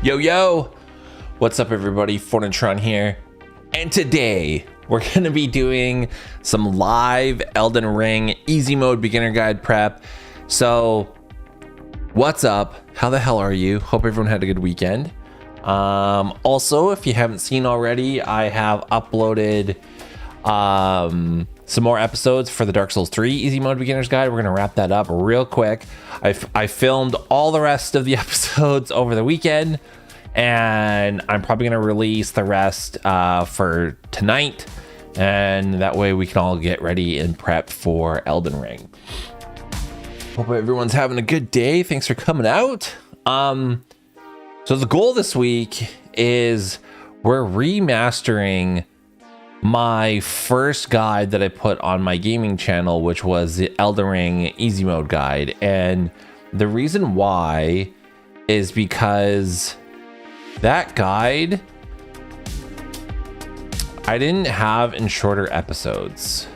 Yo, what's up everybody? Fortnitron here, and today we're gonna be doing some live Elden Ring easy mode beginner guide prep. So what's up? How the hell are you? Hope everyone had a good weekend. Also, if you haven't seen already, I have uploaded some more episodes for the Dark Souls 3 easy mode beginners guide. We're gonna wrap that up real quick. I filmed all the rest of the episodes over the weekend, and I'm probably gonna release the rest for tonight, and that way we can all get ready and prep for Elden Ring. Hope everyone's having a good day. Thanks for coming out. So the goal this week is we're remastering my first guide that I put on my gaming channel, which was the Elden Ring easy mode guide. And the reason why is because that guide I didn't have in shorter episodes.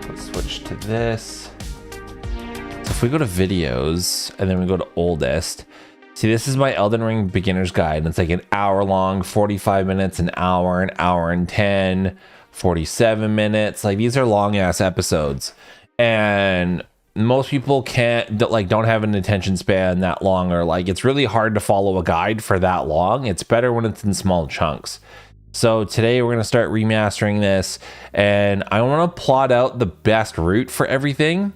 Let's switch to this. If we go to videos and then we go to oldest, see, this is my Elden Ring beginner's guide, and it's like an hour long, 45 minutes, an hour and 10, 47 minutes. Like, these are long ass episodes, and most people don't have an attention span that long, or like it's really hard to follow a guide for that long. It's better when it's in small chunks. So today we're going to start remastering this, and I want to plot out the best route for everything.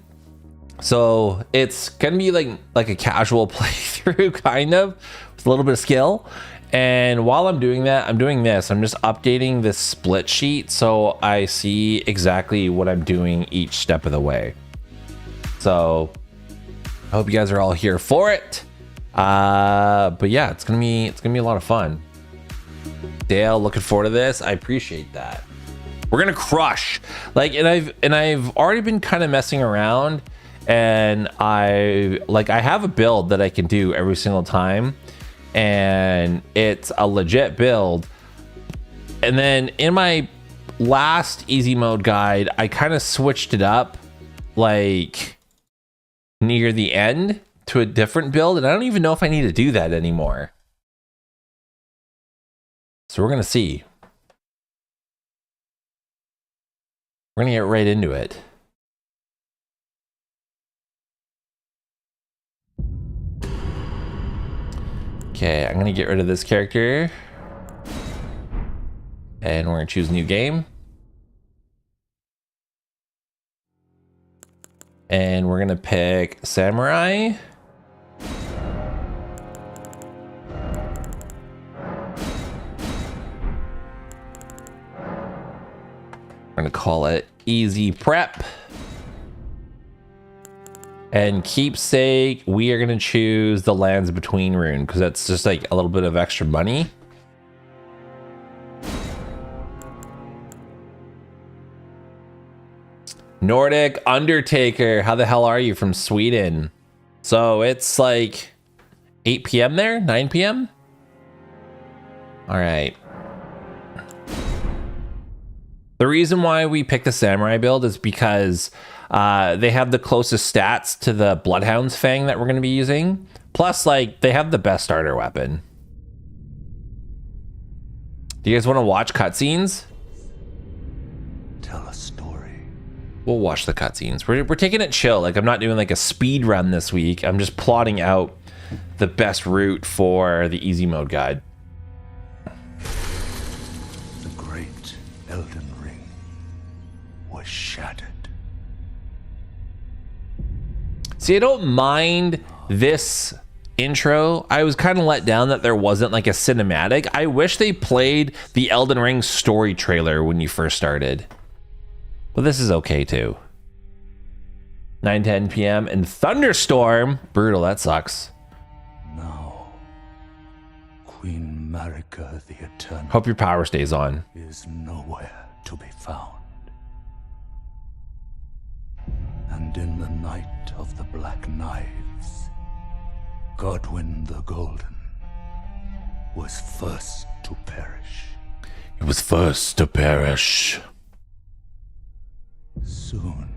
So it's gonna be like a casual playthrough, kind of, with a little bit of skill. And while I'm doing that, I'm doing this. I'm just updating this split sheet so I see exactly what I'm doing each step of the way. So I hope you guys are all here for it. But yeah, it's gonna be a lot of fun. Dale, looking forward to this. I appreciate that. We're gonna crush. And I've already been kind of messing around. And I have a build that I can do every single time, and it's a legit build. And then in my last easy mode guide, I kind of switched it up like near the end to a different build, and I don't even know if I need to do that anymore. So we're gonna see. We're gonna get right into it. Okay, I'm gonna get rid of this character, and we're gonna choose new game, and we're gonna pick samurai. We're gonna call it easy prep. And keepsake, we are gonna choose the Lands Between rune, because that's just like a little bit of extra money. Nordic Undertaker, how the hell are you, from Sweden? So it's like 8 p.m. there, 9 p.m. All right. The reason why we picked the samurai build is because they have the closest stats to the Bloodhound's Fang that we're going to be using. Plus, like, they have the best starter weapon. Do you guys want to watch cutscenes? Tell a story. We'll watch the cutscenes. We're taking it chill. Like, I'm not doing like a speed run this week. I'm just plotting out the best route for the easy mode guide. The great Elden Ring was shattered. See, I don't mind this intro. I was kind of let down that there wasn't like a cinematic. I wish they played the Elden Ring story trailer when you first started. But this is okay too. 9:10 p.m. and thunderstorm. Brutal, that sucks. Now, Queen Marika the Eternal Hope your power stays on. is nowhere to be found. And in the night of the Black Knives, Godwyn the Golden was first to perish. It was first to perish. Soon,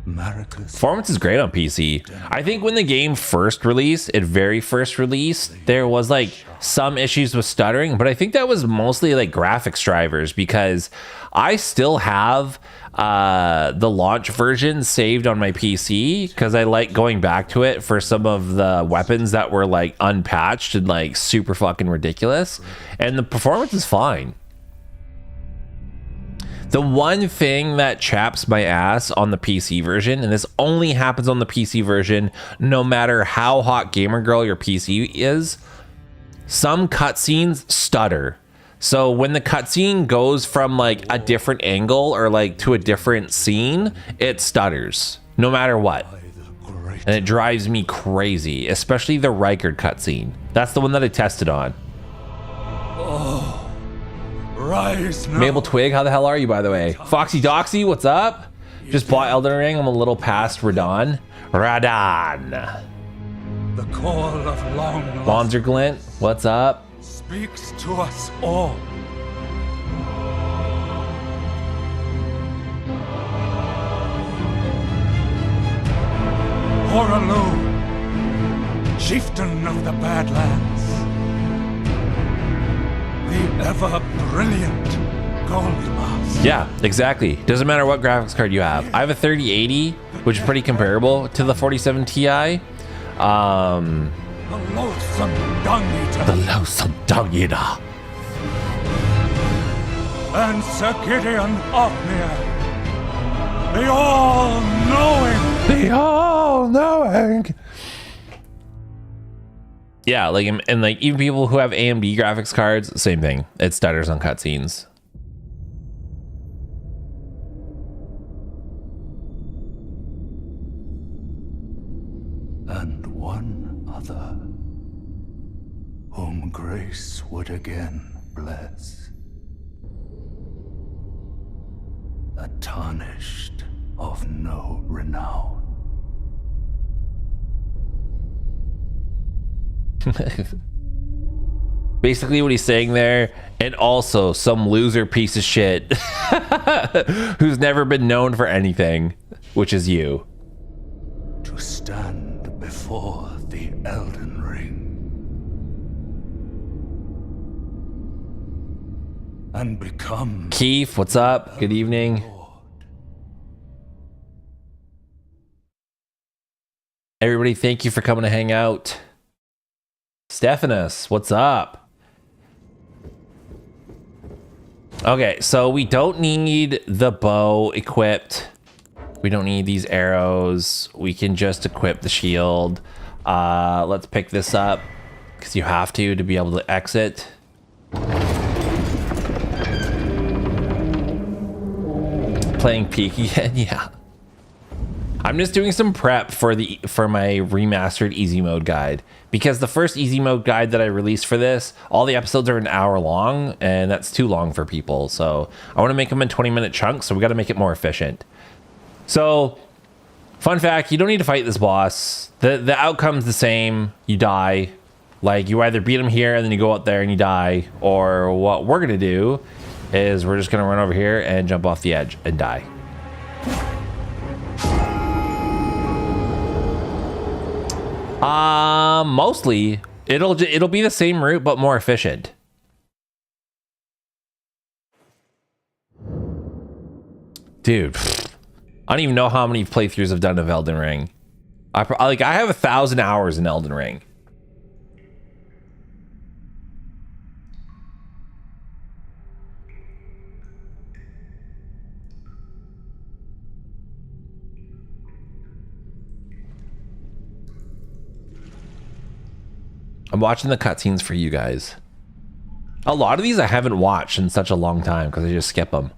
Maricus. Performance is great on PC. I think when the game first released, it very first released, there was like some issues with stuttering, but I think that was mostly like graphics drivers, because I still have the launch version saved on my PC because I like going back to it for some of the weapons that were like unpatched and like super fucking ridiculous, and the performance is fine. The one thing that chaps my ass on the PC version, and this only happens on the PC version, no matter how hot gamer girl your PC is, some cutscenes stutter. So when the cutscene goes from like a different angle or like to a different scene, it stutters, no matter what. And it drives me crazy, especially the Rykard cutscene. That's the one that I tested on. Rise now. Mabel Twig, how the hell are you, by the way? Foxy Doxy, what's up? Just bought Elden Ring. I'm a little past Radon. The call of long Bonzer Glint, what's up? speaks to us all. Horalu, chieftain of the Badlands, the ever-brilliant Goldmaster. Yeah, exactly. Doesn't matter what graphics card you have. I have a 3080, which is pretty comparable to the 47 Ti. The loathsome dung eater. The loathsome dung eater. And Sir Gideon Othmere, the all-knowing. The all-knowing. Yeah, like, and like even people who have AMD graphics cards, same thing. It stutters on cutscenes. And one other, whom grace would again bless, a tarnished of no renown. Basically what he's saying there, and also some loser piece of shit who's never been known for anything, which is you. To stand before the Elden Ring and become Keith, what's up? Good evening. Lord. Everybody, thank you for coming to hang out. Stephanus, what's up? Okay, so we don't need the bow equipped. We don't need these arrows. We can just equip the shield. Let's pick this up because you have to be able to exit. Playing Peak again, yeah. I'm just doing some prep for my remastered easy mode guide, because the first easy mode guide that I released for this, all the episodes are an hour long, and that's too long for people. So I want to make them in 20-minute chunks, so we got to make it more efficient. So, fun fact, you don't need to fight this boss. The outcome's the same. You die. Like, you either beat him here and then you go out there and you die, or what we're gonna do is we're just gonna run over here and jump off the edge and die. Mostly it'll be the same route but more efficient. Dude, I don't even know how many playthroughs I've done of Elden Ring. I have 1,000 hours in Elden Ring. I'm watching the cutscenes for you guys. A lot of these I haven't watched in such a long time because I just skip them.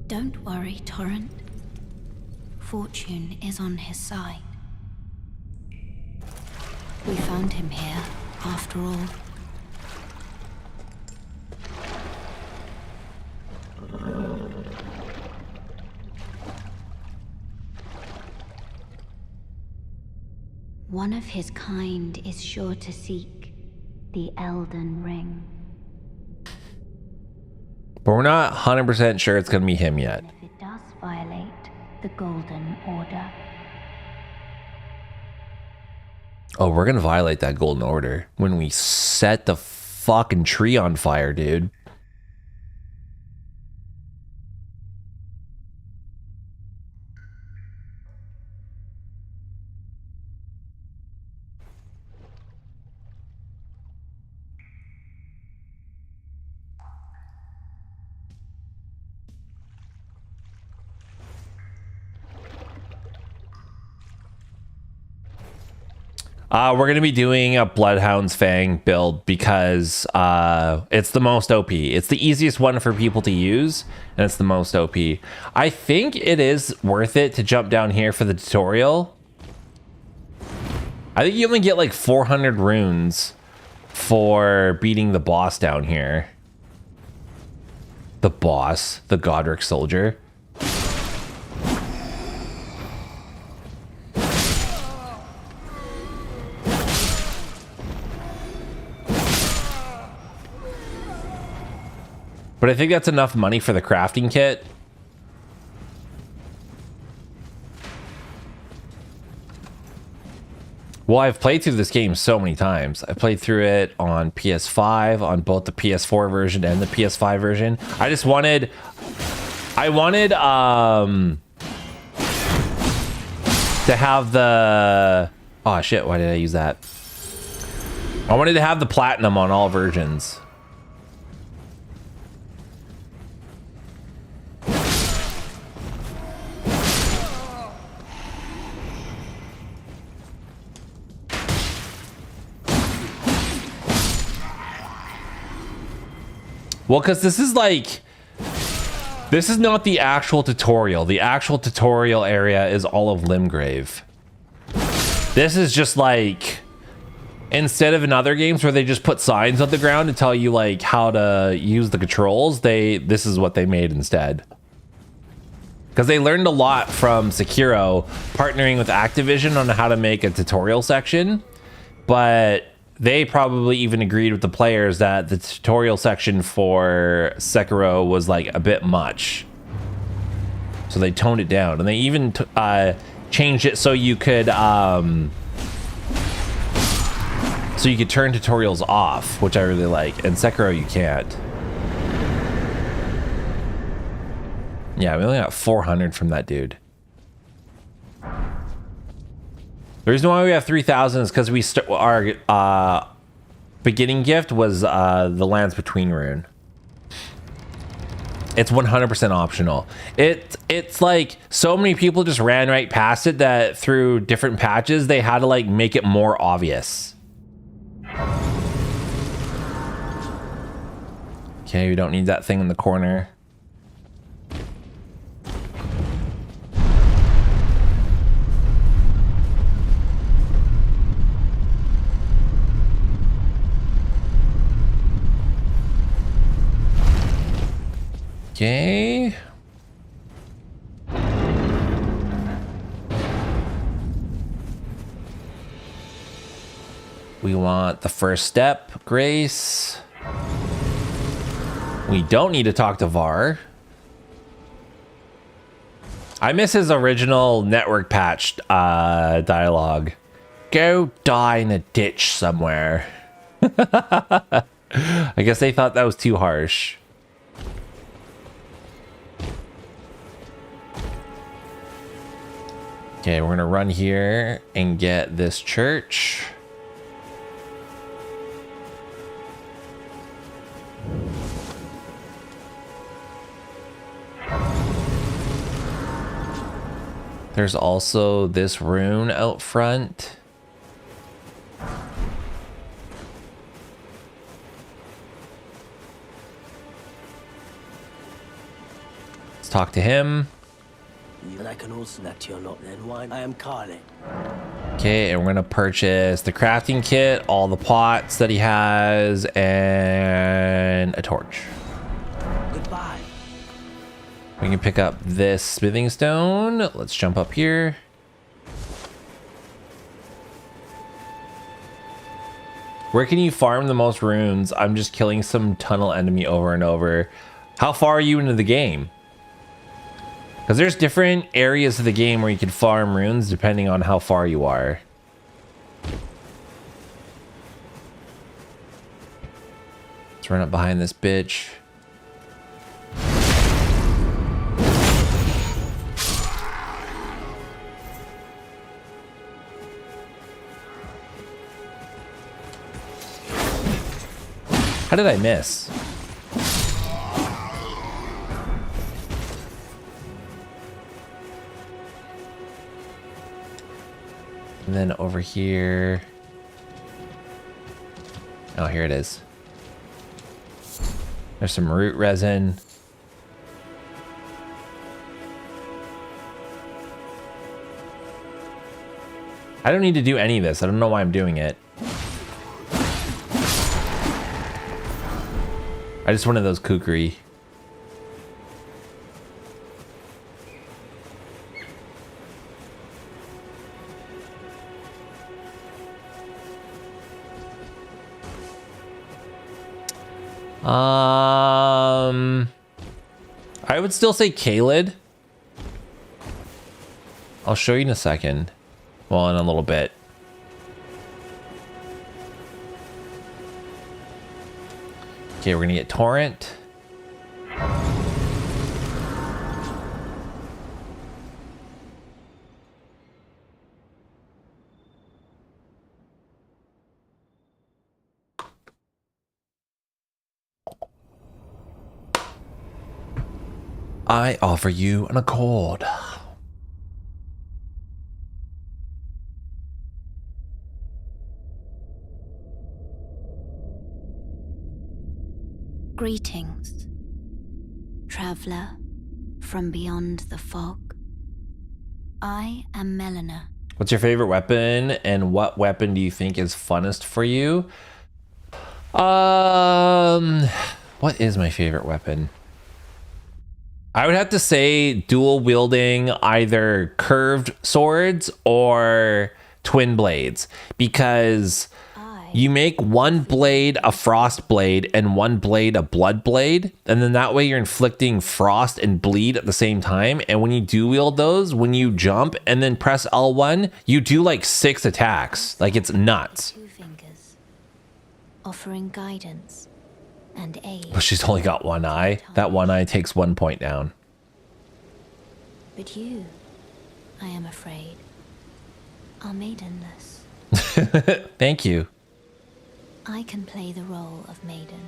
Don't worry, Torrent. Fortune is on his side. We found him here, after all. One of his kind is sure to seek the Elden Ring. But we're not 100% sure it's going to be him yet. If it does violate the Golden Order. Oh, we're going to violate that Golden Order when we set the fucking tree on fire, dude. We're going to be doing a Bloodhound's Fang build because it's the most OP. It's the easiest one for people to use, and it's the most OP. I think it is worth it to jump down here for the tutorial. I think you only get like 400 runes for beating the boss down here. The boss, the Godric soldier. But I think that's enough money for the crafting kit. Well, I've played through this game so many times. I played through it on PS5, on both the PS4 version and the PS5 version. I wanted to have the, oh shit, why did I use that? I wanted to have the platinum on all versions. Well, because this is not the actual tutorial. The actual tutorial area is all of Limgrave. This is just like, instead of in other games where they just put signs on the ground to tell you like how to use the controls, this is what they made instead. Because they learned a lot from Sekiro partnering with Activision on how to make a tutorial section, but they probably even agreed with the players that the tutorial section for Sekiro was like a bit much. So they toned it down, and they even changed it so you could turn tutorials off, which I really like. In Sekiro, you can't. Yeah, we only got 400 from that dude. The reason why we have 3,000 is because our beginning gift was the Lands Between rune. It's 100% optional. It's like so many people just ran right past it that through different patches they had to like make it more obvious. Okay, we don't need that thing in the corner. Okay. We want the first step, Grace. We don't need to talk to Var. I miss his original network patch dialogue. Go die in a ditch somewhere. I guess they thought that was too harsh. Okay, we're gonna run here and get this church. There's also this rune out front. Let's talk to him. And I can also that you're not then why I am Carly. Okay, and we're gonna purchase the crafting kit, all the pots that he has, and a torch. Goodbye. We can pick up this smithing stone. Let's jump up here. Where can you farm the most runes? I'm just killing some tunnel enemy over and over. How far are you into the game? Because there's different areas of the game where you can farm runes depending on how far you are. Let's run up behind this bitch. How did I miss? And then over here. Oh, here it is. There's some root resin. I don't need to do any of this. I don't know why I'm doing it. I just wanted those kukri. I would still say Kaled. I'll show you in a second. Well, in a little bit. Okay, we're gonna get Torrent. I offer you an accord. Greetings, traveler from beyond the fog. I am Melina. What's your favorite weapon, and what weapon do you think is funnest for you? What is my favorite weapon? I would have to say dual wielding either curved swords or twin blades, because you make one blade a frost blade and one blade a blood blade, and then that way you're inflicting frost and bleed at the same time. And when you do wield those, when you jump and then press L1, you do like 6 attacks. Like, it's nuts. 2 fingers, offering guidance and aid. Well, she's only got one eye. That one eye takes 1 point down. But you, I am afraid, are maidenless. Thank you. I can play the role of maiden,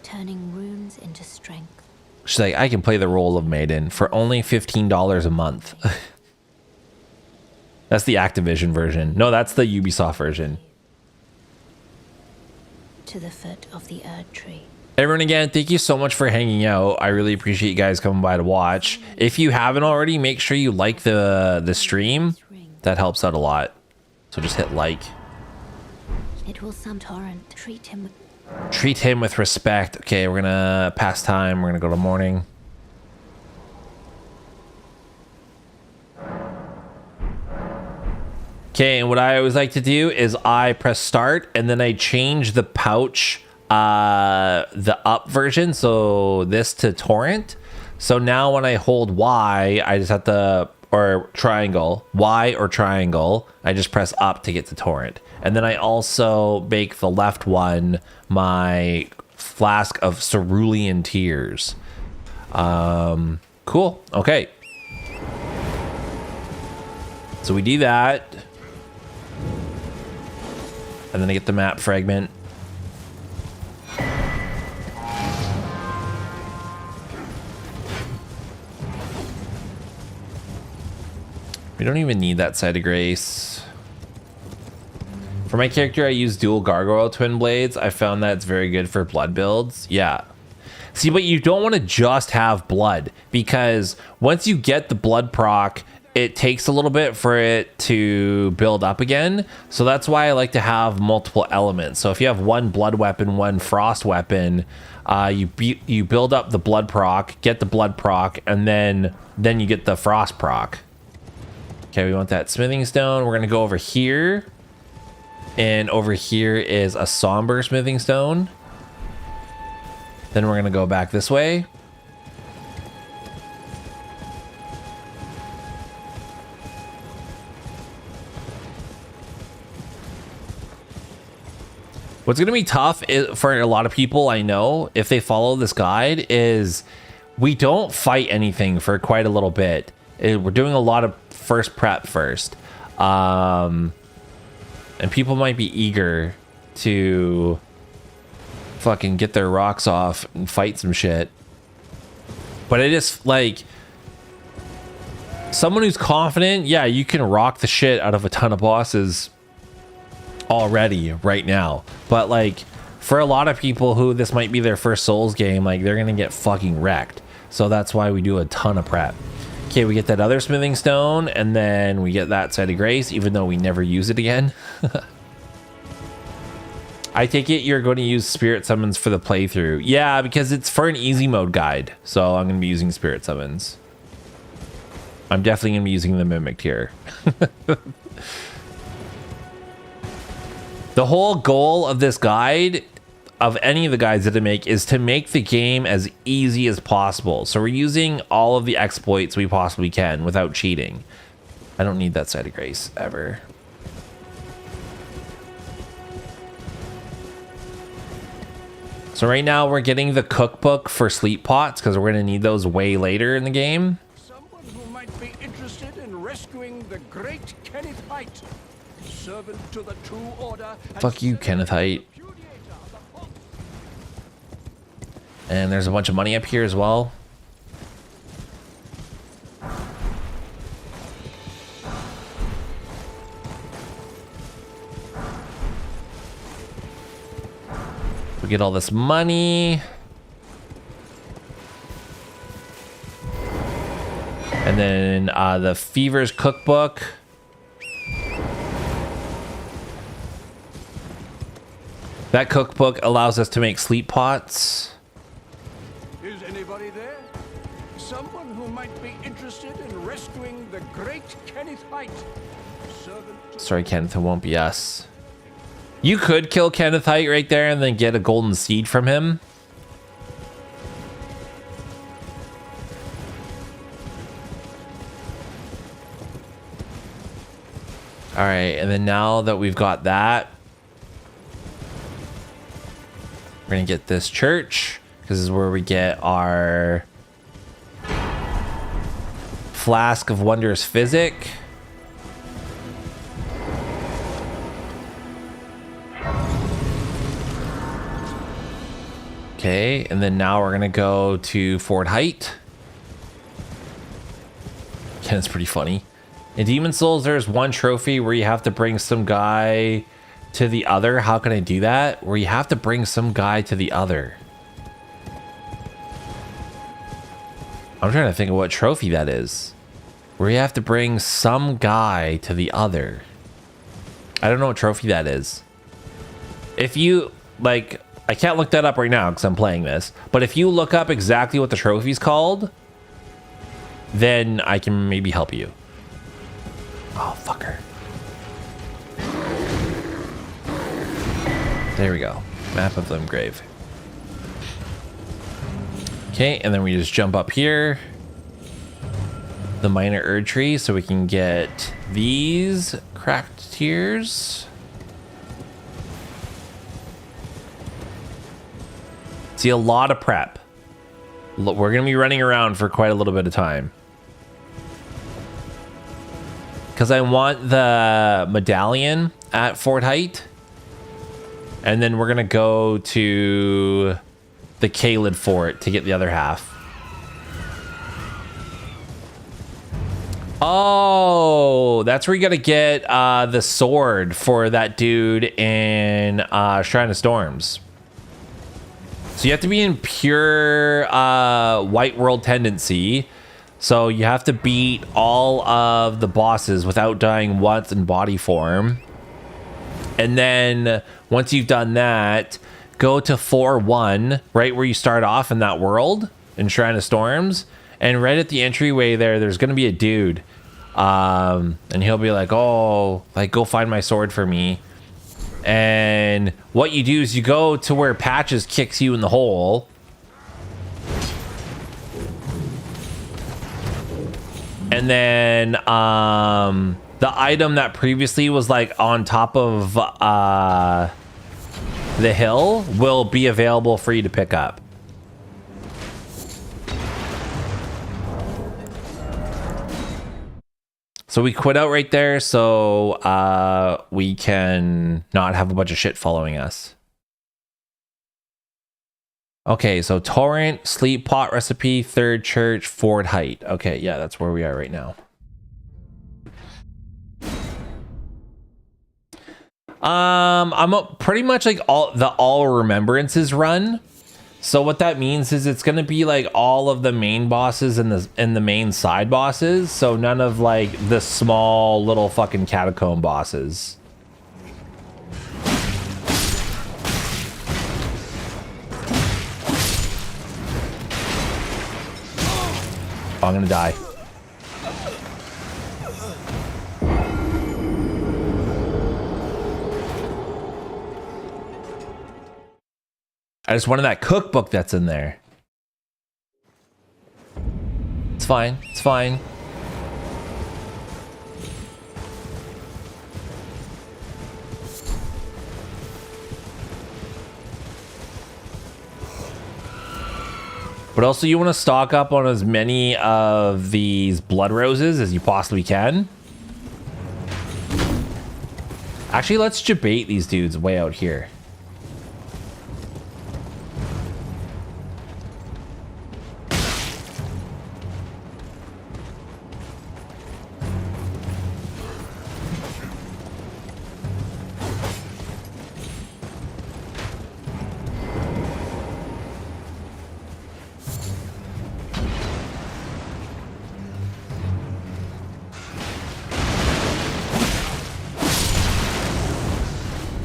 turning runes into strength. She's like, I can play the role of maiden for only $15 a month. That's the Activision version. No, that's the Ubisoft version. To the foot of the Erdtree. Everyone, again, thank you so much for hanging out. I really appreciate you guys coming by to watch. If you haven't already, make sure you like the stream. That helps out a lot. So just hit like. It will some torrent. Treat him with respect. Okay, we're gonna pass time. We're gonna go to morning. Okay, and what I always like to do is I press start and then I change the pouch, the up version, so this to torrent. So now when I hold Y, I just have to, or triangle, Y or triangle, I just press up to get to torrent. And then I also make the left one my flask of cerulean tears. Cool. Okay. So we do that. And then I get the map fragment. We don't even need that side of grace. For my character, I use dual gargoyle twin blades. I found that it's very good for blood builds. Yeah. See, but you don't want to just have blood, because once you get the blood proc, it takes a little bit for it to build up again. So that's why I like to have multiple elements. So if you have one blood weapon, one frost weapon, you build up the blood proc, get the blood proc, and then you get the frost proc. Okay, we want that smithing stone. We're gonna go over here. And over here is a somber smithing stone. Then we're gonna go back this way. What's gonna be tough is, for a lot of people I know, if they follow this guide, is we don't fight anything for quite a little bit. We're doing a lot of first prep first. And people might be eager to fucking get their rocks off and fight some shit. But it is like, someone who's confident, yeah, you can rock the shit out of a ton of bosses already right now. But like, for a lot of people who this might be their first Souls game, like they're gonna get fucking wrecked. So that's why we do a ton of prep. Okay, we get that other smithing stone, and then we get that site of grace, even though we never use it again. I take it you're going to use spirit summons for the playthrough. Yeah, because it's for an easy mode guide, so I'm going to be using spirit summons. I'm definitely going to be using the mimicked here. The whole goal of this guide, of any of the guides that I make, is to make the game as easy as possible. So we're using all of the exploits we possibly can without cheating. I don't need that site of grace ever. So right now we're getting the cookbook for sleep pots because we're going to need those way later in the game. Someone who might be interested in rescuing the great Kenneth Height, servant to the True Order. Fuck you, Kenneth Height. And there's a bunch of money up here as well. We get all this money. And then the Fever's cookbook. That cookbook allows us to make sleep pots. Is anybody there? Someone who might be interested in rescuing the great Kenneth Height, servant to... Sorry, Kenneth, it won't be us. You could kill Kenneth Height right there and then get a golden seed from him. All right, and then now that we've got that, we're gonna get this church, because this is where we get our flask of wondrous physic. Okay, and then now we're gonna go to Fort Height. Again, it's pretty funny. In Demon Souls, there's one trophy where you have to bring some guy to the other. How can I do that? Where you have to bring some guy to the other. I'm trying to think of what trophy that is. Where you have to bring some guy to the other. I don't know what trophy that is. If you, like, I can't look that up right now because I'm playing this. But if you look up exactly what the trophy's called, then I can maybe help you. Oh, fucker. There we go. Map of Limgrave. Okay, and then we just jump up here. The minor Erdtree, so we can get these cracked tears. See, a lot of prep. We're going to be running around for quite a little bit of time. Because I want the medallion at Fort Height. And then we're going to go to the Caelid Fort to get the other half. Oh, that's where you got to get the sword for that dude in Shrine of Storms. So you have to be in pure White World tendency. So you have to beat all of the bosses without dying once in body form. And then once you've done that, go to 4-1, right where you start off in that world, in Shrine of Storms. And right at the entryway there's going to be a dude. And he'll be like, oh, like, go find my sword for me. And what you do is you go to where Patches kicks you in the hole. And then the item that previously was like on top of the hill will be available for you to pick up. So we quit out right there so we can not have a bunch of shit following us. Okay, so Torrent, Sleep Pot Recipe, Third Church, Ford Height. Okay, yeah, that's where we are right now. I'm pretty much like all remembrances run. So what that means is it's gonna be like all of the main bosses and the main side bosses. So none of like the small little fucking catacomb bosses. Oh, I'm gonna die. I just wanted that cookbook that's in there. It's fine. It's fine. But also you want to stock up on as many of these blood roses as you possibly can. Actually, let's debate these dudes way out here.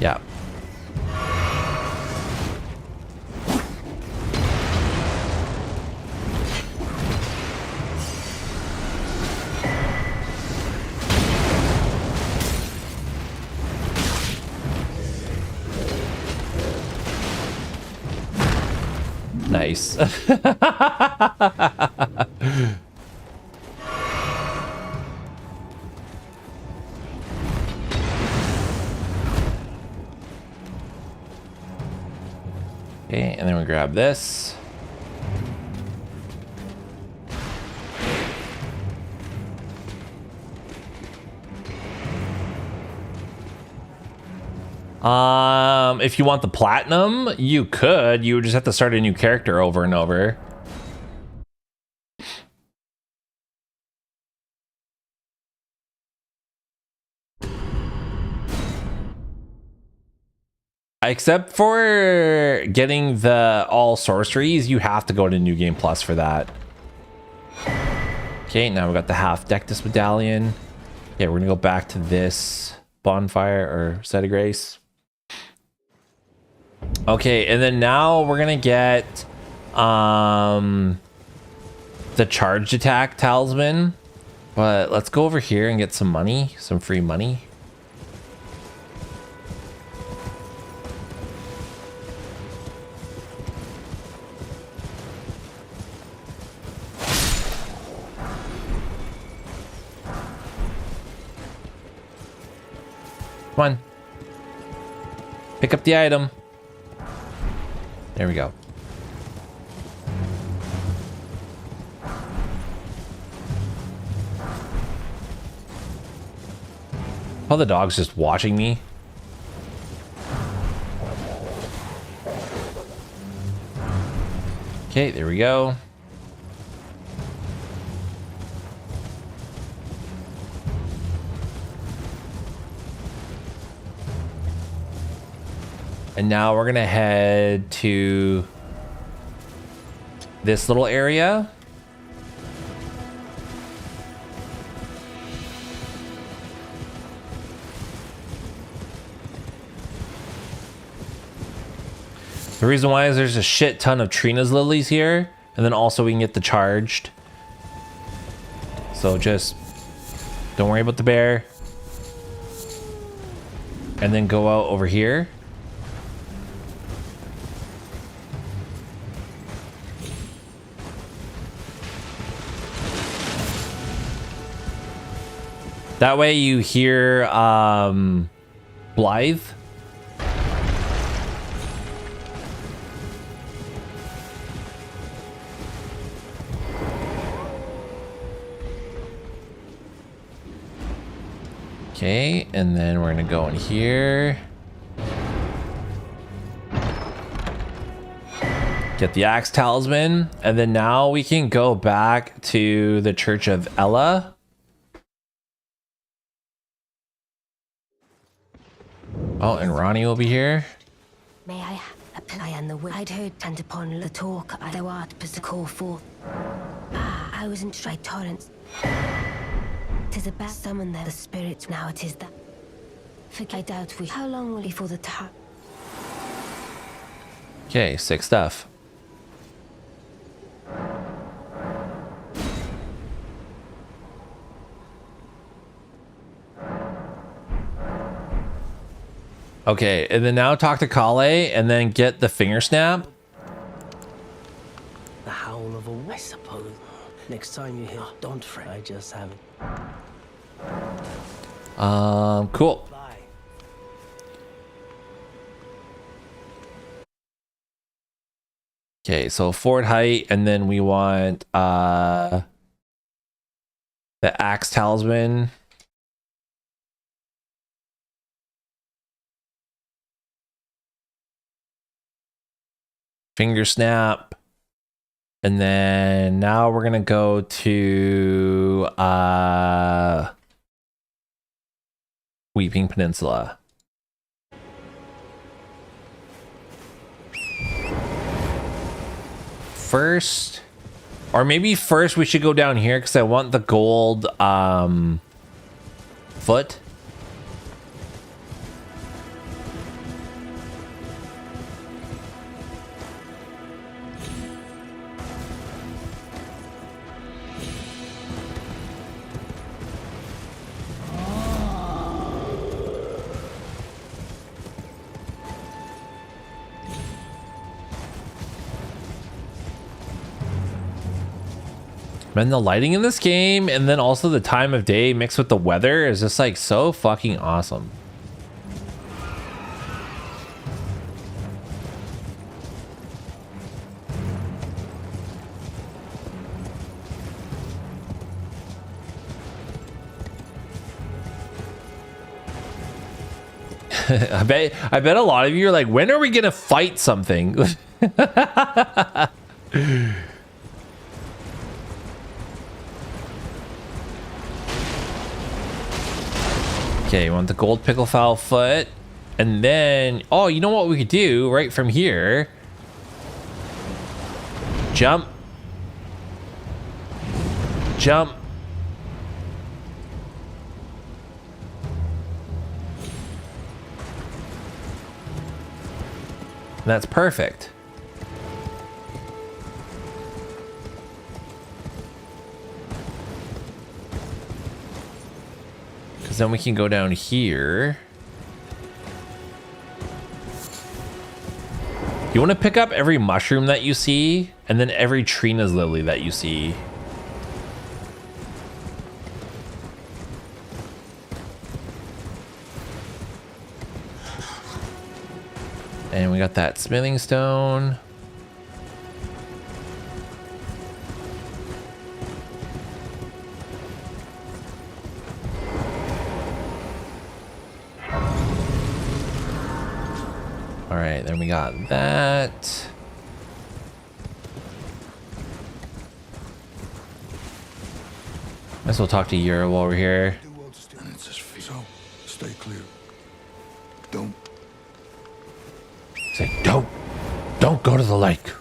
Yeah. Nice. Okay, and then we grab this. If you want the platinum, you could. You would just have to start a new character over and over. Except for getting the all sorceries, you have to go to New Game Plus for that. Okay, now we got the half Dectus medallion. Yeah, we're gonna go back to this bonfire or site of grace. Okay, and then now we're gonna get the charged attack talisman. But let's go over here and get some money, some free money. Come on. Pick up the item. There we go. Oh, the dog's just watching me. Okay, there we go. And now we're gonna head to this little area. The reason why is there's a shit ton of Trina's lilies here, and then also we can get the charged. So just don't worry about the bear. and then go out over here. That way you hear Blythe. Okay, and then we're gonna go in here. Get the axe talisman, and then now we can go back to the Church of Ella. Oh, and Ronnie will be here. May I apply and the I'd heard and upon the talk thou art to call forth. I was in Stride Torrents. 'Tis a bad summon there, the spirits now it is that. I doubt we. How long will before the time? Okay, sick stuff. Okay, and then now talk to Kale and then get the finger snap. The howl of a I suppose. Next time you hear, don't fret. I just haven't. Cool. Bye. Okay, so Fort Height, and then we want the axe talisman. Finger snap. And then now we're gonna go to Weeping Peninsula. First, or maybe first we should go down here because I want the gold foot. Man, the lighting in this game and then also the time of day mixed with the weather is just like so fucking awesome. I bet a lot of you are like, when are we gonna fight something? Okay, you want the gold pickle fowl foot, and then, oh, you know what we could do right from here? Jump. Jump. That's perfect. Because then we can go down here. You want to pick up every mushroom that you see, and then every Trina's lily that you see. And we got that smithing stone. All right, then we got that. Might as well talk to Yura while we're here. So, stay clear. Don't. Say, don't go to the lake.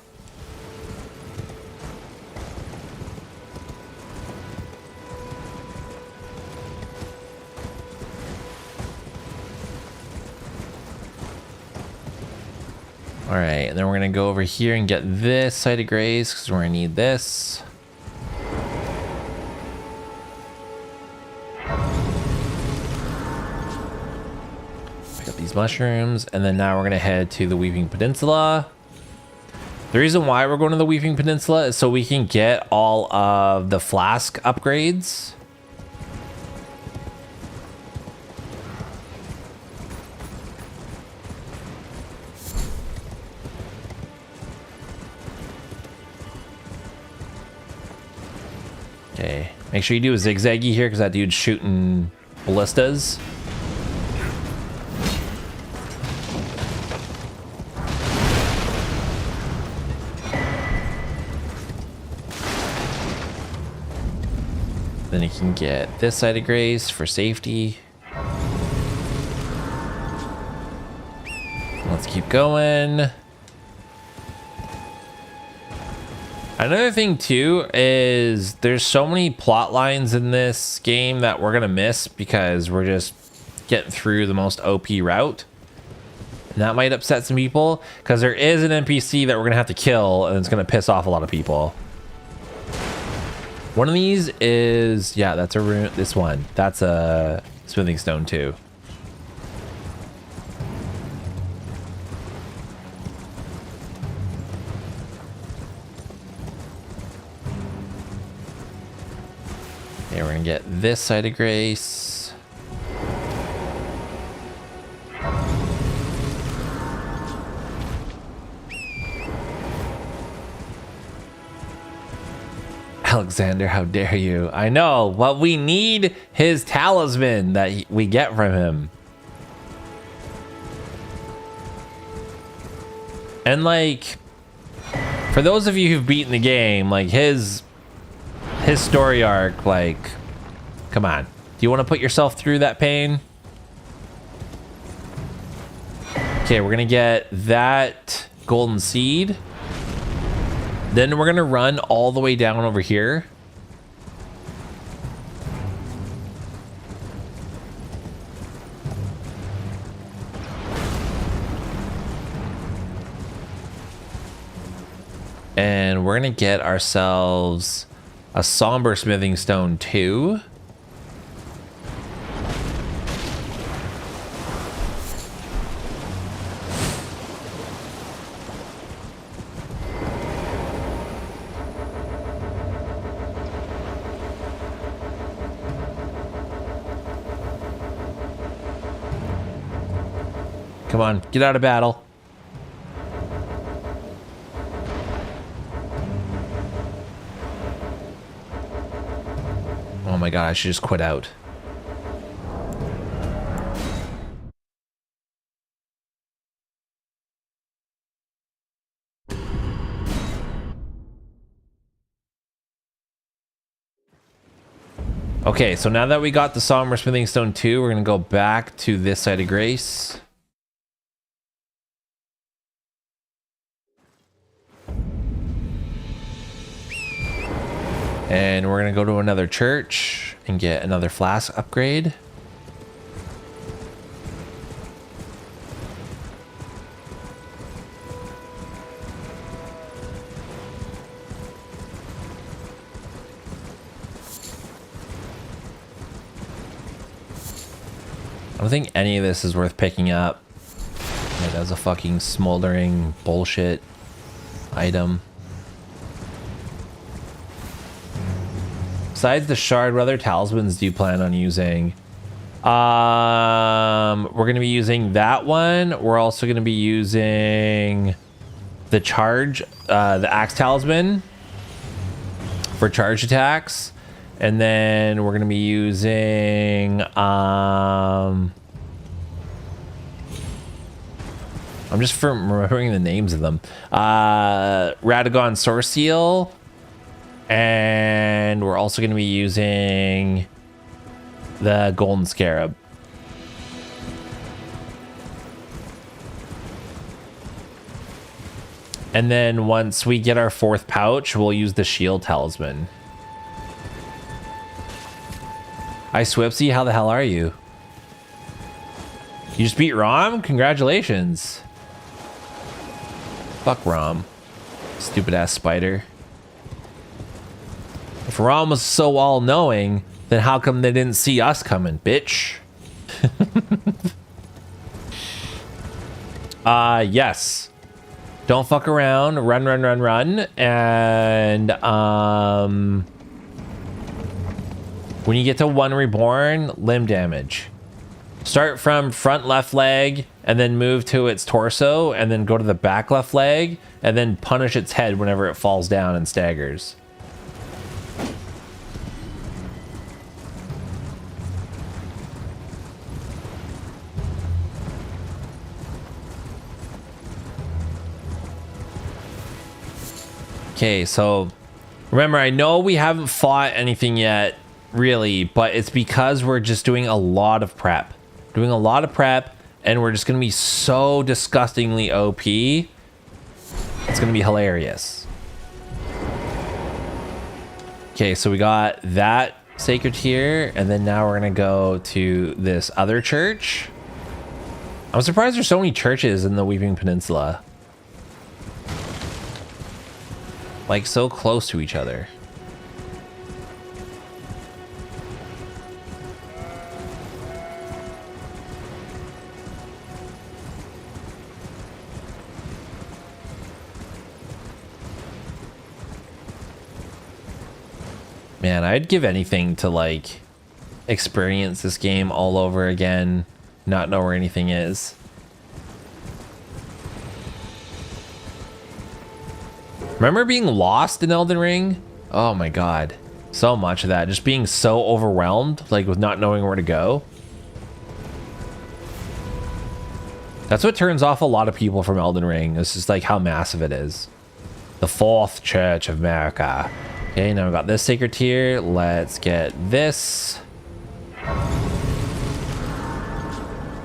All right, and then we're gonna go over here and get this site of grace because we're gonna need this. these mushrooms, and then now we're gonna head to the Weeping Peninsula. The reason why we're going to the Weeping Peninsula is so we can get all of the flask upgrades. Okay, make sure you do a zigzaggy here because that dude's shooting ballistas. Then you can get this side of grace for safety. Let's keep going. Another thing too is there's so many plot lines in this game that we're gonna miss because we're just getting through the most OP route. And that might upset some people because there is an NPC that we're gonna have to kill and it's gonna piss off a lot of people. One of these is, yeah, that's a rune. This one, that's a smithing stone too. Okay, we're gonna get this side of grace. Alexander, how dare you? I know, but we need his talisman that we get from him. And like, for those of you who've beaten the game, like his story arc, like, come on. Do you want to put yourself through that pain? Okay, we're gonna get that golden seed. Then we're gonna run all the way down over here. And we're gonna get ourselves a somber smithing stone too. Come on, get out of battle. Oh my god, I should just quit out. Okay, so now that we got the somber smithing stone 2, we're gonna go back to this side of grace. And we're gonna go to another church and get another flask upgrade. I don't think any of this is worth picking up. Like, as a fucking smoldering bullshit item. Besides the shard, what other talismans do you plan on using? We're going to be using that one. We're also going to be using the charge, the axe talisman for charge attacks. And then we're going to be using, I'm just remembering the names of them. Radagon Source Seal. And we're also going to be using the Golden Scarab. And then once we get our 4th pouch, we'll use the Shield Talisman. Hi, Swipsy. How the hell are you? You just beat Rom? Congratulations. Fuck Rom. Stupid ass spider. If Rom was so all-knowing, then how come they didn't see us coming, bitch? Yes. Don't fuck around. Run, run, run, run. And when you get to 1 reborn, limb damage. Start from front left leg and then move to its torso and then go to the back left leg and then punish its head whenever it falls down and staggers. Okay, so remember, I know we haven't fought anything yet, really, but it's because we're just doing a lot of prep. Doing a lot of prep, and we're just going to be so disgustingly OP. It's going to be hilarious. Okay, so we got that sacred here, and then now we're going to go to this other church. I'm surprised there's so many churches in the Weeping Peninsula. Like, so close to each other. Man, I'd give anything to, like, experience this game all over again, not know where anything is. Remember being lost in Elden Ring? Oh my god. So much of that. Just being so overwhelmed, like with not knowing where to go. That's what turns off a lot of people from Elden Ring. It's just like how massive it is. The 4th Church of America. Okay, now we've got this sacred tier. Let's get this.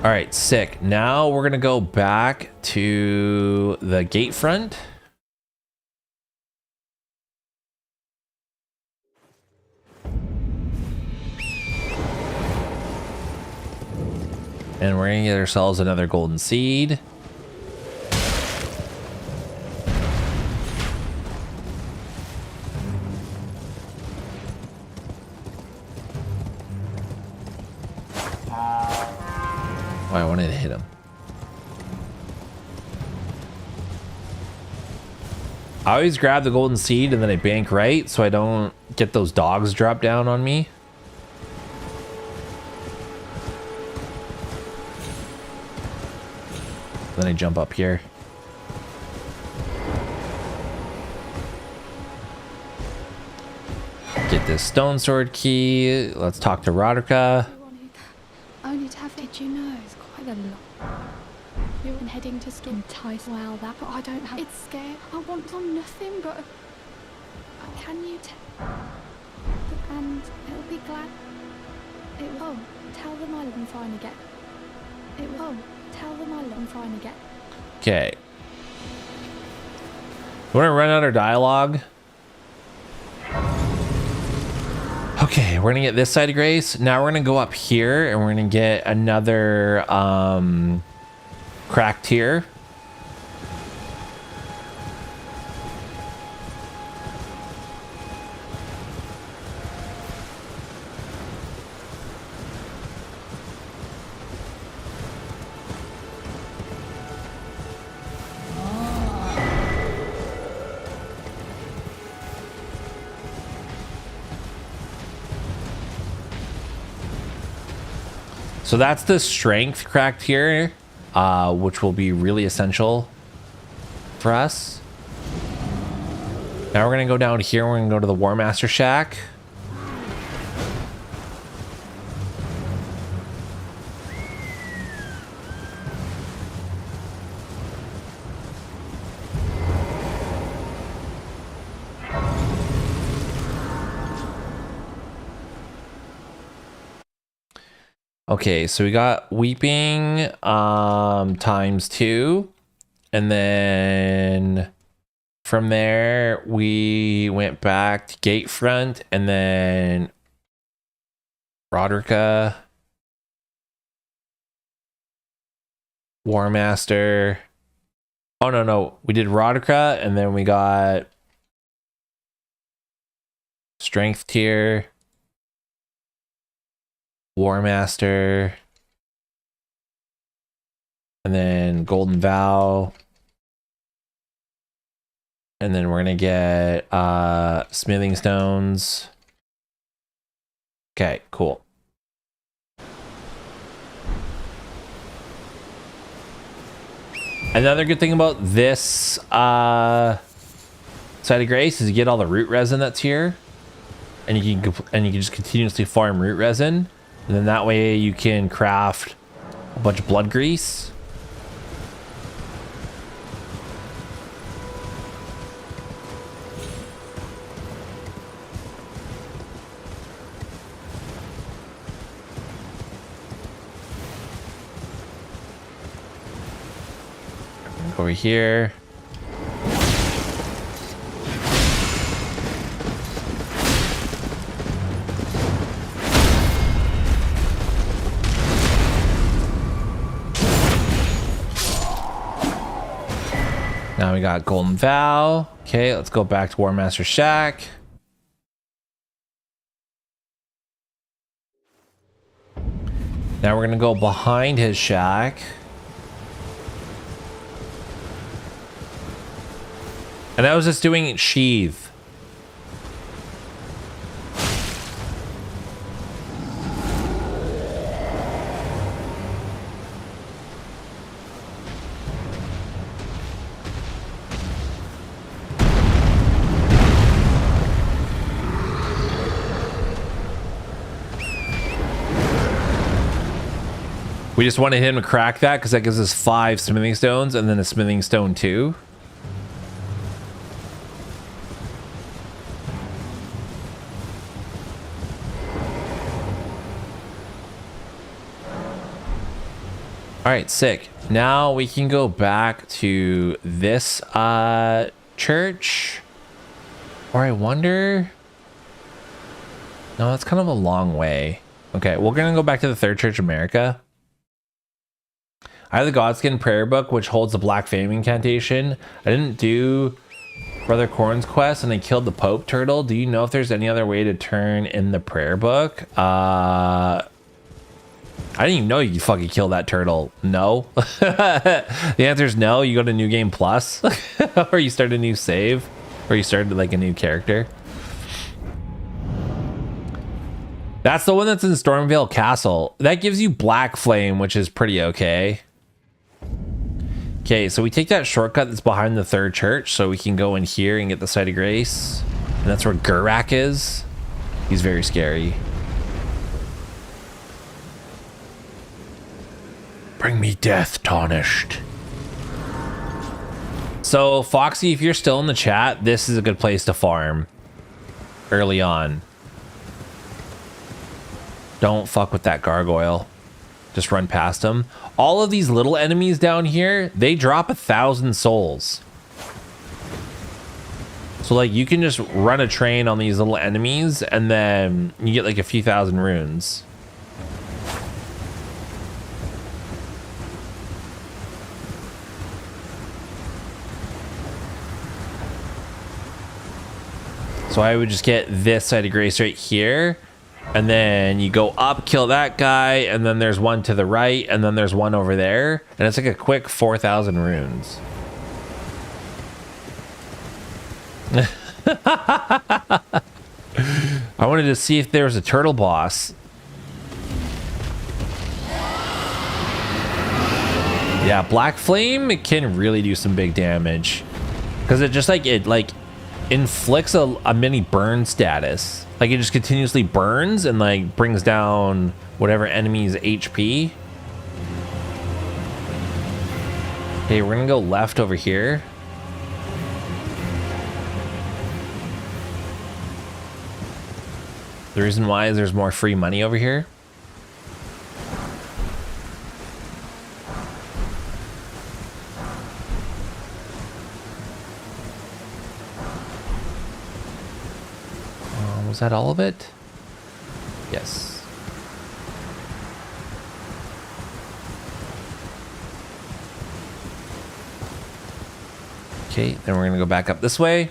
Alright, sick. Now we're gonna go back to the gate front. And we're gonna get ourselves another golden seed. Oh, I wanted to hit him. I always grab the golden seed and then I bank right so I don't get those dogs drop down on me. Then I jump up here. Get this stone sword key. Let's talk to Roderica. Only to have, did you know? It's quite a lot. You're heading to entice. Well, that, but I don't have. It's scared. I want nothing but. Can you tell? And it'll be glad. It will. Oh, tell them I am trying to get. It will. Oh, tell them I am trying to get. Okay. We want to run out our dialogue. Okay, we're gonna get this side of grace. Now we're gonna go up here and we're gonna get another cracked tier. So that's the strength cracked here, which will be really essential for us. Now we're gonna go down here. We're gonna go to the War Master Shack. Okay, so we got Weeping ×2, and then from there we went back to Gatefront, and then Roderica, War Master. Oh no, we did Roderica, and then we got Strength tier, War Master, And then Golden Vow. And then we're gonna get smithing stones. Okay, cool. Another good thing about this side of grace is you get all the root resin that's here, and you can just continuously farm root resin, and then that way you can craft a bunch of blood grease. Over here. Now we got Golden Vow. Okay, let's go back to War Master Shack. Now we're gonna go behind his shack. And I was just doing sheath. We just wanted him to crack that because that gives us 5 smithing stones and then a smithing stone 2. All right, sick. Now we can go back to this church. Or I wonder... No, that's kind of a long way. Okay, we're going to go back to the Third Church of America. I have the Godskin Prayer Book, which holds the Black Flame incantation. I didn't do Brother Corn's quest, and I killed the Pope Turtle. Do you know if there's any other way to turn in the prayer book? I didn't even know you could fucking kill that turtle. No. The answer is no. You go to New Game Plus, or you start a new save, or you start like a new character. That's the one that's in Stormvale Castle. That gives you Black Flame, which is pretty okay. Okay, so we take that shortcut that's behind the third church, so we can go in here and get the Site of Grace. And that's where Gurak is. He's very scary. Bring me death, tarnished. So, Foxy, if you're still in the chat, this is a good place to farm early on. Don't fuck with that gargoyle. Just run past him. All of these little enemies down here, they drop 1,000 souls. So, like, you can just run a train on these little enemies, and then you get, like, a few thousand runes. So I would just get this Site of Grace right here, and then you go up, kill that guy, and then there's one to the right, and then there's one over there, and it's like a quick 4,000 runes. I wanted to see if there was a turtle boss. Yeah, Black Flame, it can really do some big damage, because it just like inflicts a mini burn status. Like, it just continuously burns and like brings down whatever enemy's HP. Okay, we're gonna go left over here. The reason why is there's more free money over here. Was that all of it? Yes. Okay, then we're gonna go back up this way.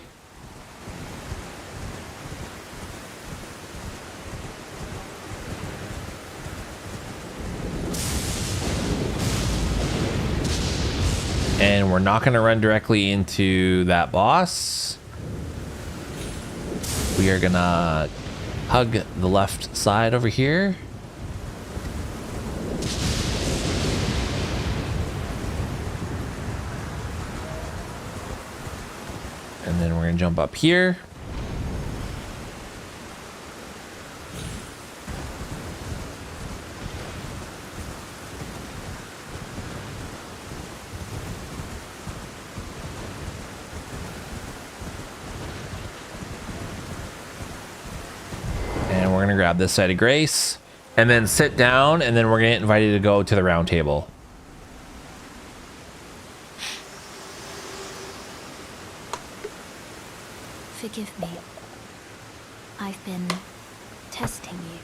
And we're not going to run directly into that boss. We are going to hug the left side over here. And then we're going to jump up here. And we're going to grab this side of grace and then sit down, and then we're going to get invited to go to the round table. Forgive me. I've been testing you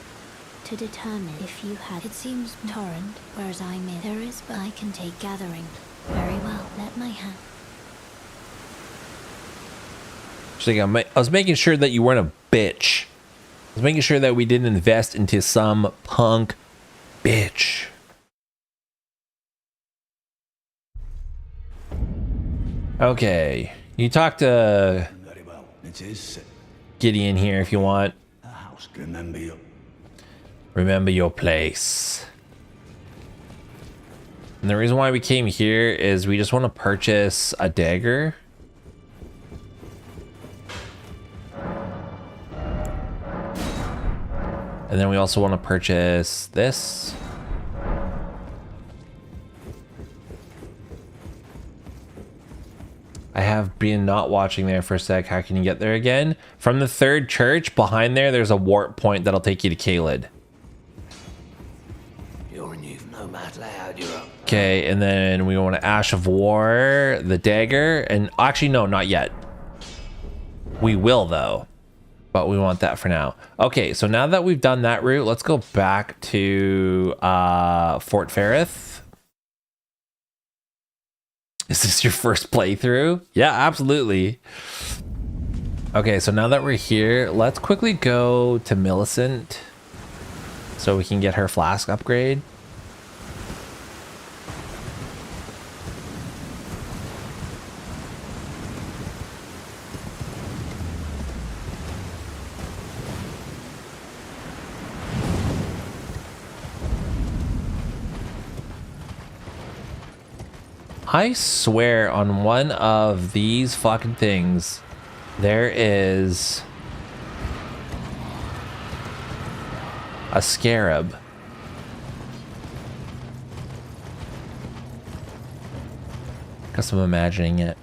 to determine if you had. It seems torrent, whereas I'm in. There is, but I can take gathering. Very well. Let my hand. She's like, I was making sure that you weren't a bitch. I was making sure that we didn't invest into some punk bitch. Okay, you talk to Very well. It is. Gideon here if you want. A house. Remember you. Remember your place. And the reason why we came here is we just want to purchase a dagger. And then we also want to purchase this. I have been not watching there for a sec. How can you get there again? From the third church behind there, there's a warp point that'll take you to Caelid. You're a new nomad layout, you're up. Okay, and then we want to Ash of War, the dagger, and actually no, not yet. We will though, but we want that for now. Okay, so now that we've done that route, let's go back to Fort Ferrith. Is this your first playthrough? Yeah, absolutely. Okay, so now that we're here, let's quickly go to Millicent so we can get her flask upgrade. I swear on one of these fucking things, there is a scarab. Guess I'm imagining it.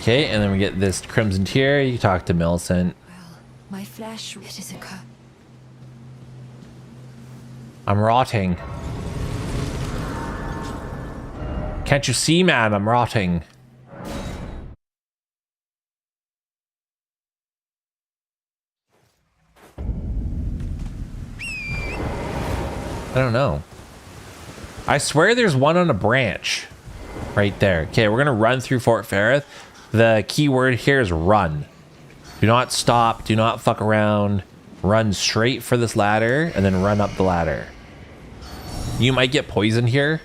Okay, and then we get this crimson tear. You talk to Millicent. Well, my flesh, it is a cut. I'm rotting. Can't you see, man? I'm rotting. I don't know. I swear there's one on a branch right there. Okay, we're gonna run through Fort Ferrith. The key word here is run. Do not stop. Do not fuck around. Run straight for this ladder and then run up the ladder. You might get poisoned here.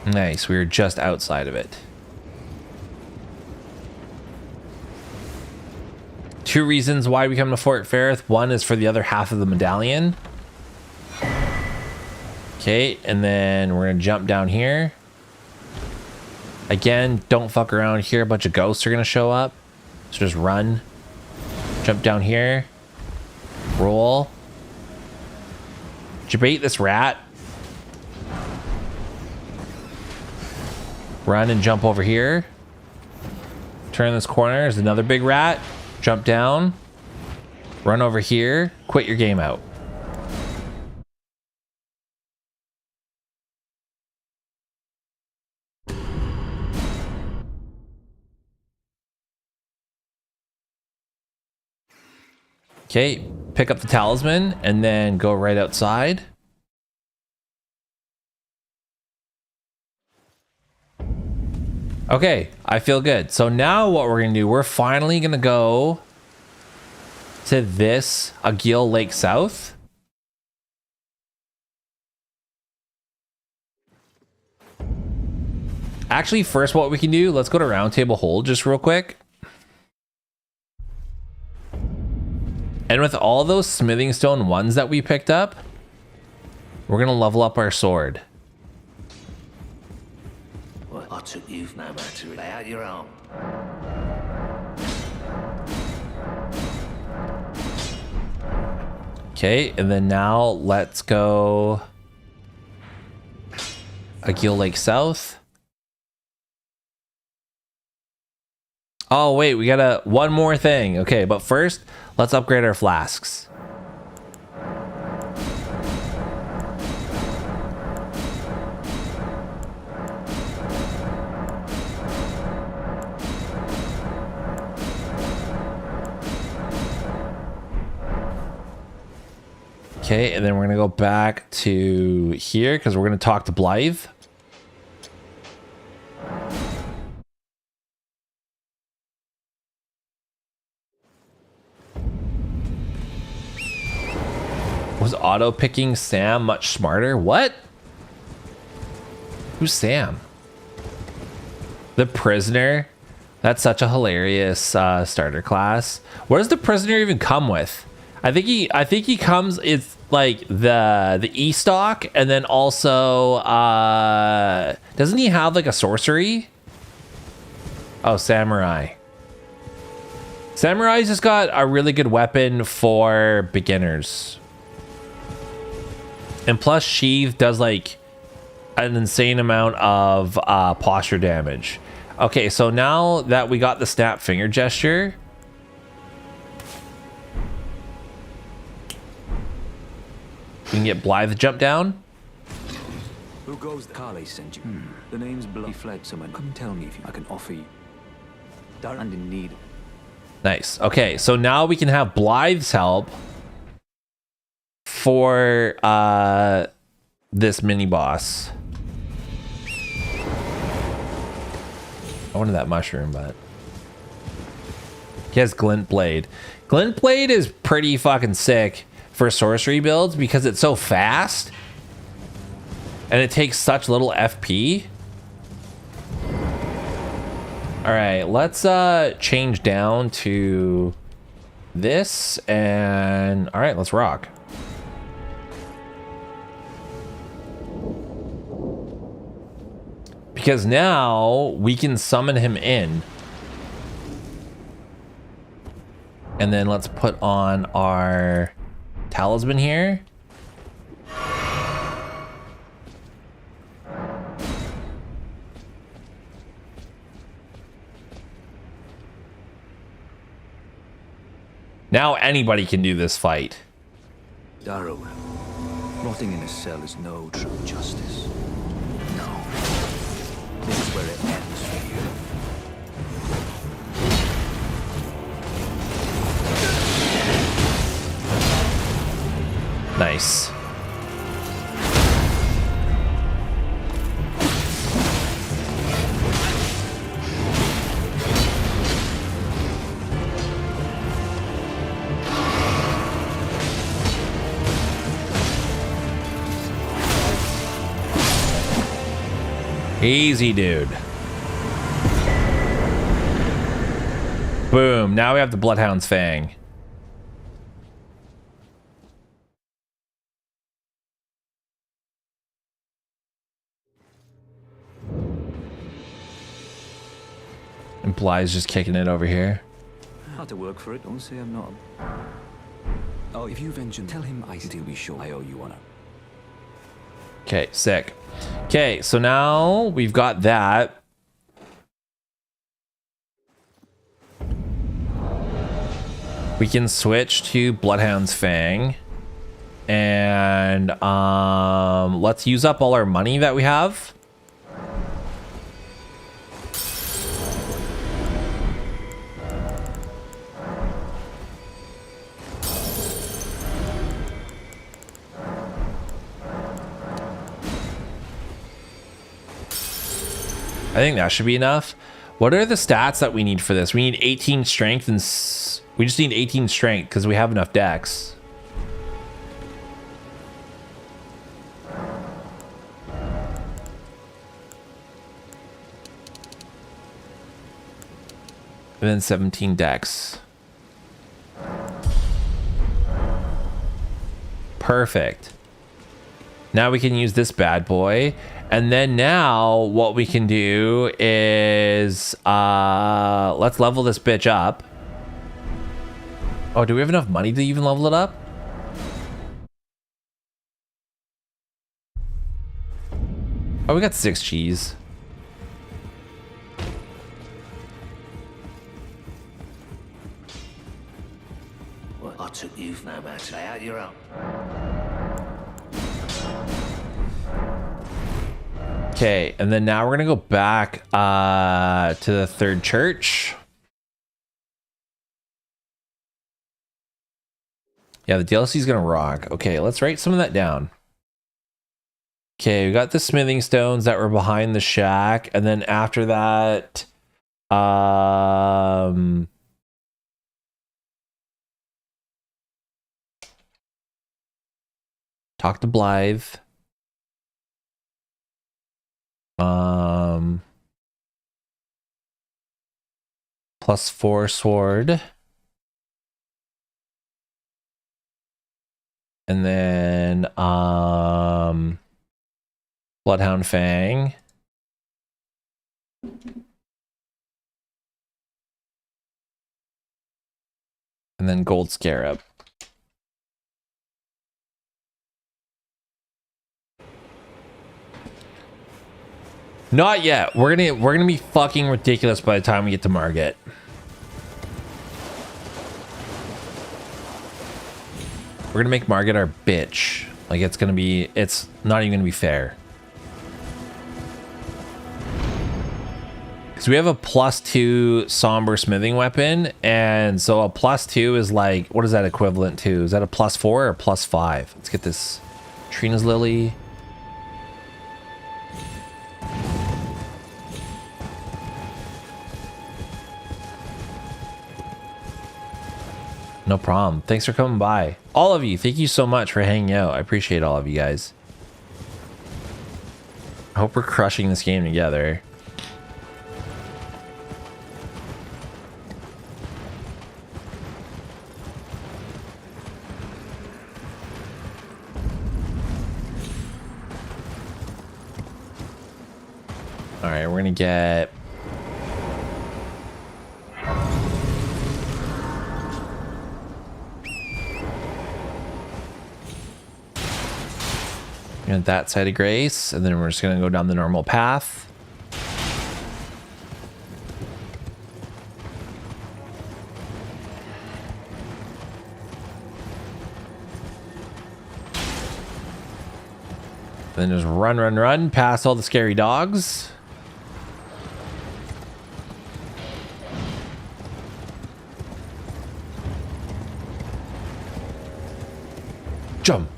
Nice, we were just outside of it. 2 reasons why we come to Fort Ferrith. One is for the other half of the medallion. Okay, and then we're gonna jump down here. Again, don't fuck around here. A bunch of ghosts are gonna show up. So just run. Jump down here. Roll. Did you bait this rat? Run and jump over here. Turn this corner. There's another big rat. Jump down. Run over here. Quit your game out. Okay, pick up the talisman and then go right outside. Okay, I feel good. So now what we're gonna do, we're finally gonna go to this Agil Lake South. Actually, first what we can do, let's go to Round Table Hold just real quick. And with all those smithing stone ones that we picked up, we're gonna level up our sword. Well, I took you no matter. Lay out your arm. Okay, and then now let's go Agil Lake South. Oh wait, we gotta one more thing. Okay, but first let's upgrade our flasks. Okay, and then we're gonna go back to here because we're gonna talk to Blythe. Was auto picking Sam much smarter? What? Who's Sam? The prisoner? That's such a hilarious starter class. What does the prisoner even come with? I think he comes, it's like the E-stock, and then also doesn't he have like a sorcery? Oh, samurai. Samurai's just got a really good weapon for beginners. And plus Sheath does like an insane amount of posture damage. Okay, so now that we got the snap finger gesture, we can get Blythe to jump down. Who goes? Carly sent you. The name's Bloody Fled. Someone come tell me if I can offer you. And in need. Nice. Okay, so now we can have Blythe's help for this mini boss. I wanted that mushroom, but he has Glint Blade. Glint Blade is pretty fucking sick for sorcery builds because it's so fast and it takes such little FP. All right, let's change down to this, and all right, let's rock. Because now we can summon him in. And then let's put on our talisman here. Now anybody can do this fight. Darrow, rotting in a cell is no true justice. No. This is where it ends for you. Nice. Easy, dude. Boom. Now we have the Bloodhound's Fang. And Bly's just kicking it over here. Had to work for it. Don't say I'm not. Oh, if you venture, tell him I still be sure I owe you one. Okay, sick. Okay, so now we've got that. We can switch to Bloodhound's Fang. And let's use up all our money that we have. I think that should be enough. What are the stats that we need for this? We need 18 strength and we just need 18 strength because we have enough dex. And then 17 dex. Perfect. Now we can use this bad boy. And then now what we can do is let's level this bitch up. Oh, do we have enough money to even level it up? Oh, we got 6 cheese. Well, I took you no matter. Lay out your own. Okay, and then now we're gonna go back to the third church. Yeah, the DLC is gonna rock. Okay, let's write some of that down. Okay, we got the smithing stones that were behind the shack, and then after that, talk to Blythe. +4 sword. And then Bloodhound Fang. And then Gold Scarab. Not yet. We're gonna be fucking ridiculous by the time we get to Margit. We're gonna make Margit our bitch. Like it's not even gonna be fair. Because we have a +2 somber smithing weapon, and so a +2 is like, what is that equivalent to? Is that a +4 or +5? Let's get this. Trina's Lily. No problem. Thanks for coming by. All of you, thank you so much for hanging out. I appreciate all of you guys. I hope we're crushing this game together. All right, we're gonna get... that side of grace, and then we're just gonna go down the normal path. Then just run past all the scary dogs. Jump.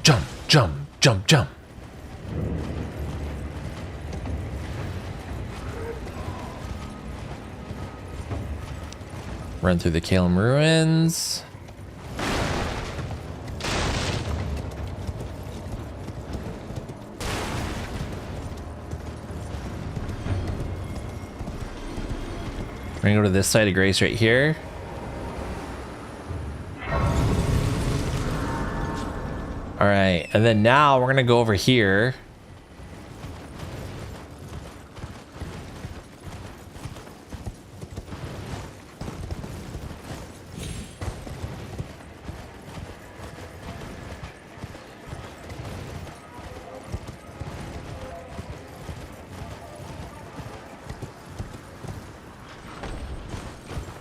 Run through the Calum ruins. We're gonna go to this side of grace right here. All right, and then now we're gonna go over here.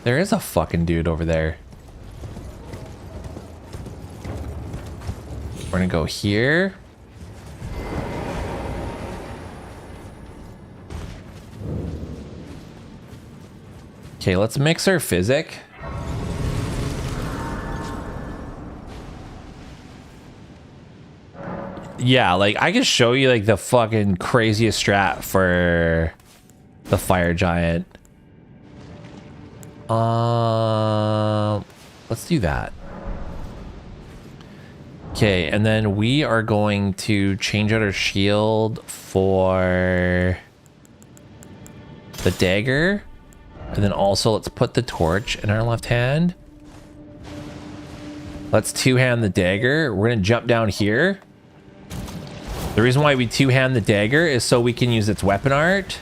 There is a fucking dude over there. We're gonna go here. Okay, let's mix our physic. Yeah, like I can show you like the fucking craziest strat for the fire giant. Let's do that. Okay, and then we are going to change out our shield for the dagger. And then also let's put the torch in our left hand. Let's two-hand the dagger. We're gonna jump down here. The reason why we two-hand the dagger is so we can use its weapon art,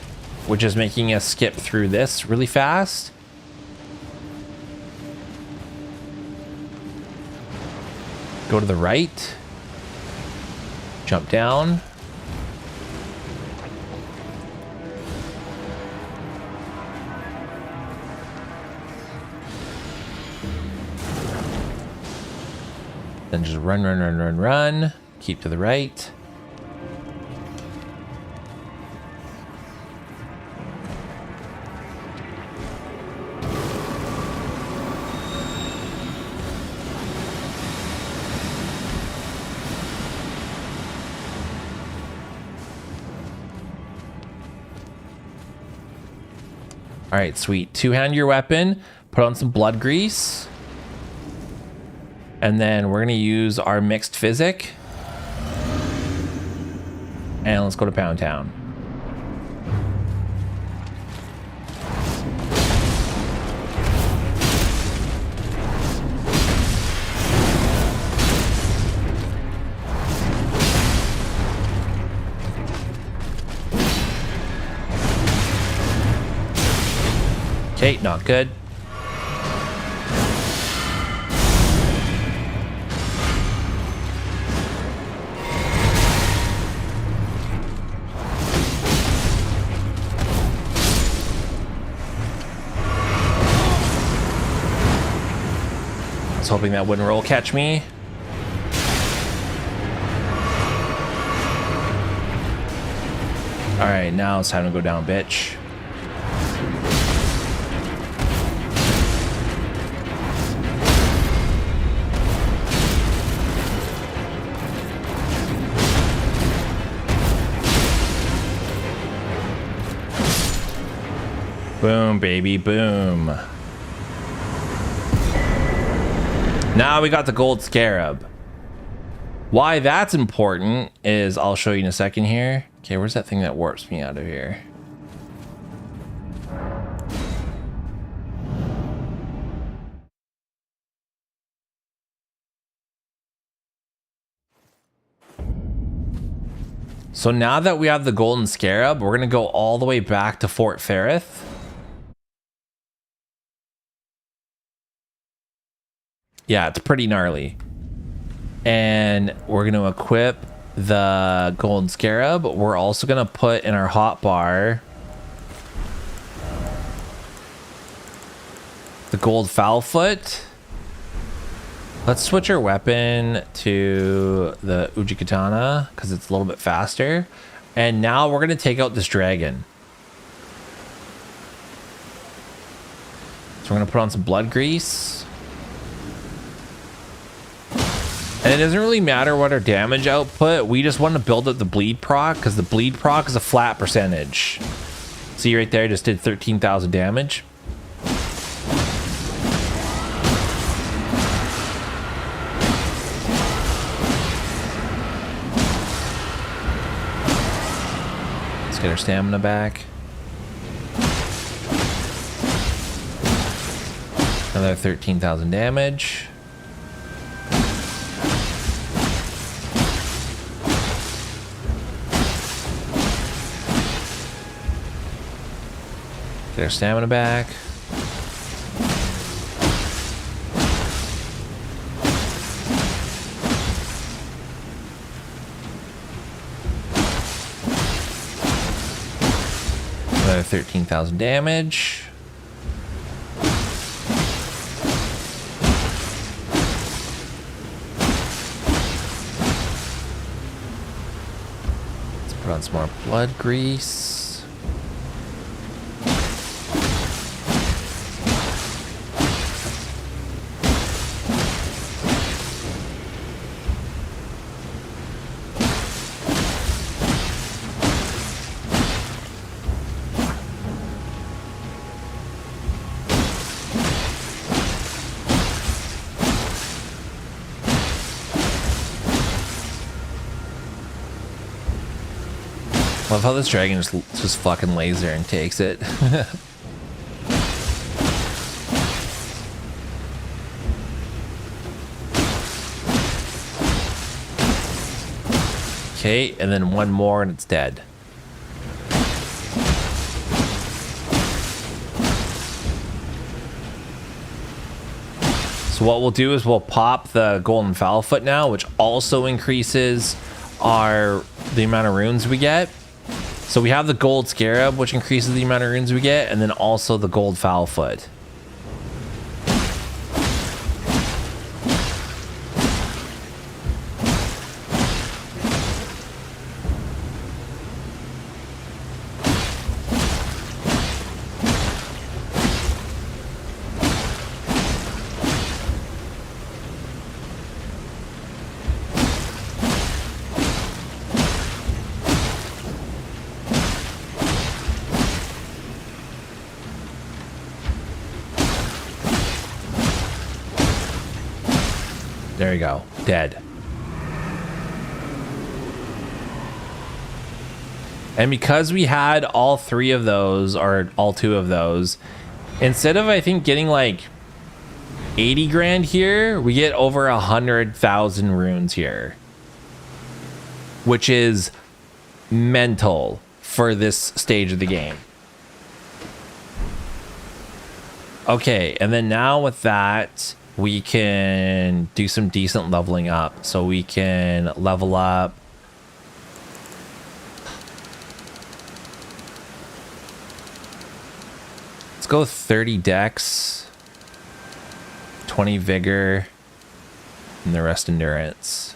which is making us skip through this really fast. Go to the right. Jump down. Then just run, run, run, run, run. Keep to the right. All right, sweet. Two-hand your weapon. Put on some blood grease. And then we're gonna use our mixed physic. And let's go to Pound Town. Okay, not good. I was hoping that wouldn't roll catch me. All right, now it's time to go down, bitch. Boom, baby, boom. Now we got the gold scarab. Why that's important is I'll show you in a second here. Okay, where's that thing that warps me out of here? So now that we have the golden scarab, we're gonna go all the way back to Fort Ferrith. Yeah, it's pretty gnarly. And we're going to equip the golden scarab. We're also going to put in our hotbar the gold foulfoot. Let's switch our weapon to the Ujikatana because it's a little bit faster. And now we're going to take out this dragon. So we're going to put on some blood grease. And it doesn't really matter what our damage output. We just want to build up the bleed proc because the bleed proc is a flat percentage. See right there, I just did 13,000 damage. Let's get our stamina back. Another 13,000 damage. Get our stamina back. Another 13,000 damage. Let's put on some more blood grease. Love how this dragon just fucking lays there and takes it. Okay, and then one more and it's dead. So what we'll do is we'll pop the golden fowl-foot now, which also increases the amount of runes we get. So we have the gold scarab, which increases the amount of runes we get, and then also the gold fowl-foot. There you go. Dead. And because we had all 3 of those, or all 2 of those, instead of, I think, getting like 80 grand here, we get over 100,000 runes here. Which is mental for this stage of the game. Okay, and then now with that, we can do some decent leveling up. So we can level up. Let's go 30 dex, 20 vigor, and the rest endurance.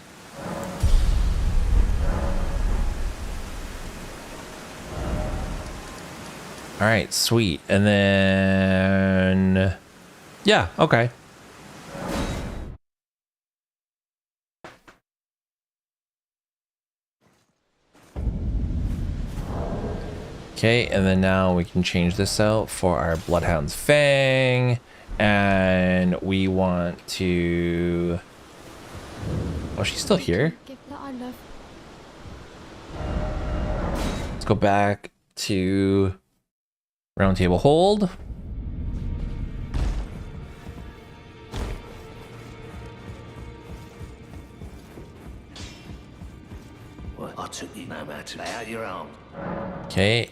All right, sweet. And then, yeah, okay. Okay, and then now we can change this out for our Bloodhound's Fang. And we want to... Oh, she's still here? Let's go back to Round Table Hold. Well, I took you no matter how you're on. Okay.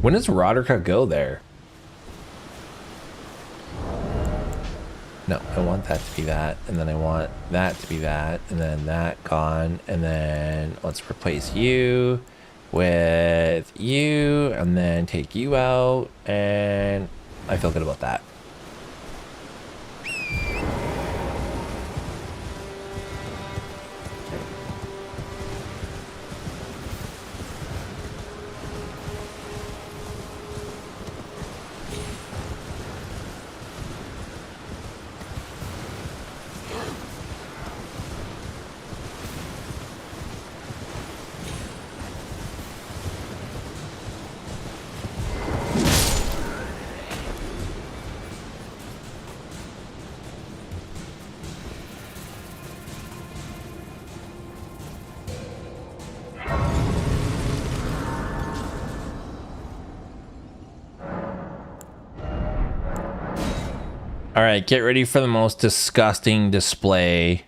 When does Roderick go there? No, I want that to be that, and then I want that to be that, and then that gone, and then let's replace you with you, and then take you out, and I feel good about that. All right, get ready for the most disgusting display.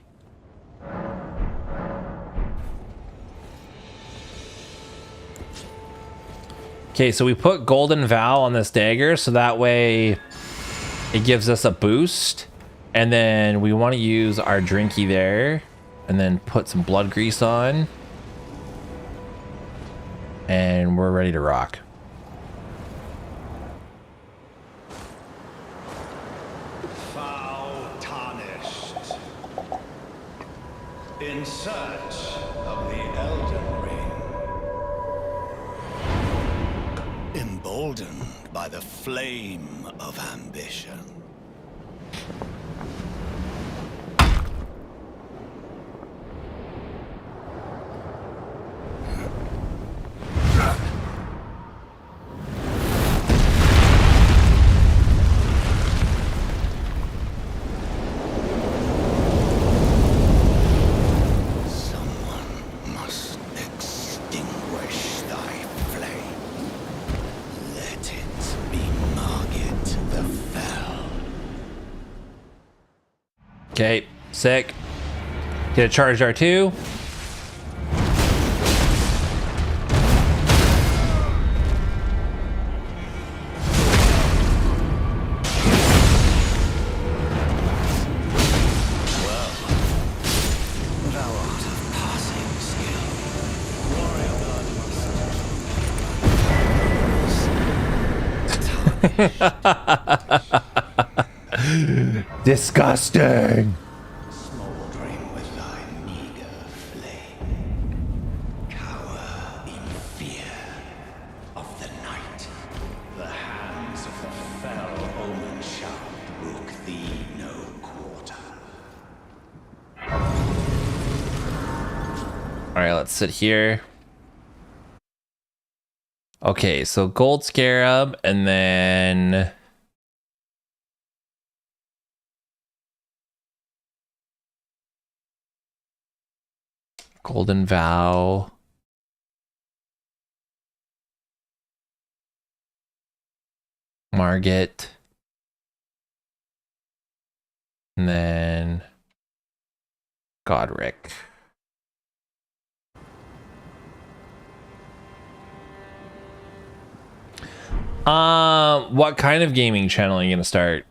Okay, so we put Golden Vow on this dagger, so that way it gives us a boost. And then we want to use our drinky there, and then put some blood grease on. And we're ready to rock. In search of the Elden Ring. Emboldened by the flame of ambition. Okay, sick. Get a charged R2. Disgusting. Smoldering with thy meager flame, cower in fear of the night. The hands of the fell omen shall brook thee no quarter. All right, let's sit here. Okay, so gold scarab and then golden vow. Margit. And then Godric. What kind of gaming channel are you gonna start?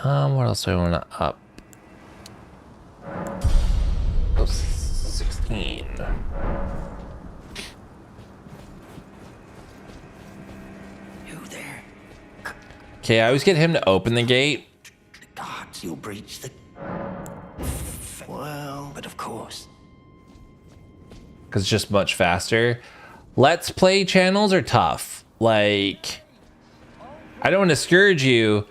What else do I want to up? Oh, 16. Who there? Okay, I always get him to open the gate. The gods, you'll breach the... Well, but of course. Because it's just much faster. Let's play channels are tough. Like, I don't want to discourage you.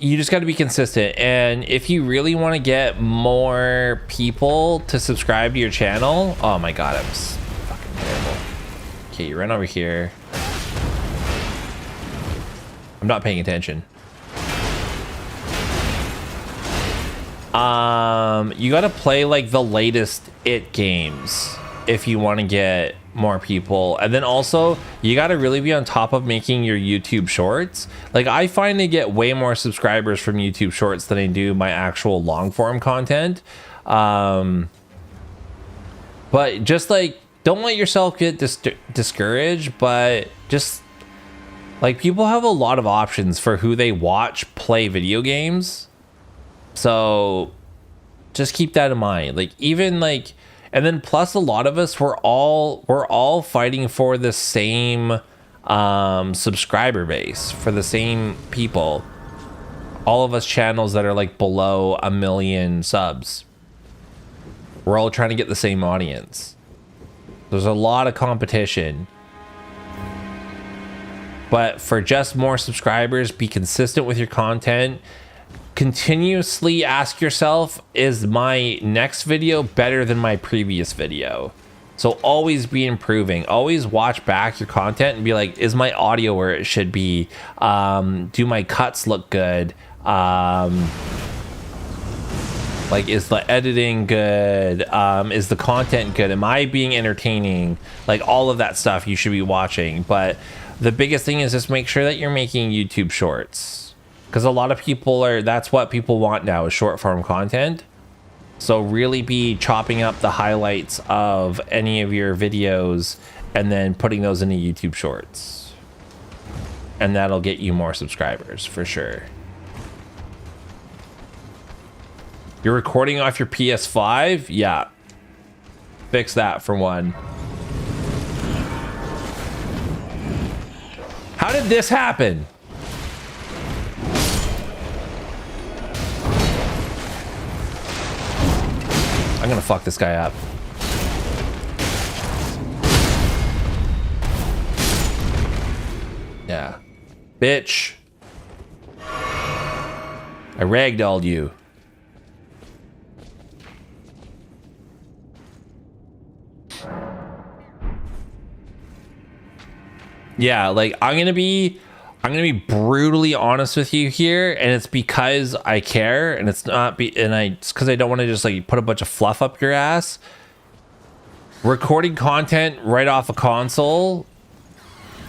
You just got to be consistent. And if you really want to get more people to subscribe to your channel, oh my god, I'm fucking terrible. Okay, you run over here. I'm not paying attention. You got to play like the latest games if you want to get more people. And then also you got to really be on top of making your YouTube shorts. Like, I find I get way more subscribers from YouTube shorts than I do my actual long form content. But just like, don't let yourself get discouraged, but just like, people have a lot of options for who they watch play video games. So just keep that in mind. Like, even like, and then plus a lot of us, we're all fighting for the same subscriber base, for the same people. All of us channels that are like below 1 million subs. We're all trying to get the same audience. There's a lot of competition. But for just more subscribers, be consistent with your content. Continuously ask yourself, is my next video better than my previous video? So always be improving. Always watch back your content and be like, is my audio where it should be? Do my cuts look good? Like, is the editing good? Is the content good? Am I being entertaining? Like, all of that stuff you should be watching. But the biggest thing is just make sure that you're making YouTube shorts. Because a lot of people that's what people want now, is short form content. So really be chopping up the highlights of any of your videos and then putting those into YouTube shorts. And that'll get you more subscribers for sure. You're recording off your PS5? Yeah. Fix that for one. How did this happen? I'm gonna fuck this guy up. Yeah. Bitch. I ragdolled you. Yeah, like, I'm gonna be brutally honest with you here, and it's because I care, and it's because I don't want to just like put a bunch of fluff up your ass. Recording content right off a console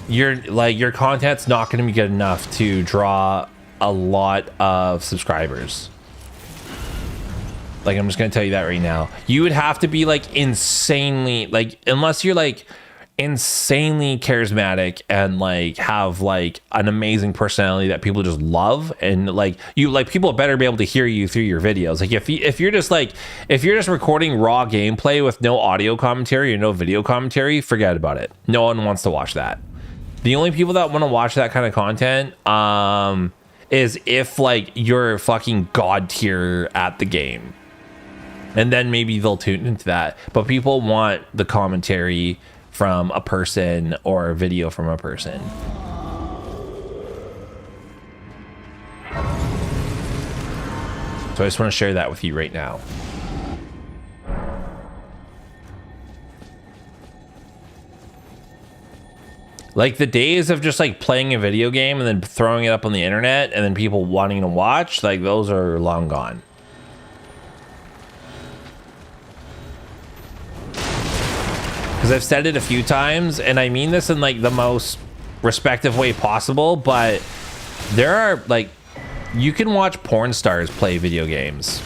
your content's not going to be good enough to draw a lot of subscribers. Like, I'm just going to tell you that right now. You would have to be like insanely, like, unless you're like insanely charismatic and like have like an amazing personality that people just love, and like you, like, people better be able to hear you through your videos. Like if you're just recording raw gameplay with no audio commentary or no video commentary, forget about it. No one wants to watch that. The only people that want to watch that kind of content is if like you're fucking god tier at the game, and then maybe they'll tune into that. But people want the commentary from a person or a video from a person. So I just want to share that with you right now. Like the days of just like playing a video game and then throwing it up on the internet and then people wanting to watch, like those are long gone. Because I've said it a few times, and I mean this in like the most respectful way possible, but there are like, you can watch porn stars play video games.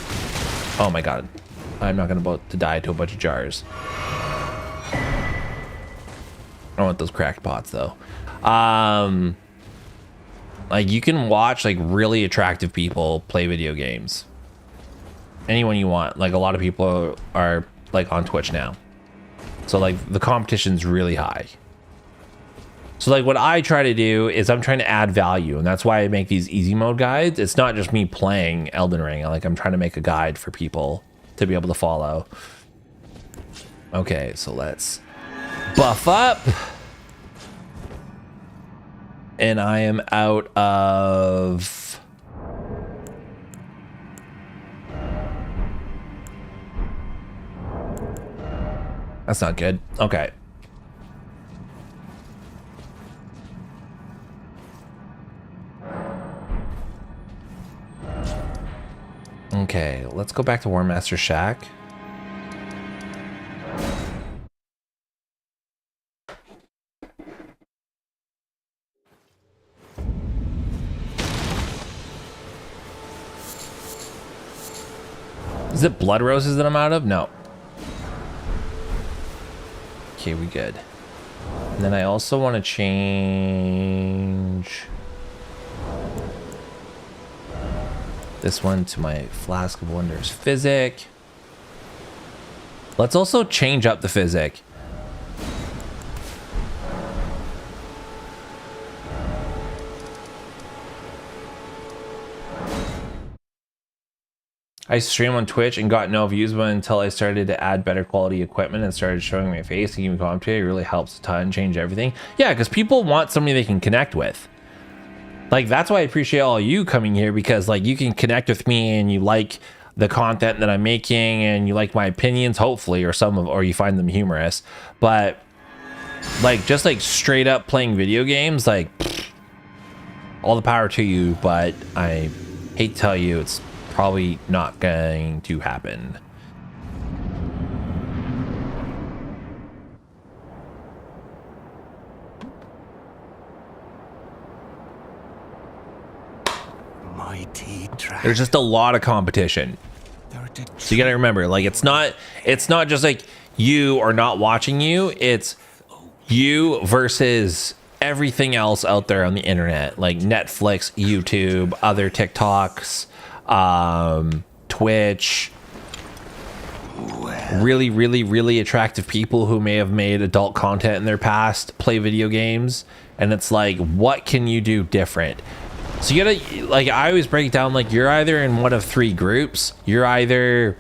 Oh my god, I'm not gonna about to die to a bunch of jars. I don't want those cracked pots though. Like you can watch like really attractive people play video games. Anyone you want. Like a lot of people are like on Twitch now. So like the competition's really high. So like what I try to do is I'm trying to add value, and that's why I make these easy mode guides. It's not just me playing Elden Ring. Like I'm trying to make a guide for people to be able to follow. Okay, so let's buff up. And I am out of... That's not good. Okay. Okay, let's go back to War Master Shack. Is it blood roses that I'm out of? No. Okay, we good. And then I also want to change this one to my Flask of Wonders Physic. Let's also change up the Physic. I stream on Twitch and got no views until I started to add better quality equipment and started showing my face and giving commentary. It really helps a ton, change everything. Yeah, because people want somebody they can connect with. Like, that's why I appreciate all you coming here, because like you can connect with me and you like the content that I'm making and you like my opinions, hopefully, or you find them humorous. But like just like straight up playing video games, like all the power to you, but I hate to tell you it's probably not going to happen. There's just a lot of competition. So you gotta remember, like it's not just like you or not watching you, it's you versus everything else out there on the internet, like Netflix, YouTube, other TikToks, Twitch, really attractive people who may have made adult content in their past play video games, and it's like, what can you do different? So you gotta, like, I always break it down, like you're either in one of three groups. You're either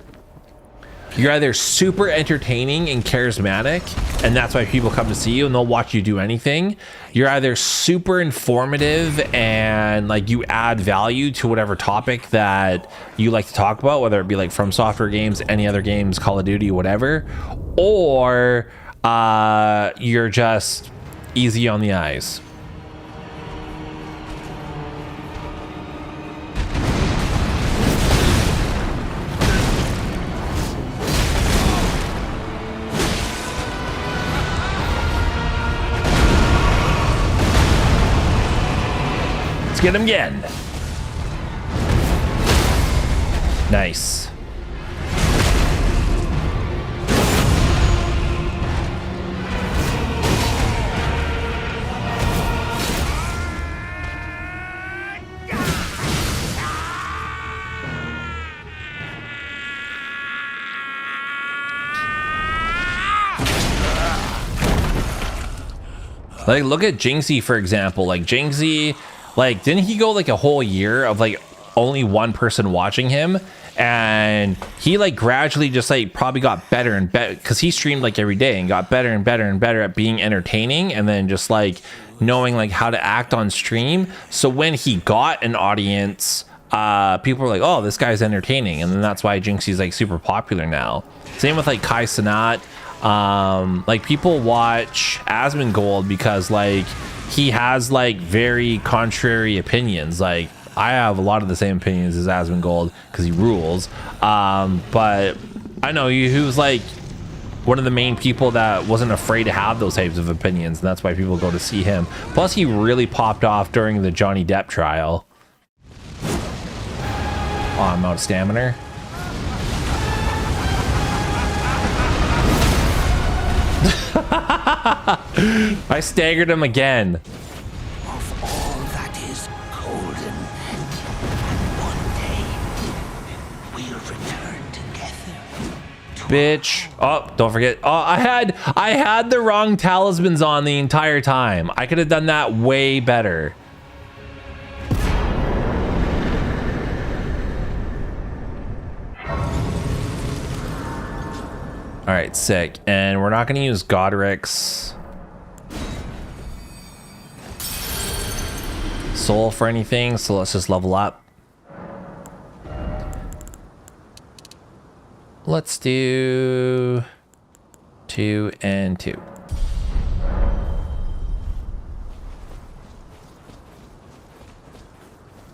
super entertaining and charismatic, and that's why people come to see you and they'll watch you do anything. You're either super informative and like you add value to whatever topic that you like to talk about, whether it be like From Software games, any other games, Call of Duty, whatever, or you're just easy on the eyes. get him again. Nice. Like, look at Jinxie, for example. Like, Jinxie, like, didn't he go like a whole year of like only one person watching him? And he like gradually just like probably got better and better because he streamed like every day and got better and better and better at being entertaining, and then just like knowing like how to act on stream. So when he got an audience, people were like, oh, this guy's entertaining. And then that's why Jinxie's like super popular now. Same with like Kai Cenat. Like people watch Asmongold because like he has like very contrary opinions. Like I have a lot of the same opinions as Asmongold because he rules. But I know he was like one of the main people that wasn't afraid to have those types of opinions, and that's why people go to see him. Plus he really popped off during the Johnny Depp trial. Oh, I'm out of stamina. I staggered him again. Of all that is golden, one day we'll return together. Bitch. Oh, don't forget. Oh, I had the wrong talismans on the entire time. I could have done that way better. All right, sick. And we're not going to use Godric's soul for anything, so let's just level up. Let's do 2 and 2.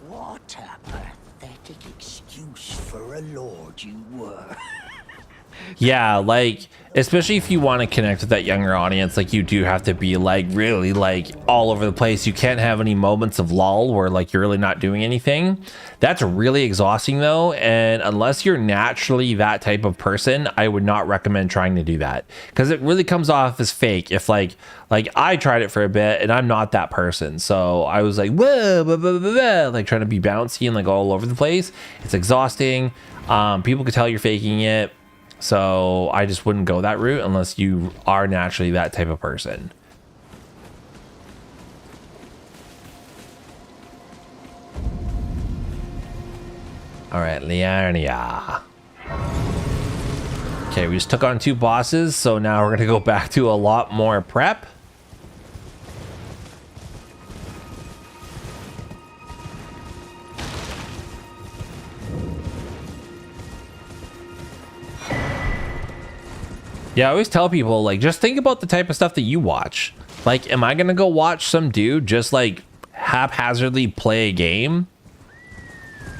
What a pathetic excuse for a lord you were. Yeah, like, especially if you want to connect with that younger audience, like you do have to be like really like all over the place. You can't have any moments of lull where like you're really not doing anything. That's really exhausting though, and unless you're naturally that type of person, I would not recommend trying to do that because it really comes off as fake. If like I tried it for a bit and I'm not that person, so I was like whoa, blah, blah, blah, blah, like trying to be bouncy and like all over the place. It's exhausting. People could tell you're faking it. So I just wouldn't go that route unless you are naturally that type of person. All right, Liarnia. Okay, we just took on 2 bosses, so now we're gonna go back to a lot more prep. Yeah, I always tell people, like, just think about the type of stuff that you watch. Like, am I gonna go watch some dude just like haphazardly play a game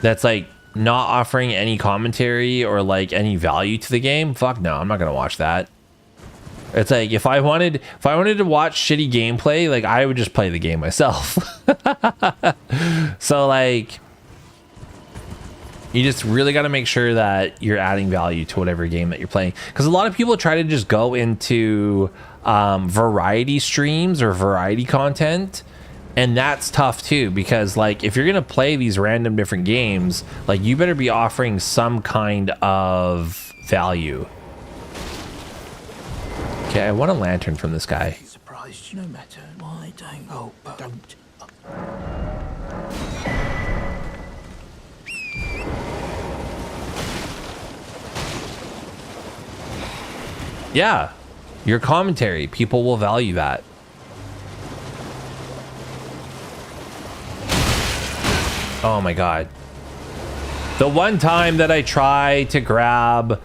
that's like not offering any commentary or like any value to the game? Fuck no, I'm not gonna watch that. It's like if I wanted to watch shitty gameplay, like I would just play the game myself. So like, you just really got to make sure that you're adding value to whatever game that you're playing. Because a lot of people try to just go into variety streams or variety content. And that's tough too. Because like if you're going to play these random different games, like you better be offering some kind of value. Okay, I want a lantern from this guy. Surprised no matter why don't. Yeah, your commentary, people will value that. Oh my god. The one time that I try to grab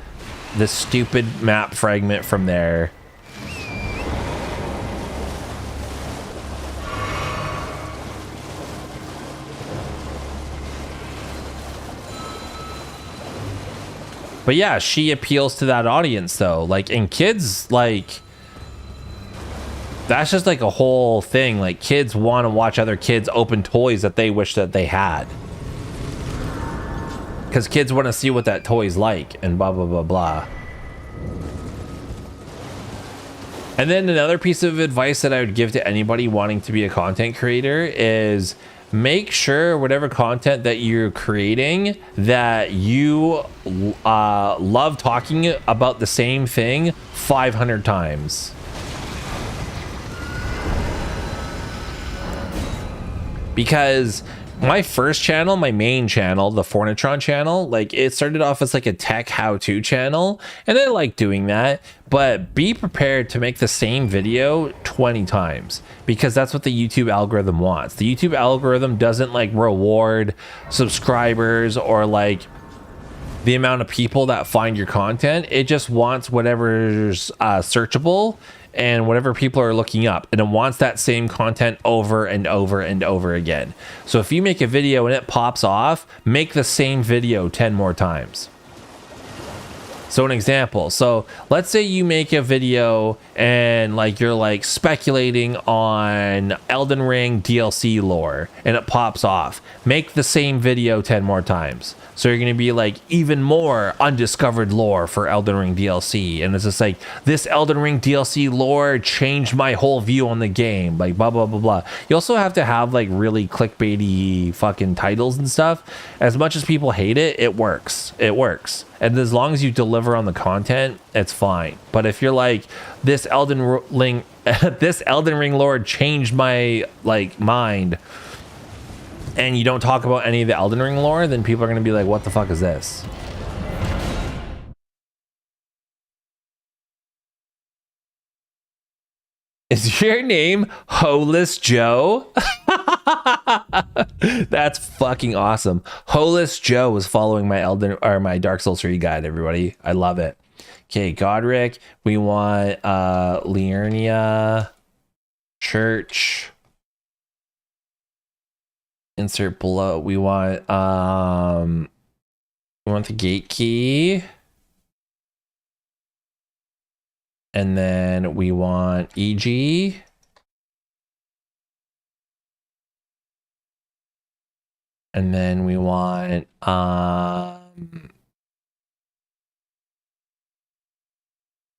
the stupid map fragment from there. But yeah, she appeals to that audience though. Like, and kids, like, That's just like a whole thing. Like kids want to watch other kids open toys that they wish that they had. Because kids want to see what that toy's like and blah, blah, blah, blah. And then another piece of advice that I would give to anybody wanting to be a content creator is make sure whatever content that you're creating that you love talking about the same thing 500 times. Because my first channel, my main channel, the Fornitron channel, like it started off as like a tech how-to channel, and I like doing that, but be prepared to make the same video 20 times because that's what the YouTube algorithm wants. The YouTube algorithm doesn't like reward subscribers or like the amount of people that find your content. It just wants whatever's searchable and whatever people are looking up, and it wants that same content over and over and over again. So if you make a video and it pops off, make the same video 10 more times. So an example, so let's say you make a video and like you're like speculating on Elden Ring DLC lore and it pops off. Make the same video 10 more times. So you're going to be like even more undiscovered lore for Elden Ring DLC. And it's just like, this Elden Ring DLC lore changed my whole view on the game. Like blah, blah, blah, blah. You also have to have like really clickbaity fucking titles and stuff. As much as people hate it, it works. It works. And as long as you deliver on the content, it's fine. But if you're like, this Elden Ring lore changed my like mind, and you don't talk about any of the Elden Ring lore, then people are going to be like, what the fuck is this? Is your name Holeless Joe? That's fucking awesome. Holeless Joe was following my Dark Souls 3 guide, everybody. I love it. Okay, Godric. We want Liurnia Church. Insert below. We want the gate key. And then we want EG. And then we want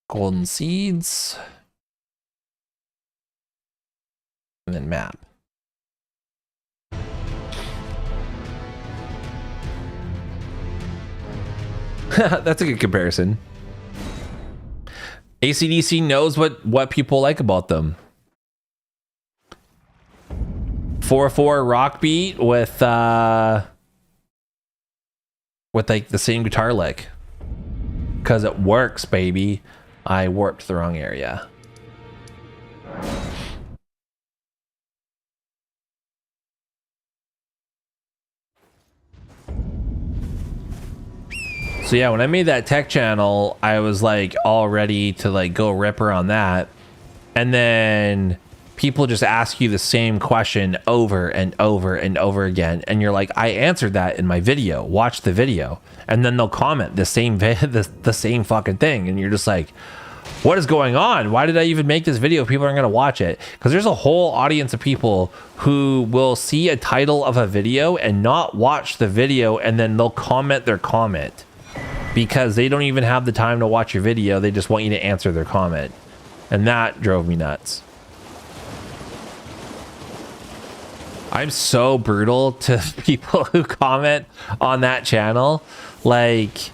golden seeds. And then map. That's a good comparison. AC/DC knows what people like about them. 4/4 rock beat with like the same guitar lick. Cause it works, baby. I warped the wrong area. So yeah, when I made that tech channel, I was like all ready to like go ripper on that. And then people just ask you the same question over and over and over again. And you're like, I answered that in my video. Watch the video. And then they'll comment the same the same fucking thing. And you're just like, what is going on? Why did I even make this video if people aren't going to watch it? Because there's a whole audience of people who will see a title of a video and not watch the video, and then they'll comment their comment. Because they don't even have the time to watch your video. They just want you to answer their comment. And that drove me nuts. I'm so brutal to people who comment on that channel. Like,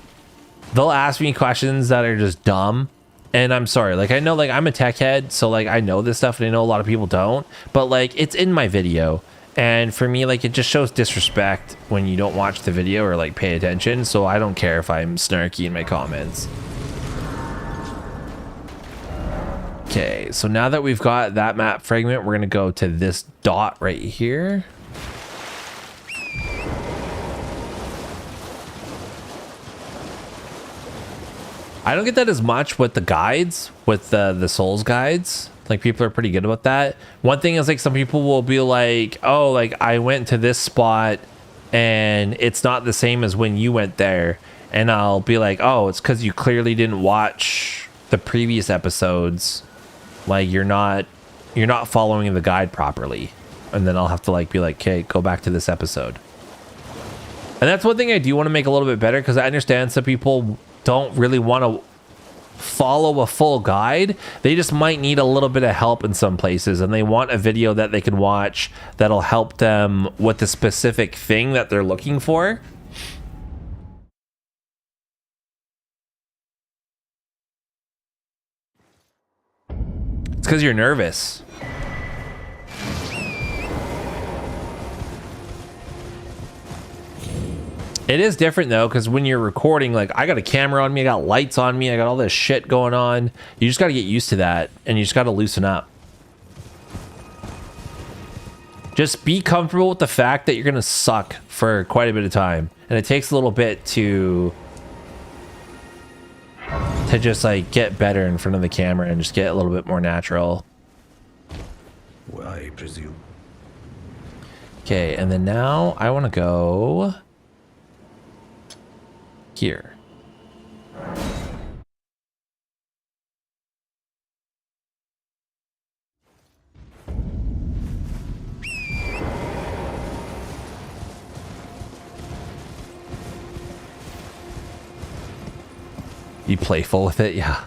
they'll ask me questions that are just dumb. And I'm sorry. Like, I know, like, I'm a tech head. So, like, I know this stuff and I know a lot of people don't. But, like, it's in my video. And for me, like, it just shows disrespect when you don't watch the video or like pay attention. So I don't care if I'm snarky in my comments. Okay, so now that we've got that map fragment, we're gonna go to this dot right here. I don't get that as much with the guides, with the Souls guides. Like, people are pretty good about that. One thing is, like, some people will be like, oh, like, I went to this spot and it's not the same as when you went there. And I'll be like, oh, it's because you clearly didn't watch the previous episodes. Like, you're not you're not following the guide properly. And then I'll have to like be like, okay, go back to this episode. And that's one thing I do want to make a little bit better, because I understand some people don't really want to follow a full guide. They just might need a little bit of help in some places, and they want a video that they can watch that'll help them with the specific thing that they're looking for. It's because you're nervous. It is different though, because when you're recording, like I got a camera on me, I got lights on me, I got all this shit going on. You just got to get used to that, and you just got to loosen up. Just be comfortable with the fact that you're going to suck for quite a bit of time. And it takes a little bit to just like get better in front of the camera and just get a little bit more natural. Well, I presume. Okay, and then now I want to go here. You playful with it? Yeah.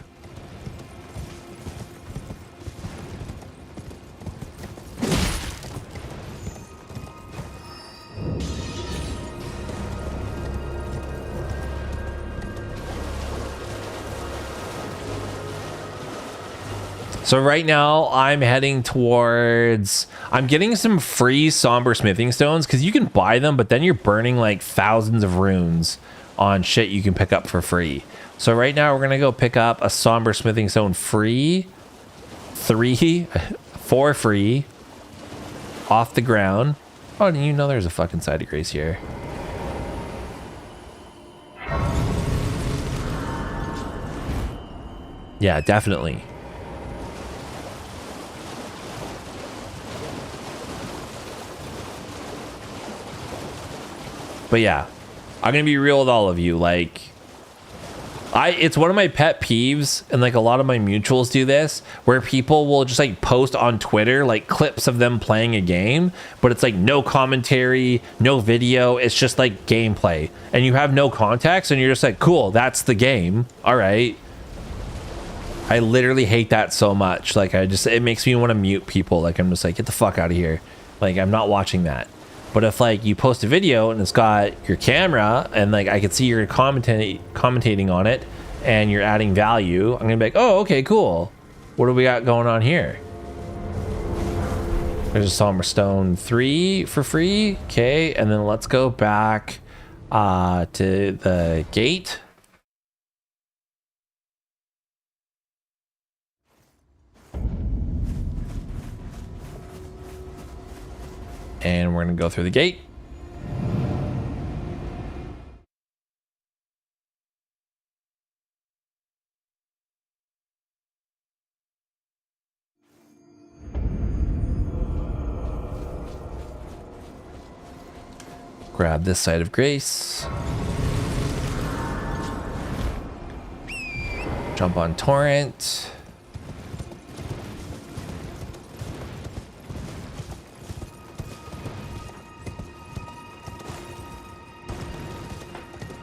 So right now I'm heading towards, I'm getting some free somber smithing stones, because you can buy them, but then you're burning like thousands of runes on shit you can pick up for free. So right now we're gonna go pick up a somber smithing stone free, 4 free, off the ground. Oh, you know there's a fucking side of grace here. Yeah, definitely. But yeah, I'm gonna be real with all of you. Like, it's one of my pet peeves, and like a lot of my mutuals do this, where people will just like post on Twitter like clips of them playing a game, but it's like no commentary, no video, it's just like gameplay, and you have no context, and you're just like, cool, that's the game, all right. I literally hate that so much. Like, it makes me want to mute people. Like, I'm just like, get the fuck out of here. Like, I'm not watching that. But if like you post a video and it's got your camera and like I can see you're commentating on it and you're adding value, I'm gonna be like, oh, okay, cool. What do we got going on here? There's a somber stone 3 for free. Okay, and then let's go back to the gate. And we're gonna go through the gate. Grab this side of grace. Jump on torrent.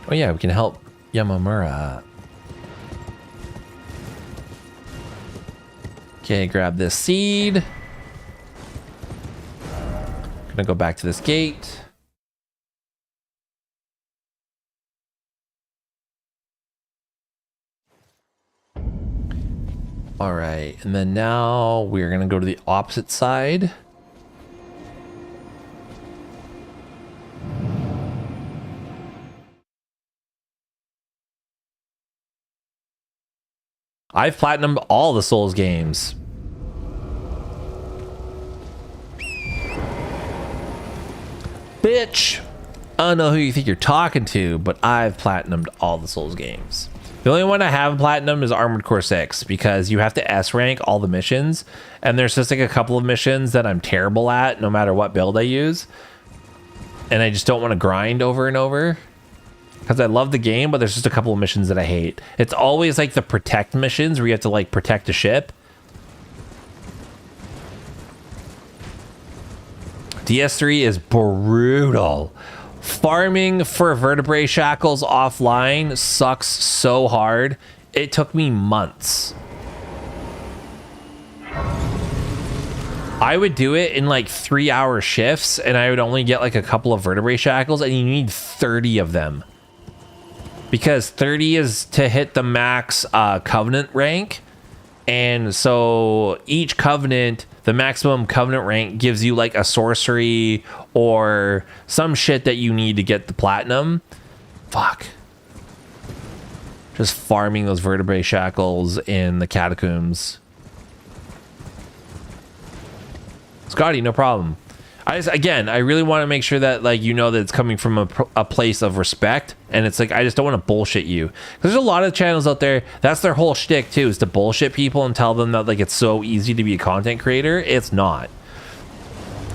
Oh yeah, we can help Yamamura. Okay, grab this seed. Gonna go back to this gate. All right, and then now we're gonna go to the opposite side. I've platinumed all the Souls games. Bitch! I don't know who you think you're talking to, but I've platinumed all the Souls games. The only one I haven't platinumed is Armored Core 6, because you have to S rank all the missions, and there's just like a couple of missions that I'm terrible at no matter what build I use. And I just don't want to grind over and over. Because I love the game, but there's just a couple of missions that I hate. It's always like the protect missions where you have to like protect a ship. DS3 is brutal. Farming for vertebrae shackles offline sucks so hard. It took me months. I would do it in like 3-hour shifts, and I would only get like a couple of vertebrae shackles, and you need 30 of them. Because 30 is to hit the max covenant rank. And so each covenant, the maximum covenant rank gives you like a sorcery or some shit that you need to get the platinum. Fuck. Just farming those vertebrae shackles in the catacombs. Scotty, no problem. I really want to make sure that like you know that it's coming from a place of respect, and it's like I just don't want to bullshit you, because there's a lot of channels out there that's their whole shtick too, is to bullshit people and tell them that like it's so easy to be a content creator. It's not.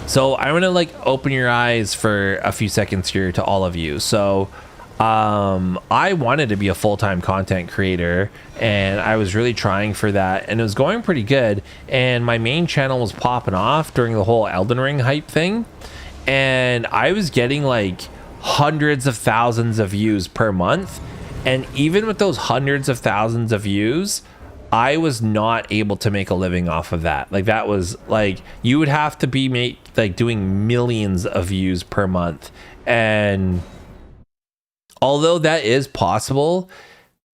So I'm gonna like open your eyes for a few seconds here to all of you. So I wanted to be a full-time content creator, and I was really trying for that, and it was going pretty good, and my main channel was popping off during the whole Elden Ring hype thing, and I was getting like hundreds of thousands of views per month. And even with those hundreds of thousands of views, I was not able to make a living off of that. Like that was like, you would have to be doing millions of views per month. And although that is possible,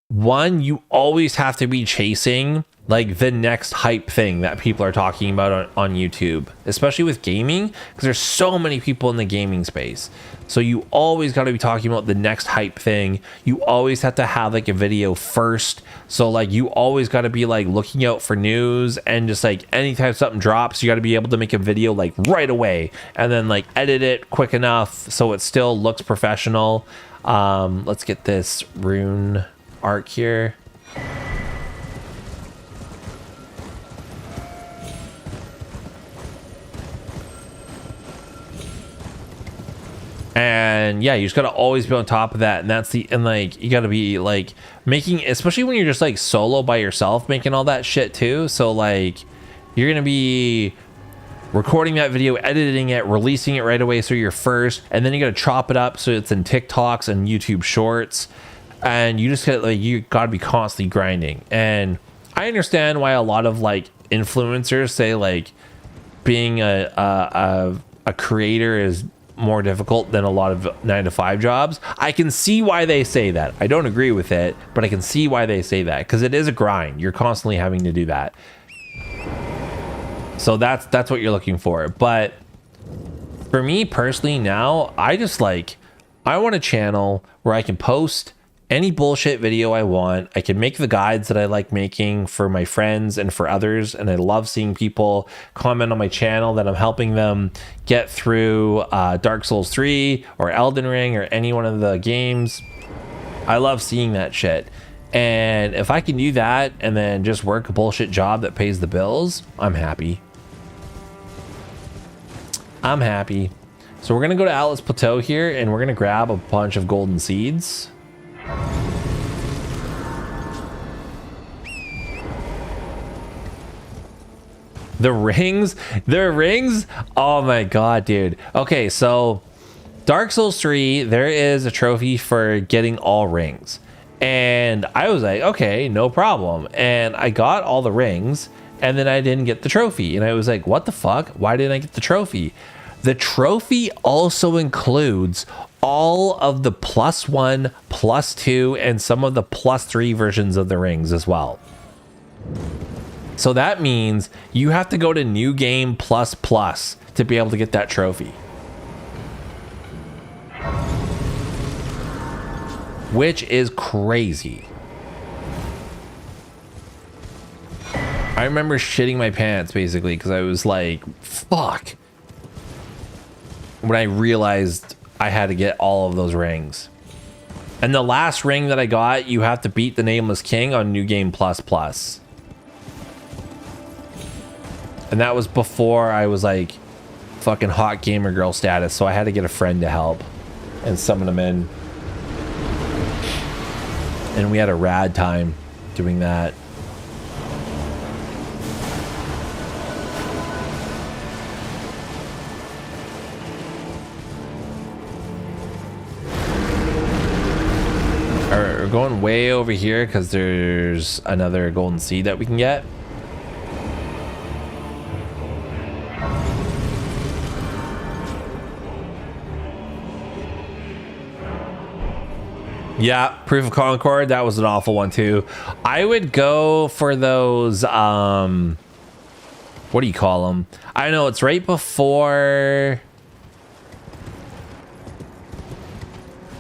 one, you always have to be chasing like the next hype thing that people are talking about on YouTube, especially with gaming, because there's so many people in the gaming space. So you always got to be talking about the next hype thing. You always have to have like a video first. So like you always got to be like looking out for news, and just like anytime something drops, you got to be able to make a video like right away, and then like edit it quick enough so it still looks professional. Let's get this rune arc here. And yeah, you just gotta always be on top of that, and that's the, and like you gotta be like making, especially when you're just like solo by yourself, making all that shit too. So like you're gonna be recording that video, editing it, releasing it right away so you're first, and then you gotta chop it up so it's in TikToks and YouTube shorts, and you just gotta, like, you gotta be constantly grinding. And I understand why a lot of like influencers say like being a creator is more difficult than a lot of 9-to-5 jobs. I can see why they say that. I don't agree with it, but I can see why they say that, because it is a grind. You're constantly having to do that. So that's what you're looking for. But for me personally now, I want a channel where I can post any bullshit video I want. I can make the guides that I like making for my friends and for others, and I love seeing people comment on my channel that I'm helping them get through Dark Souls 3 or Elden Ring or any one of the games. I love seeing that shit. And if I can do that and then just work a bullshit job that pays the bills, I'm happy. I'm happy. So we're gonna go to Atlas Plateau here, and we're gonna grab a bunch of golden seeds. The rings, oh my god, dude. Okay, so Dark Souls 3, there is a trophy for getting all rings, and I was like, okay, no problem. And I got all the rings, and then I didn't get the trophy, and I was like, what the fuck, why didn't I get the trophy? The trophy also includes all of the +1, +2, and some of the +3 versions of the rings as well. So that means you have to go to New Game Plus to be able to get that trophy. Which is crazy. I remember shitting my pants basically, because I was like, fuck. When I realized I had to get all of those rings. And the last ring that I got, you have to beat the Nameless King on New Game Plus. And that was before I was like fucking hot gamer girl status, so I had to get a friend to help and summon them in. And we had a rad time doing that. We're going way over here because there's another golden seed that we can get. Yeah, Proof of Concord, that was an awful one too. I would go for those, what do you call them? I don't know, it's right before...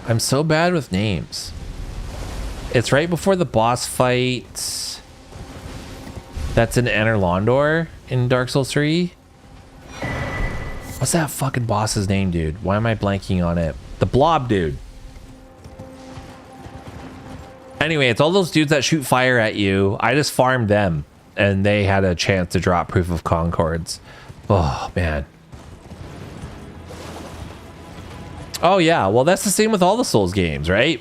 I'm so bad with names. It's right before the boss fight that's in Anor Londor in Dark Souls 3. What's that fucking boss's name, dude? Why am I blanking on it? The blob dude. Anyway, it's all those dudes that shoot fire at you. I just farmed them, and they had a chance to drop Proof of Concords. Oh, man. Oh, yeah. Well, that's the same with all the Souls games, right?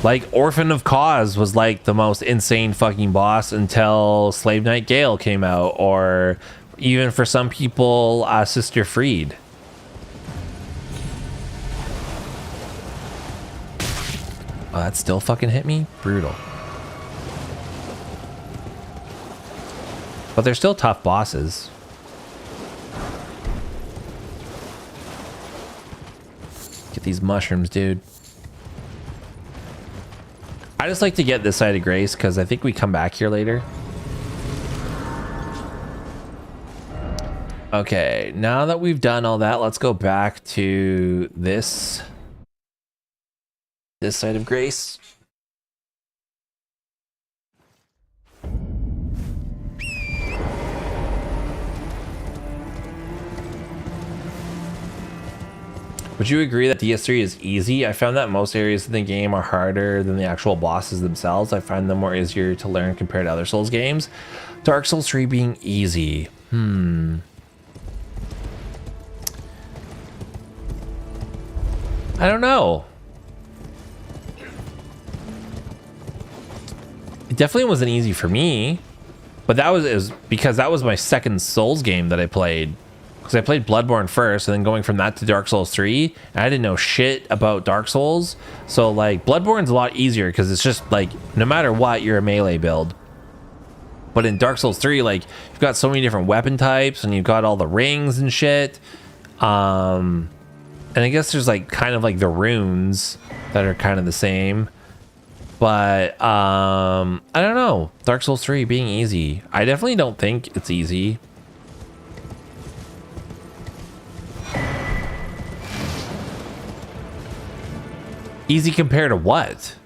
Like, Orphan of Cause was, like, the most insane fucking boss until Slave Knight Gale came out, or even for some people, Sister Freed. Oh, that still fucking hit me? Brutal. But they're still tough bosses. Get these mushrooms, dude. I just like to get this side of Grace because I think we come back here later. Okay, now that we've done all that, let's go back to this side of Grace. Would you agree that DS3 is easy? I found that most areas in the game are harder than the actual bosses themselves. I find them more easier to learn compared to other Souls games. Dark Souls 3 being easy. I don't know. It definitely wasn't easy for me, but that was because that was my second Souls game that I played. Because I played Bloodborne first, and then going from that to Dark Souls 3, and I didn't know shit about Dark Souls. So, like, Bloodborne's a lot easier because it's just, like, no matter what, you're a melee build. But in Dark Souls 3, like, you've got so many different weapon types, and you've got all the rings and shit. And I guess there's, like, kind of, like, the runes that are kind of the same. But, I don't know. Dark Souls 3 being easy. I definitely don't think it's easy. Easy compared to what?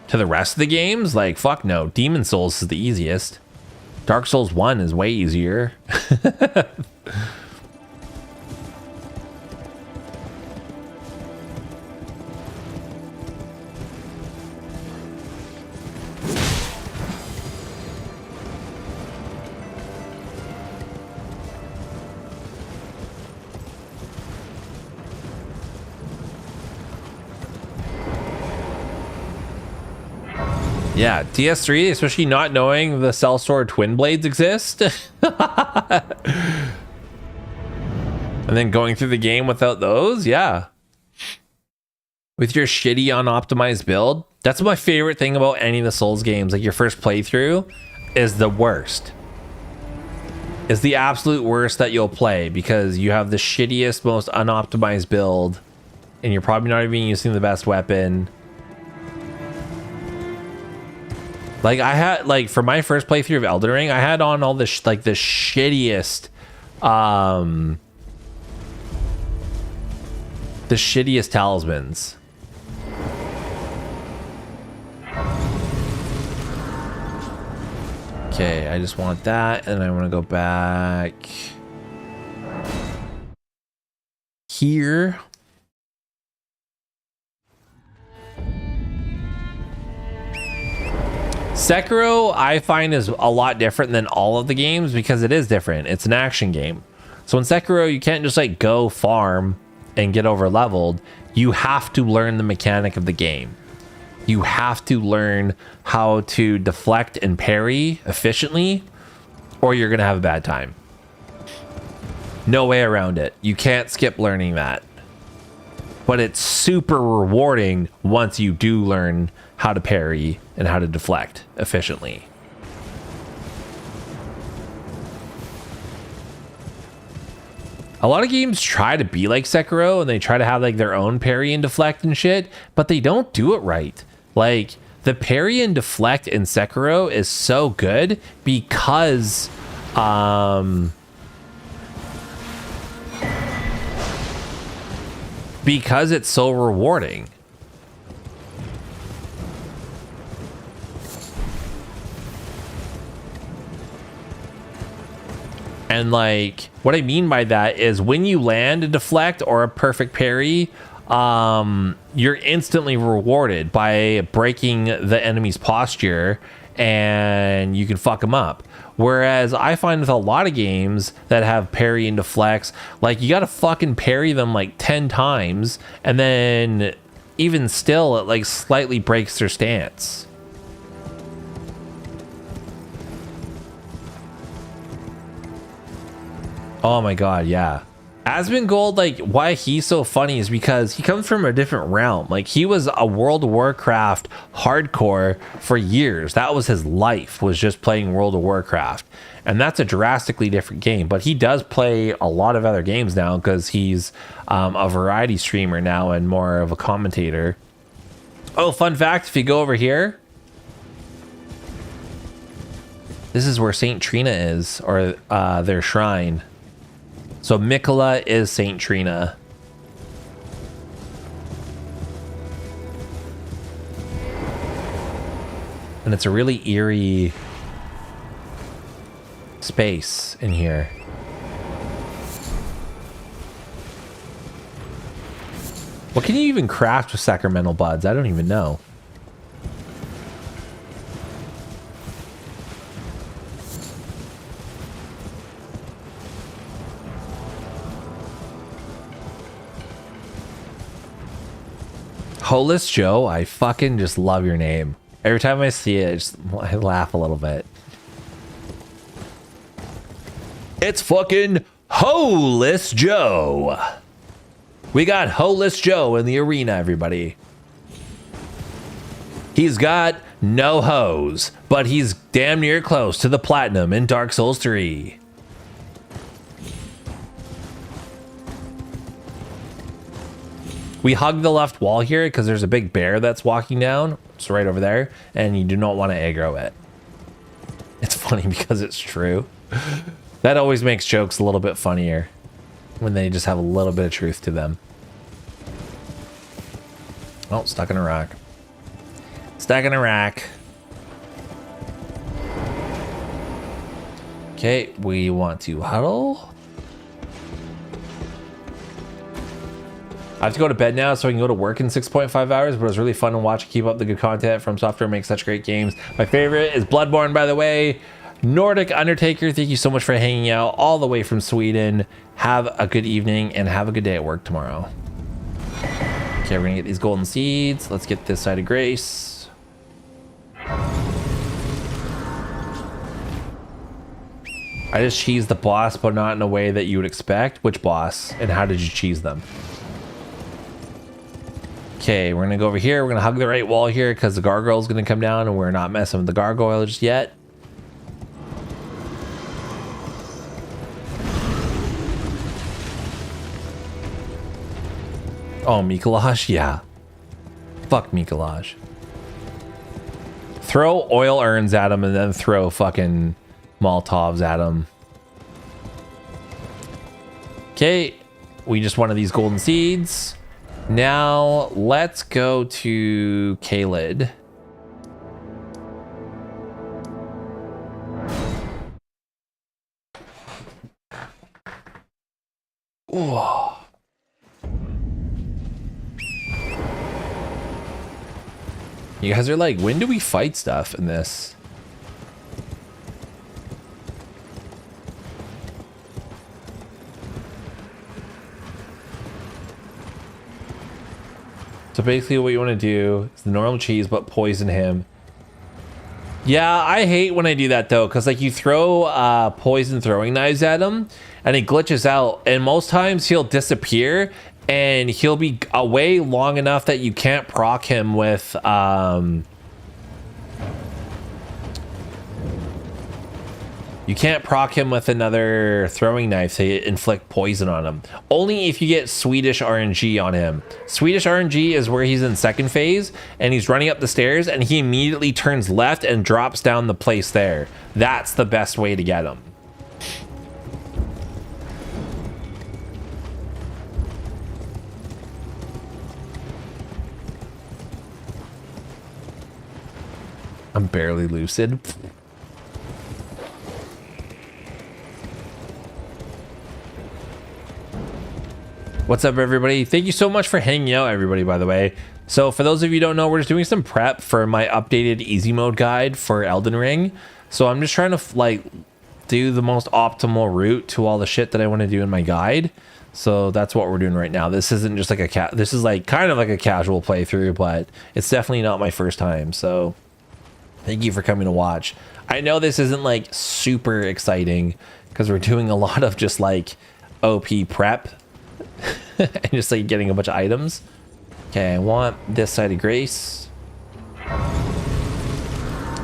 To the rest of the games? Like, fuck no. Demon Souls is the easiest. Dark Souls 1 is way easier. Yeah, DS3, especially not knowing the Cell Sword Twin Blades exist. And then going through the game without those, yeah. With your shitty unoptimized build. That's my favorite thing about any of the Souls games. Like, your first playthrough is the worst. It's the absolute worst that you'll play because you have the shittiest, most unoptimized build, and you're probably not even using the best weapon. Like, I had, like, for my first playthrough of Elden Ring, I had on all this, like, the shittiest, the shittiest talismans. Okay, I just want that, and I want to go back here. Sekiro, I find, is a lot different than all of the games because it is different. It's an action game. So in Sekiro, you can't just, like, go farm and get over leveled. You have to learn the mechanic of the game. You have to learn how to deflect and parry efficiently, or you're going to have a bad time. No way around it. You can't skip learning that. but it's super rewarding once you do learn how to parry and how to deflect efficiently. A lot of games try to be like Sekiro and they try to have like their own parry and deflect and shit, but they don't do it right. Like the parry and deflect in Sekiro is so good because it's so rewarding. And like what I mean by that is when you land a deflect or a perfect parry, you're instantly rewarded by breaking the enemy's posture and you can fuck them up. Whereas I find with a lot of games that have parry and deflects, like you gotta fucking parry them like 10 times and then even still it like slightly breaks their stance. Oh my god, yeah. Asmongold, like, why he's so funny is because he comes from a different realm. Like, he was a World of Warcraft hardcore for years. That was his life, was just playing World of Warcraft. And that's a drastically different game. But he does play a lot of other games now because he's a variety streamer now and more of a commentator. Oh, fun fact, if you go over here, this is where Saint Trina is, or their shrine. So Mikola is Saint Trina. And it's a really eerie space in here. What can you even craft with sacramental buds? I don't even know. Holus Joe, I fucking just love your name. Every time I see it, I laugh a little bit. It's fucking Holus Joe. We got Holus Joe in the arena, everybody. He's got no hose, but he's damn near close to the platinum in Dark Souls 3. We hug the left wall here because there's a big bear that's walking down. It's right over there. And you do not want to aggro it. It's funny because it's true. That always makes jokes a little bit funnier when they just have a little bit of truth to them. Oh, stuck in a rock. Stuck in a rock. Okay, we want to huddle. I have to go to bed now so I can go to work in 6.5 hours, but it was really fun to watch and keep up the good content. From Software makes such great games. My favorite is Bloodborne, by the way. Nordic Undertaker, thank you so much for hanging out all the way from Sweden. Have a good evening and have a good day at work tomorrow. Okay, we're gonna get these golden seeds. Let's get this side of grace. I just cheesed the boss, but not in a way that you would expect. Which boss? And how did you cheese them? Okay, we're gonna go over here. We're gonna hug the right wall here because the gargoyle's gonna come down and we're not messing with the gargoyle just yet. Oh, Mikolaj? Yeah. Fuck Mikolaj. Throw oil urns at him and then throw fucking Molotovs at him. Okay, we just wanted these golden seeds. Now, let's go to Kaled. Whoa. You guys are like, when do we fight stuff in this? So basically what you want to do is the normal cheese, but poison him. Yeah, I hate when I do that though, because like you throw poison throwing knives at him and he glitches out, and most times he'll disappear and he'll be away long enough that you can't proc him with you can't proc him with another throwing knife to inflict poison on him. Only if you get Swedish RNG on him. Swedish RNG is where he's in second phase and he's running up the stairs and he immediately turns left and drops down the place there. That's the best way to get him. I'm barely lucid. What's up, everybody? Thank you so much for hanging out, everybody, by the way. So for those of you who don't know, we're just doing some prep for my updated easy mode guide for Elden Ring. So I'm just trying to like do the most optimal route to all the shit that I want to do in my guide. So that's what we're doing right now. This isn't just like this is like kind of like a casual playthrough, but it's definitely not my first time. So thank you for coming to watch. I know this isn't like super exciting because we're doing a lot of just like OP prep and just like getting a bunch of items. Okay, I want this side of grace.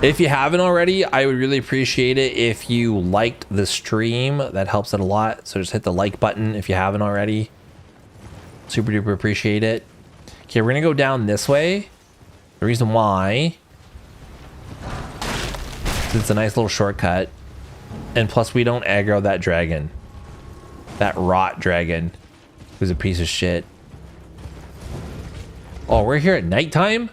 If you haven't already, I would really appreciate it if you liked the stream. That helps it a lot. So just hit the like button if you haven't already. Super duper appreciate it. Okay, we're gonna go down this way. The reason why, it's a nice little shortcut, and plus we don't aggro that dragon, that rot dragon, who's a piece of shit. Oh, we're here at nighttime?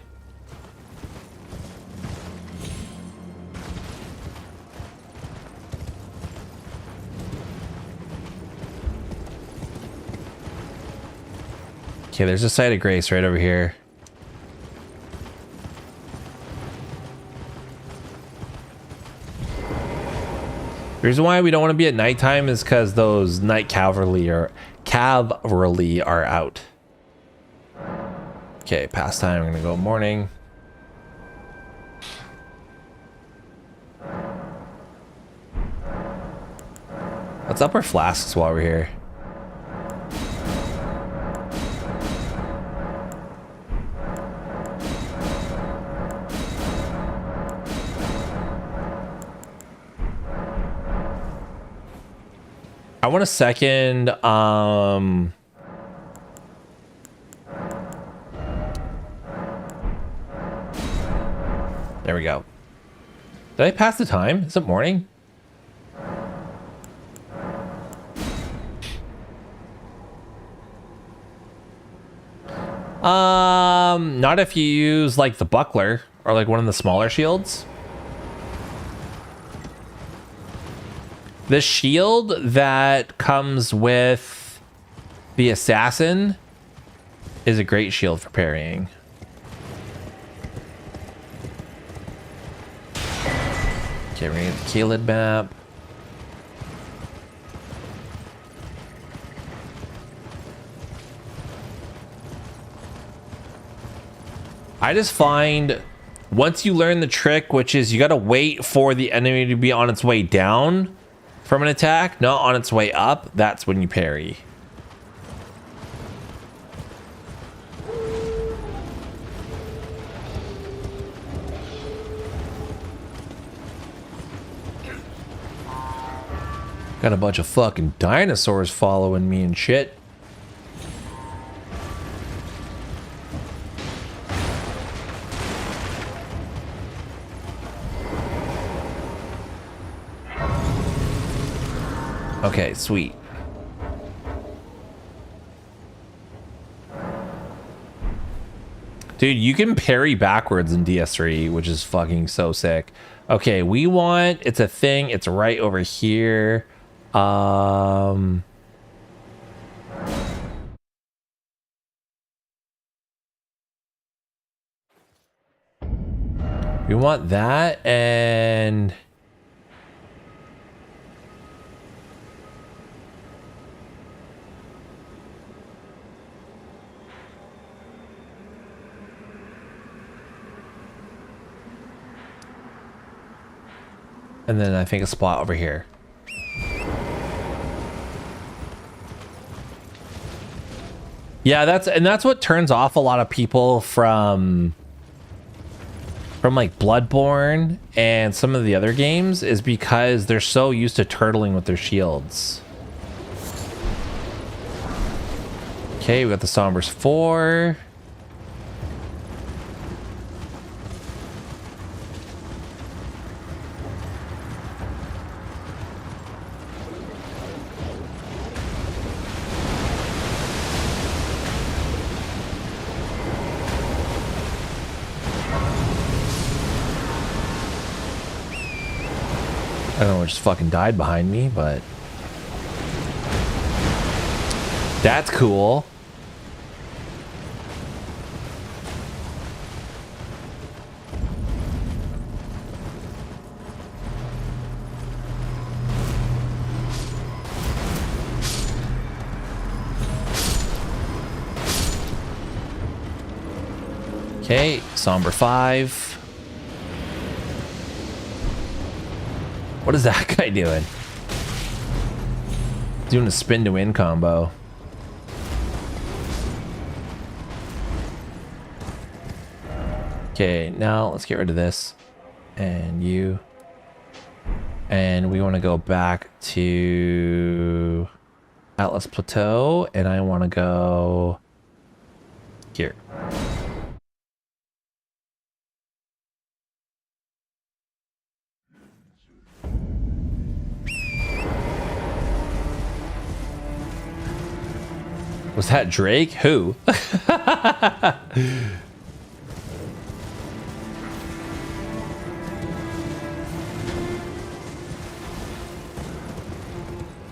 Okay, there's a site of grace right over here. The reason why we don't want to be at nighttime is because those night cavalry are out. Okay, past time. I'm gonna go morning. Let's up our flasks while we're here. I want a second, there we go. Did I pass the time? Is it morning? Not if you use like the buckler or like one of the smaller shields. The shield that comes with the assassin is a great shield for parrying. Okay, we're gonna get the Kaled map. I just find once you learn the trick, which is you gotta wait for the enemy to be on its way down from an attack, not on its way up, that's when you parry. Got a bunch of fucking dinosaurs following me and shit. Okay, sweet. Dude, you can parry backwards in DS3, which is fucking so sick. Okay, we want, it's a thing, it's right over here. We want that, and then I think a spot over here. Yeah, that's what turns off a lot of people from like Bloodborne and some of the other games, is because they're so used to turtling with their shields. Okay, we got the Sombers 4. I don't know what just fucking died behind me, but that's cool. Okay, Somber 5. What is that guy doing? Doing a spin to win combo. Okay, now let's get rid of this. And you. And we want to go back to Atlas Plateau. And I want to go here. Was that Drake? Who?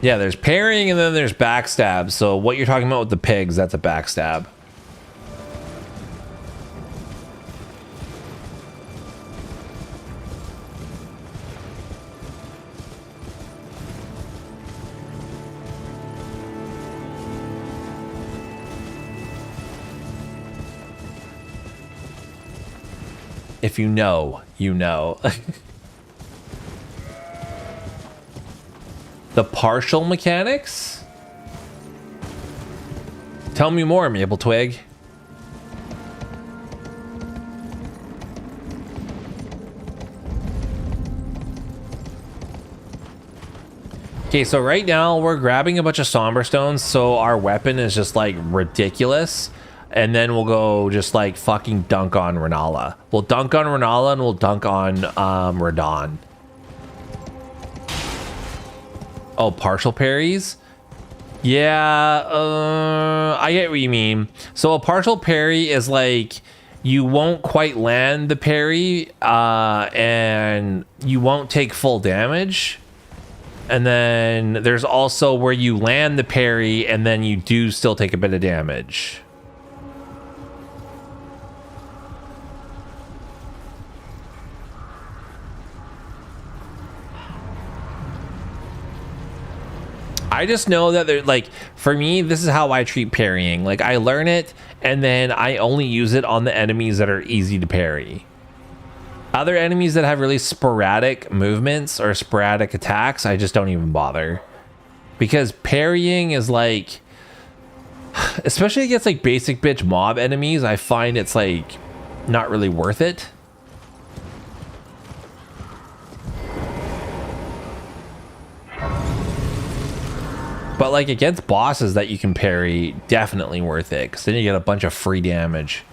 Yeah, there's parrying and then there's backstab. So what you're talking about with the pigs, that's a backstab. If you know, you know. The partial mechanics? Tell me more, Maple Twig. Okay, so right now we're grabbing a bunch of Somber Stones, so our weapon is just like ridiculous. And then we'll go just like fucking dunk on Renala. We'll dunk on Renala and we'll dunk on Radon. Oh, partial parries? Yeah, I get what you mean. So a partial parry is like you won't quite land the parry and you won't take full damage. And then there's also where you land the parry and then you do still take a bit of damage. I just know that they're like, for me, this is how I treat parrying. Like I learn it and then I only use it on the enemies that are easy to parry. Other enemies that have really sporadic movements or sporadic attacks, I just don't even bother. Because parrying is like, especially against like basic bitch mob enemies, I find it's like not really worth it. But like against bosses that you can parry, definitely worth it, because then you get a bunch of free damage.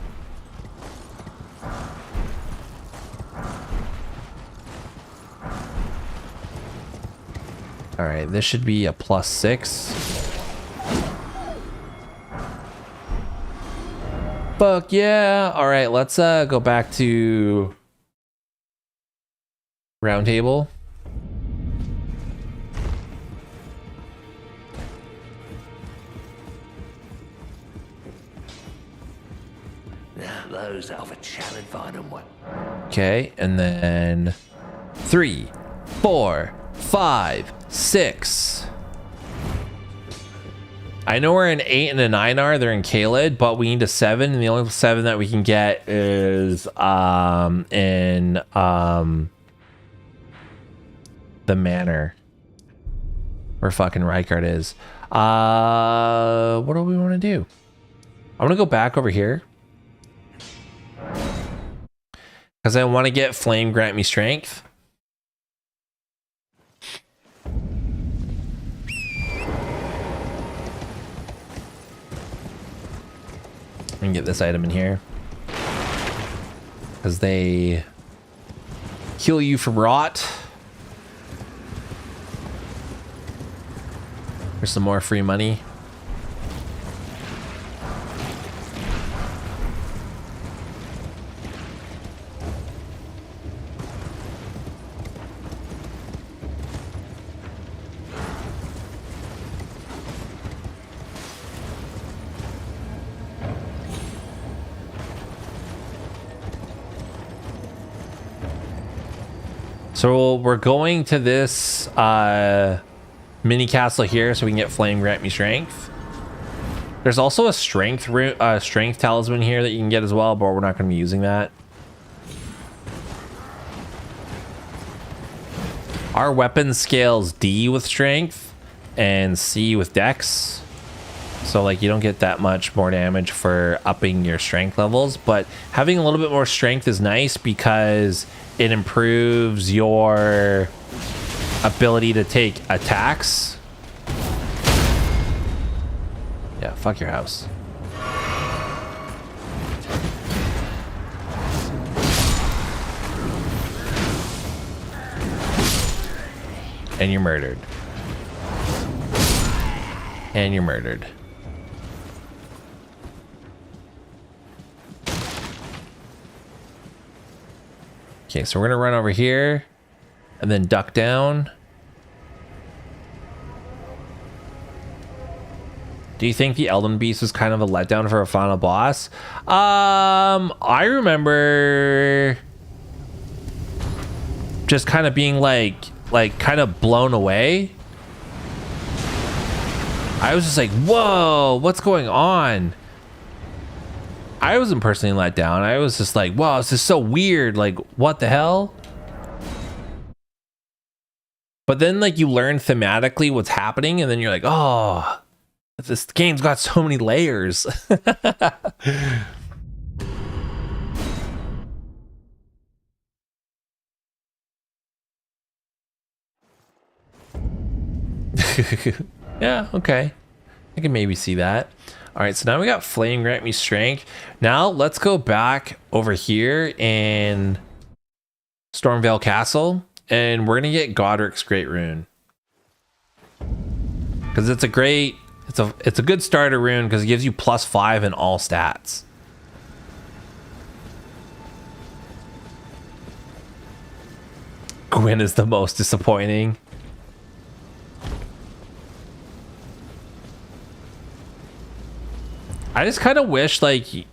All right, this should be a +6. Fuck yeah. All right, let's go back to round table. Those of a challenge one. Okay, and then 3, 4, 5, 6. I know where an 8 and a 9 are. They're in Caelid, but we need a 7, and the only 7 that we can get is in the manor where fucking Rykard is. What do we want to do? I'm gonna go back over here because I want to get flame grant me strength. And get this item in here because they heal you from rot. There's some more free money. So we're going to this mini castle here so we can get flame grant me strength. There's also a strength talisman here that you can get as well, but we're not going to be using that. Our weapon scales D with strength and C with dex. So like you don't get that much more damage for upping your strength levels, but having a little bit more strength is nice because it improves your ability to take attacks. Yeah, fuck your house. And you're murdered. And you're murdered. Okay, so we're gonna run over here and then duck down. Do you think the Elden Beast was kind of a letdown for a final boss? I remember just kind of being like kind of blown away. I was just like, whoa, what's going on? I wasn't personally let down. I was just like, wow, this is so weird. Like, what the hell? But then like you learn thematically what's happening and then you're like, oh, this game's got so many layers. Yeah, okay. I can maybe see that. All right, so now we got flame grant me strength. Now let's go back over here in Stormvale Castle and we're gonna get Godric's Great Rune. Because it's a great, it's a good starter rune because it gives you +5 in all stats. Gwyn is the most disappointing. I just kind of wish like you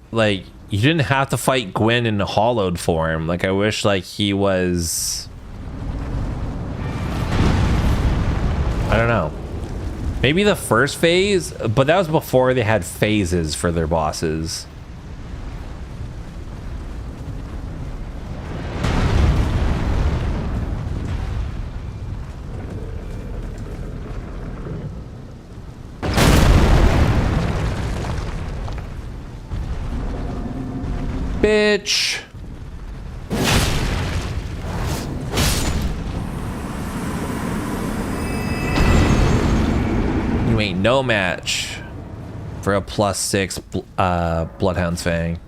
didn't have to fight Gwyn in the hollowed form. Like I wish like he was, I don't know, maybe the first phase, but that was before they had phases for their bosses. Bitch. You ain't no match for a +6 Bloodhound's Fang.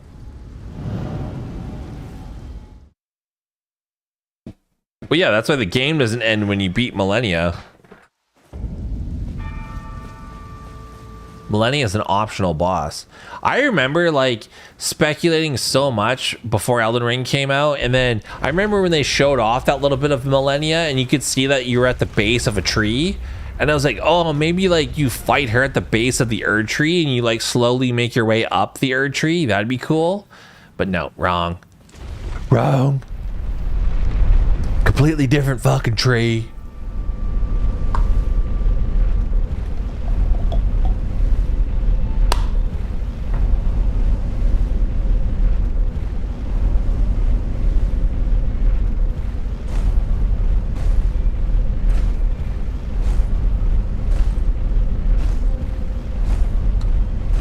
Well, yeah, that's why the game doesn't end when you beat Millennia. Millennia is an optional boss. I remember like speculating so much before Elden Ring came out, and then I remember when they showed off that little bit of Millennia and you could see that you were at the base of a tree, and I was like, oh, maybe like you fight her at the base of the Erdtree and you like slowly make your way up the Erdtree. That'd be cool. But no, wrong. Wrong. Completely different fucking tree.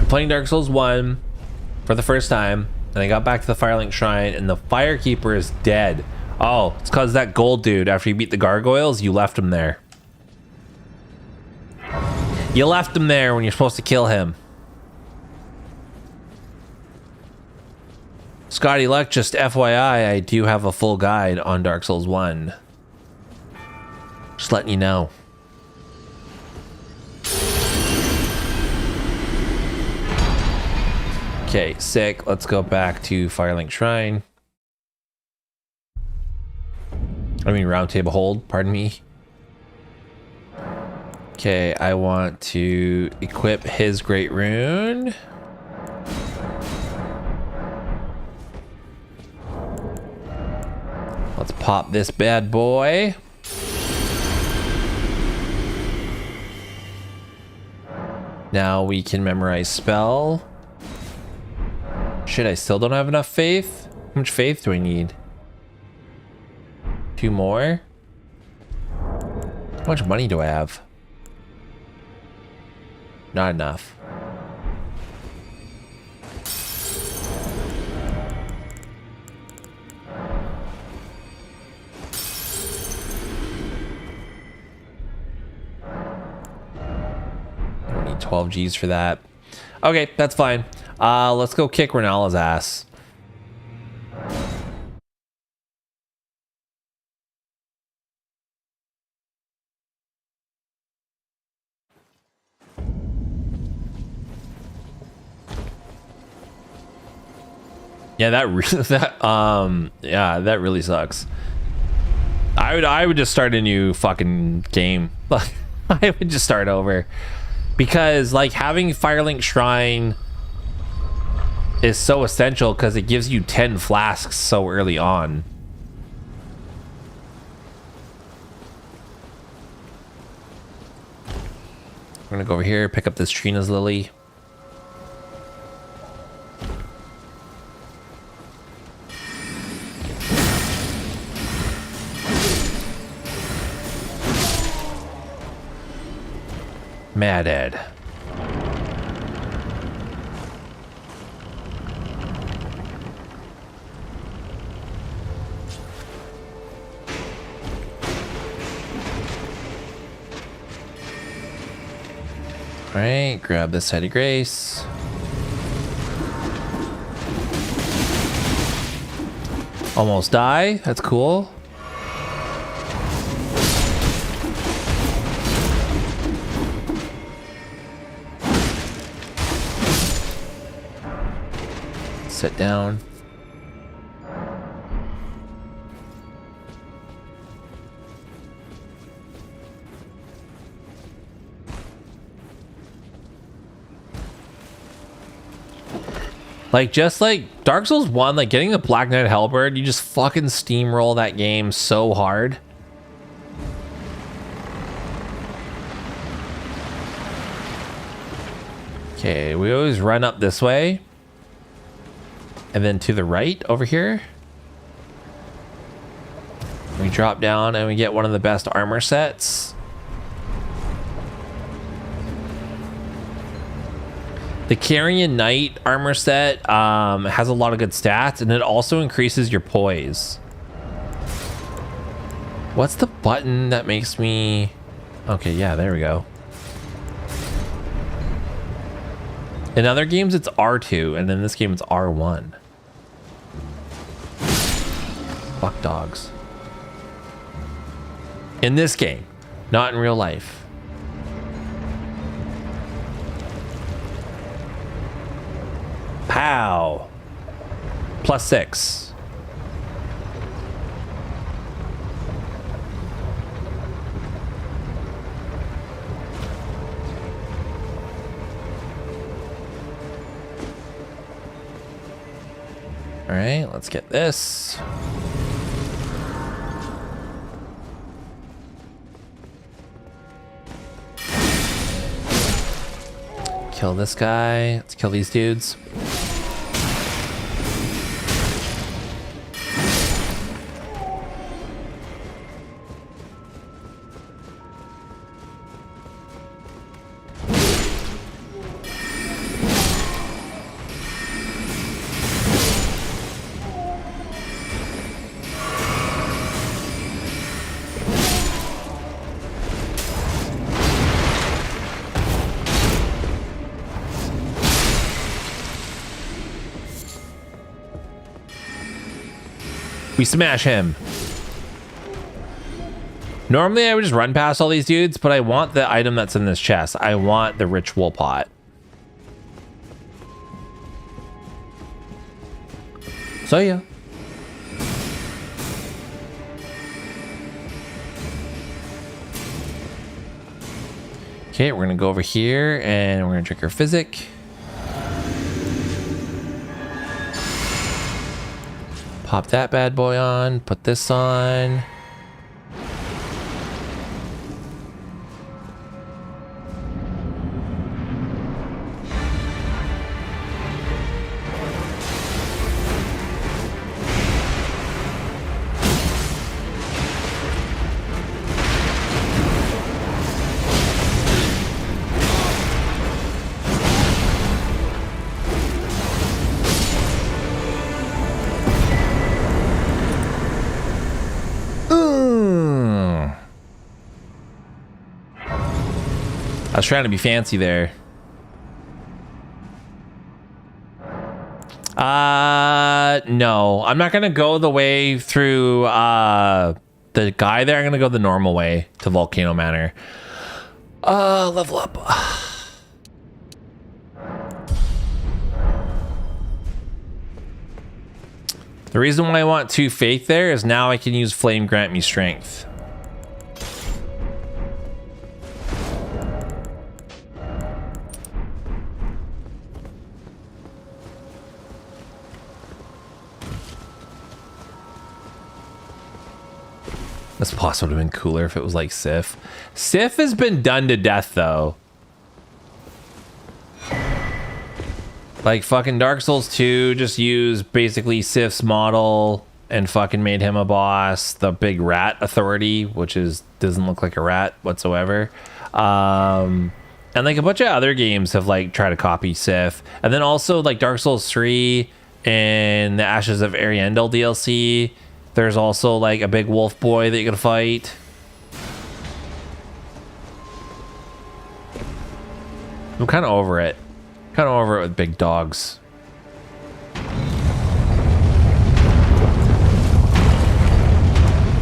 Playing Dark Souls 1, for the first time, and I got back to the Firelink Shrine, and the Firekeeper is dead. Oh, it's because that gold dude, after you beat the gargoyles, you left him there. You left him there when you're supposed to kill him. Scotty Luck, just FYI, I do have a full guide on Dark Souls 1. Just letting you know. Okay, sick. Let's go back to Firelink Shrine. I mean, Round Table Hold, pardon me. Okay, I want to equip his Great Rune. Let's pop this bad boy. Now we can memorize spell. Shit, I still don't have enough faith. How much faith do I need? 2 more? How much money do I have? Not enough. I need 12 G's for that. Okay, that's fine. Let's go kick Renala's ass. Yeah, that really sucks. I would just start a new fucking game. I would just start over. Because like having Firelink Shrine is so essential because it gives you 10 flasks so early on. I'm gonna go over here, pick up this Trina's Lily. Mad Ed. All right, grab this Head of Grace. Almost die. That's cool. Sit down. Like, just like Dark Souls 1, like getting the Black Knight Halberd, you just fucking steamroll that game so hard. Okay, we always run up this way. And then to the right over here. We drop down and we get one of the best armor sets. The Carrion Knight armor set has a lot of good stats, and it also increases your poise. What's the button that makes me... Okay, yeah, there we go. In other games, it's R2, and in this game, it's R1. Fuck dogs. In this game, not in real life. Pow. +6. All right, let's get this. Kill this guy. Let's kill these dudes. We smash him. Normally I would just run past all these dudes, but I want the item that's in this chest. I want the ritual pot. So yeah. Okay, we're gonna go over here and we're gonna drink our physic. Pop that bad boy on, put this on. I was trying to be fancy there. No, I'm not gonna go the way through the guy there. I'm gonna go the normal way to Volcano Manor. Level up. The reason why I want 2 faith there is now I can use flame grant me strength. This boss would have been cooler if it was like Sif. Sif has been done to death though. Like fucking Dark Souls 2 just used basically Sif's model and fucking made him a boss. The big rat authority, which doesn't look like a rat whatsoever. And like a bunch of other games have like tried to copy Sif. And then also like Dark Souls 3 and the Ashes of Ariandel DLC. There's also like a big wolf boy that you gotta fight. I'm kind of over it. Kind of over it with big dogs.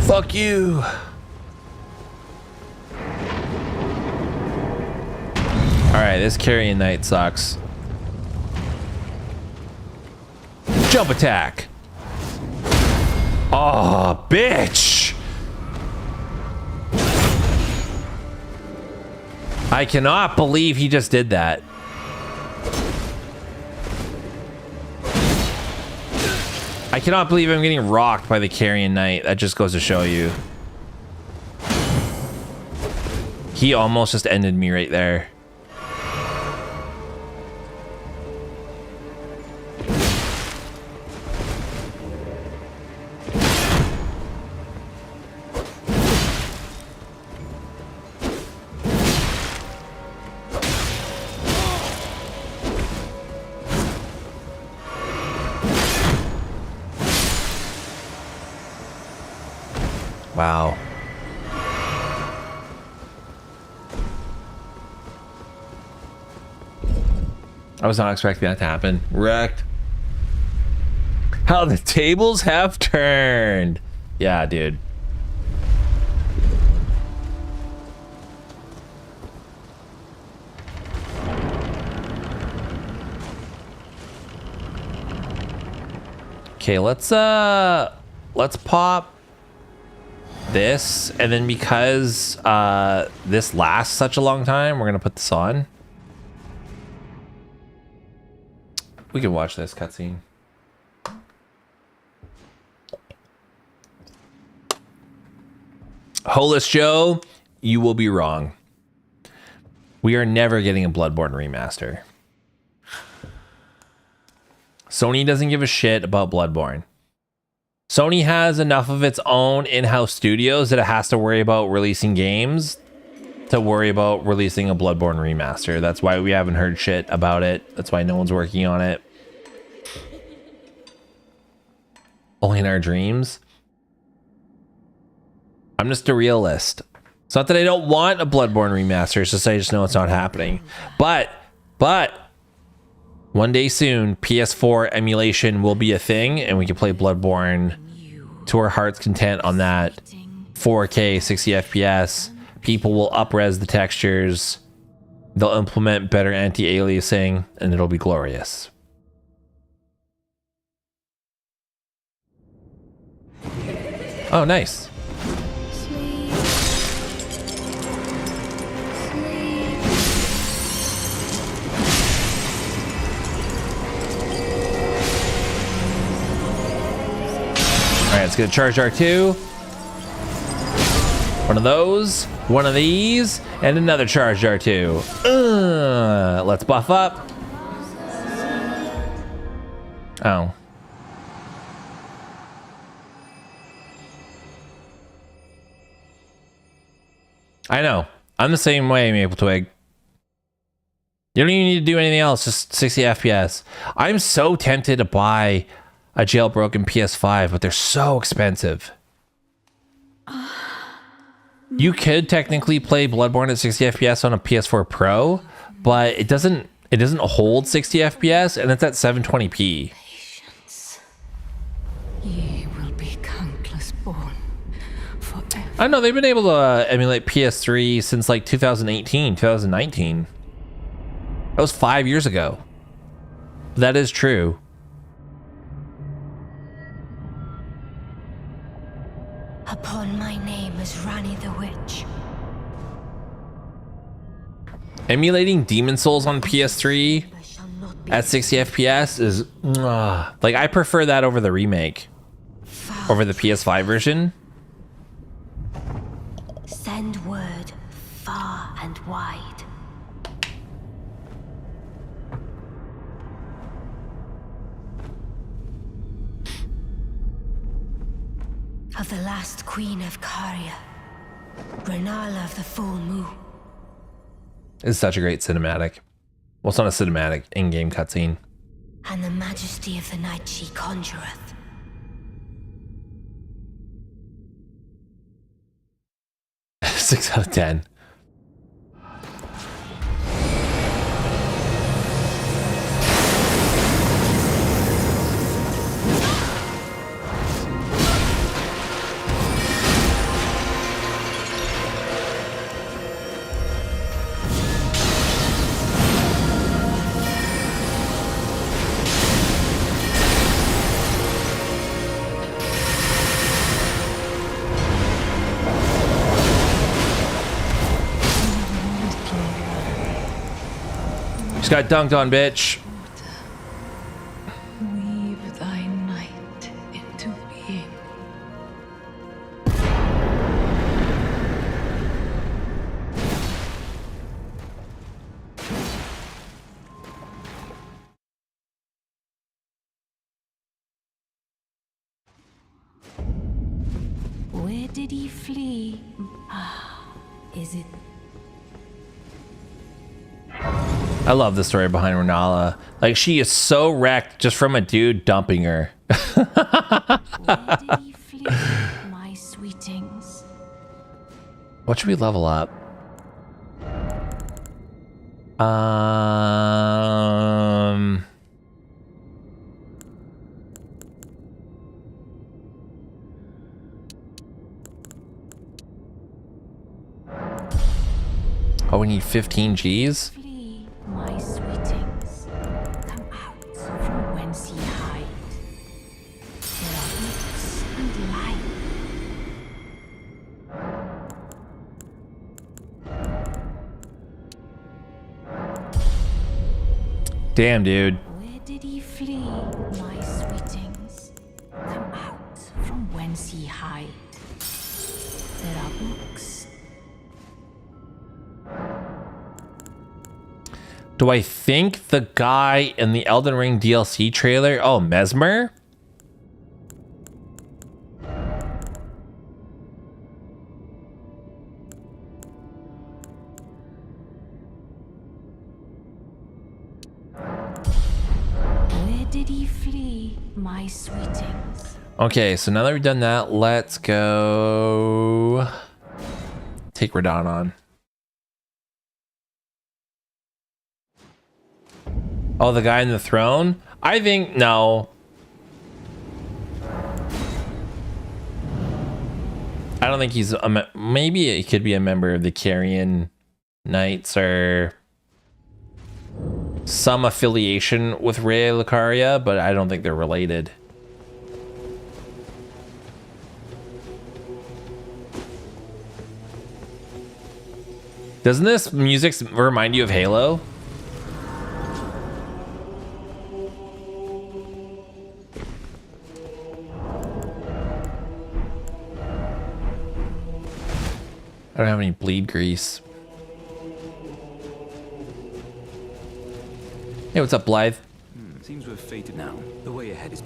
Fuck you. Alright, this Carrion Knight sucks. Jump attack. Oh, bitch! I cannot believe he just did that. I cannot believe I'm getting rocked by the Carrion Knight. That just goes to show you. He almost just ended me right there. Wow. I was not expecting that to happen. Wrecked. How the tables have turned. Yeah, dude. Okay, let's pop this, and then because this lasts such a long time, we're gonna put this on. We can watch this cutscene. Holus Joe, you will be wrong. We are never getting a Bloodborne remaster. Sony doesn't give a shit about Bloodborne. Sony has enough of its own in-house studios that it has to worry about releasing games to worry about releasing a Bloodborne remaster. That's why we haven't heard shit about it. That's why no one's working on it. Only in our dreams. I'm just a realist. It's not that I don't want a Bloodborne remaster. It's just I just know it's not happening. But one day soon, PS4 emulation will be a thing, and we can play Bloodborne to our heart's content on that 4K 60 FPS. People will up-res the textures. They'll implement better anti-aliasing, and it'll be glorious. Oh, nice. Sleep. All right, let's get a charged R2. One of those, one of these, and another charged R2. Let's buff up. Oh. I know. I'm the same way, Maple Twig. You don't even need to do anything else, just 60 FPS. I'm so tempted to buy a jailbroken PS5, but they're so expensive. You could technically play Bloodborne at 60 FPS on a PS4 Pro, but it doesn't hold 60 FPS, and it's at 720p. Ye will be countless born forever. I know they've been able to emulate PS3 since like 2018, 2019. That was 5 years ago. That is true. Upon my name as Rani the Witch. Emulating Demon Souls on PS3 at 60 FPS is like, I prefer that over the remake, over the PS5 version. Send word far and wide. Of the last queen of Caria, Renala of the full moon. It's such a great cinematic. Well, it's not a cinematic, in-game cutscene. And the majesty of the night she conjureth. 6 out of 10. Just got dunked on, bitch. Weave thy night into being. Where did he flee? Ah, is it? I love the story behind Renala. Like, she is so wrecked just from a dude dumping her. Where did he flee, my sweetings? What should we level up? Oh, we need 15 Gs? Flee, my sweetings. Come out from whence ye hide. There are roots and light. Damn, dude. Where did ye flee, my sweetings? Come out from whence ye hide. There are books. Do I think the guy in the Elden Ring DLC trailer? Oh, Mesmer? Where did he flee, my sweetings? Okay, so now that we've done that, let's go take Radon on. Oh, the guy in the throne? I think, no. I don't think he's maybe he could be a member of the Carrion Knights or some affiliation with Rhea Lucaria, but I don't think they're related. Doesn't this music remind you of Halo? I don't have any bleed grease. Hey, what's up, Blythe? Seems we've fated now. The way ahead is...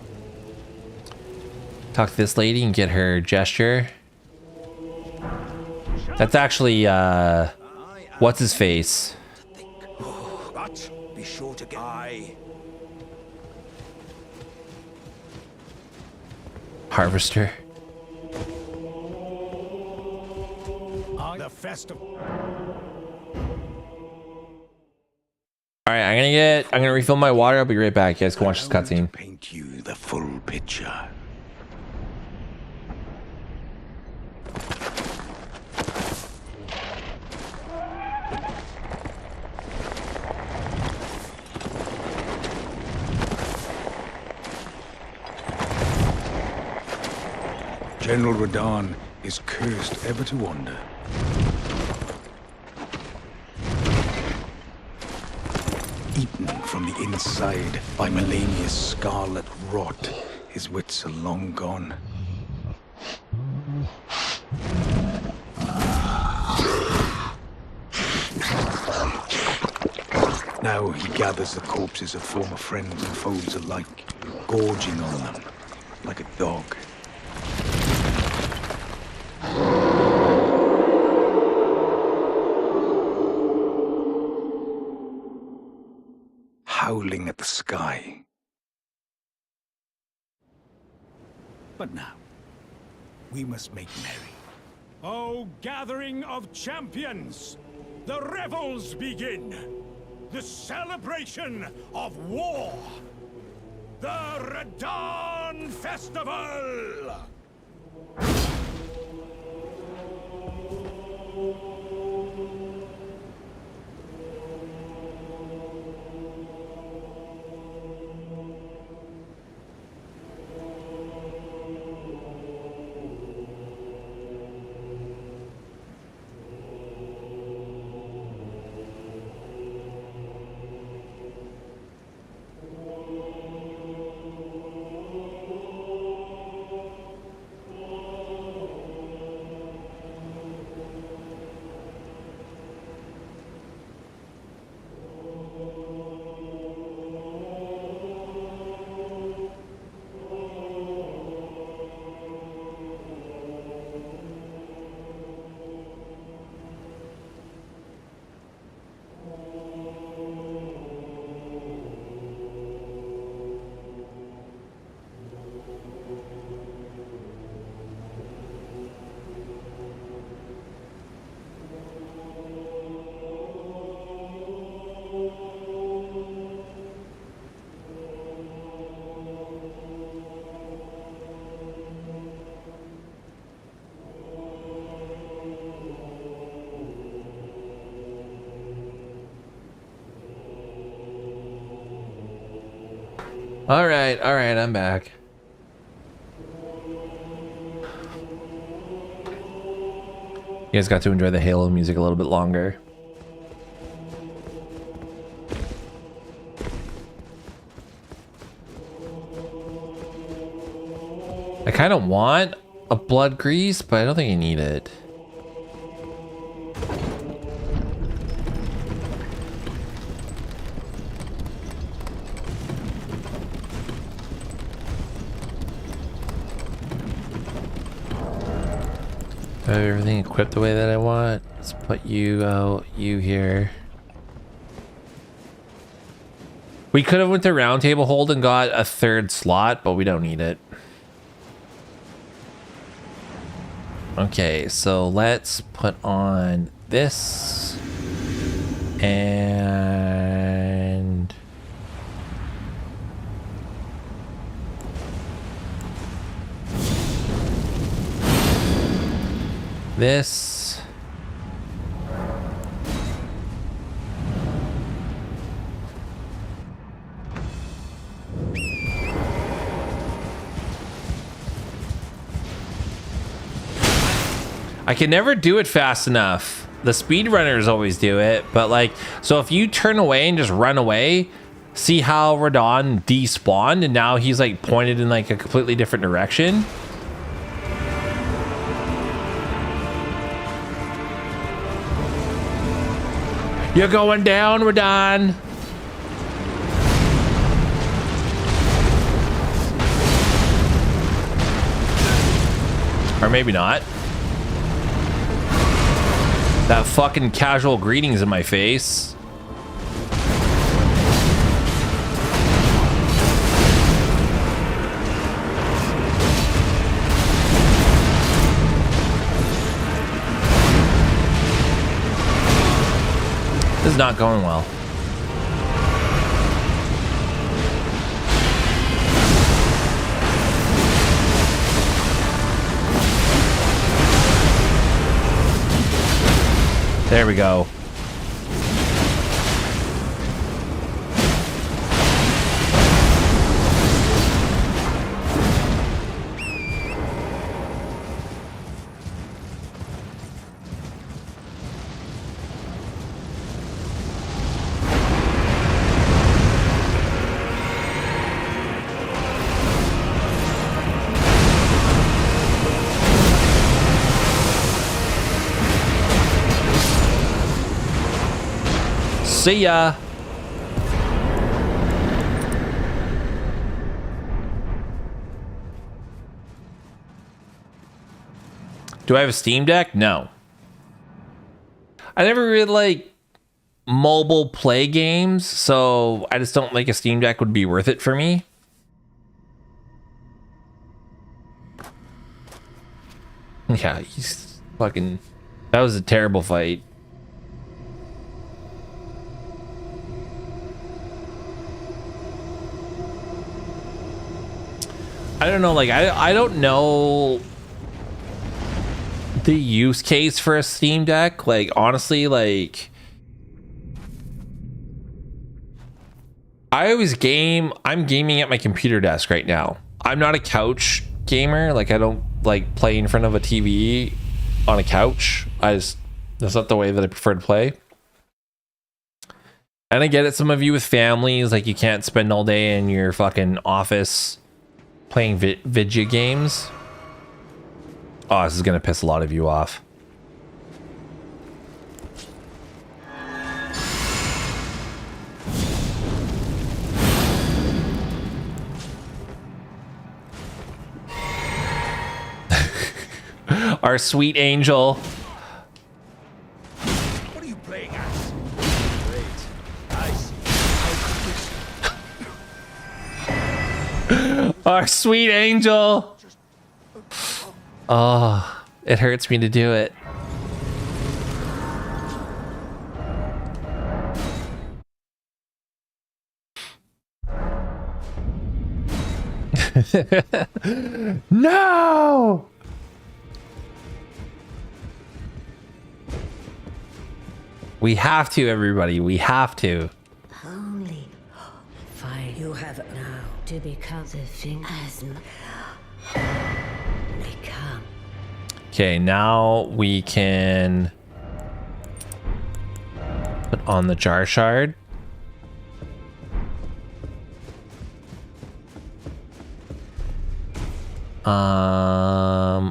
Talk to this lady and get her gesture. That's actually, what's his face? But be sure to get Harvester. the festival. All right, I'm gonna refill my water. I'll be right back. You guys can watch this cutscene. Paint you the full picture. General Radahn is cursed ever to wander. Eaten from the inside by Melania's scarlet rot, his wits are long gone. Now he gathers the corpses of former friends and foes alike, gorging on them like a dog. Howling at the sky. But now, we must make merry. O gathering of champions, the revels begin. The celebration of war. The Radahn Festival! All right, I'm back. You guys got to enjoy the Halo music a little bit longer. I kind of want a blood grease, but I don't think you need it. I have everything equipped the way that I want. Let's put you out, you here. We could have went to round table hold and got a third slot, but we don't need it. Okay, so let's put on this and this. I can never do it fast enough. The speedrunners always do it, but like, so if you turn away and just run away, see how Radon despawned and now he's like pointed in like a completely different direction? You're going down, Radon. Or maybe not. That fucking casual greetings in my face. This is not going well. There we go. See ya. Do I have a Steam Deck? No. I never really like mobile play games, so I just don't think a Steam Deck would be worth it for me. Yeah, he's fucking... That was a terrible fight. I don't know, like, I don't know the use case for a Steam Deck. Like, honestly, like, I always game, I'm gaming at my computer desk right now. I'm not a couch gamer. Like, I don't, like, play in front of a TV on a couch. That's not the way that I prefer to play. And I get it, some of you with families, like, you can't spend all day in your fucking office playing video games. Oh, this is gonna piss a lot of you off. Our sweet angel. What are you playing at? Great. I see. Our sweet angel. Oh, it hurts me to do it. No! We have to, everybody. We have to. Only fine. You have now to become the thing as become. Okay, now we can put on the jar shard.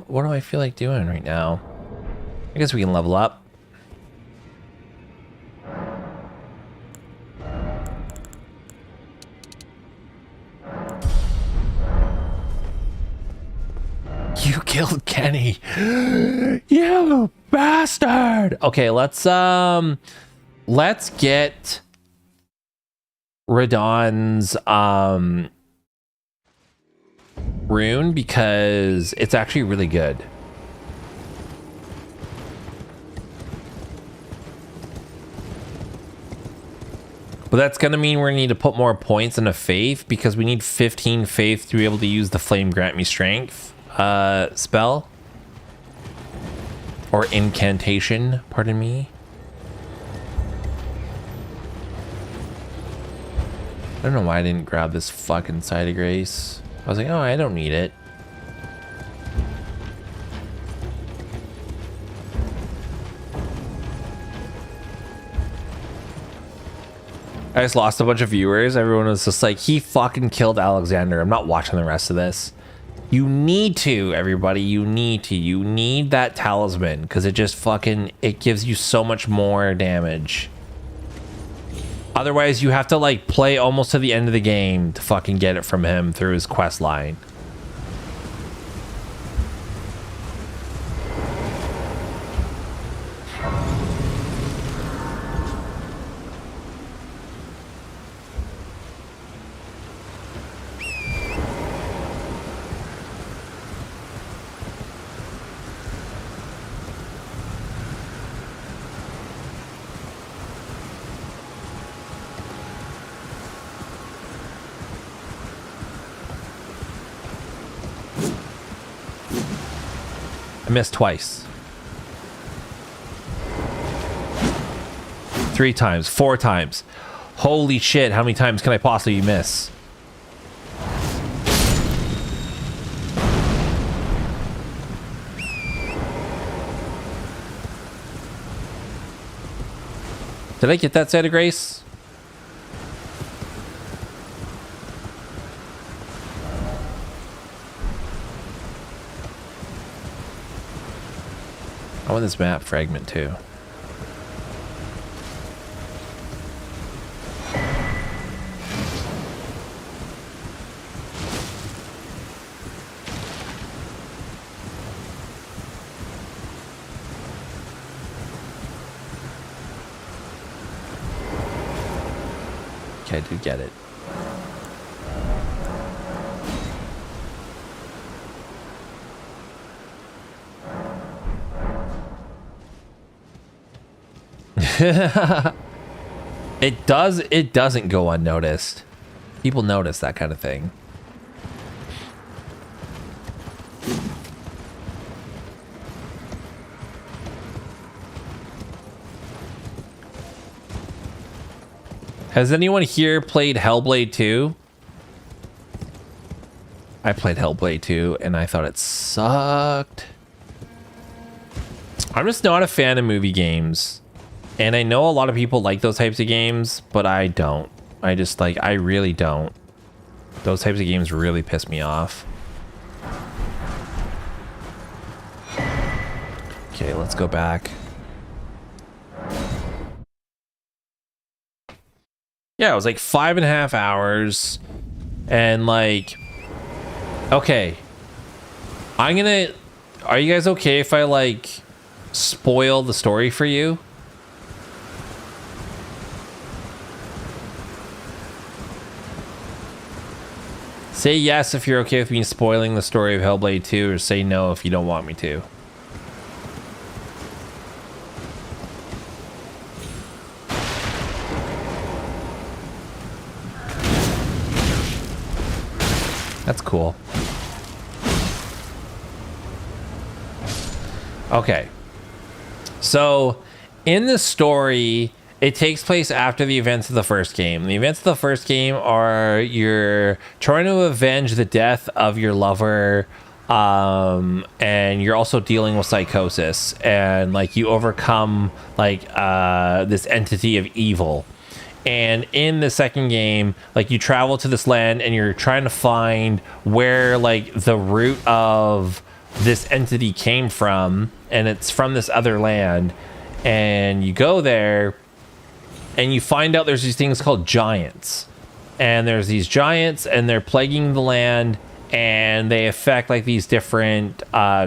What do I feel like doing right now? I guess we can level up. You killed Kenny. You bastard. Okay, let's get Radon's rune because it's actually really good. But that's gonna mean we're gonna need to put more points in a faith because we need 15 faith to be able to use the flame grant me strength spell. Or incantation, pardon me. I don't know why I didn't grab this fucking side of grace. I was like, oh, I don't need it. I just lost a bunch of viewers. Everyone was just like, he fucking killed Alexander. I'm not watching the rest of this. You need to, everybody. You need to. You need that talisman because it just fucking, it gives you so much more damage. Otherwise, you have to like play almost to the end of the game to fucking get it from him through his quest line. I missed twice. 3 times, 4 times. Holy shit, how many times can I possibly miss? Did I get that side of grace? I want this map fragment too. Okay, I did get it. It doesn't go unnoticed. People notice that kind of thing. Has anyone here played Hellblade 2? I played Hellblade 2 and I thought it sucked. I'm just not a fan of movie games. And I know a lot of people like those types of games, but I don't. I just like, I really don't. Those types of games really piss me off. Okay, let's go back. Yeah, it was like 5.5 hours. And like, okay. Are you guys okay if I like spoil the story for you? Say yes if you're okay with me spoiling the story of Hellblade 2, or say no if you don't want me to. That's cool. Okay. So, in the story, it takes place after the events of the first game. The events of the first game are you're trying to avenge the death of your lover, and you're also dealing with psychosis, and like you overcome like this entity of evil. And in the second game, like you travel to this land and you're trying to find where like the root of this entity came from, and it's from this other land. And you go there and you find out there's these things called giants, and there's these giants and they're plaguing the land, and they affect like these different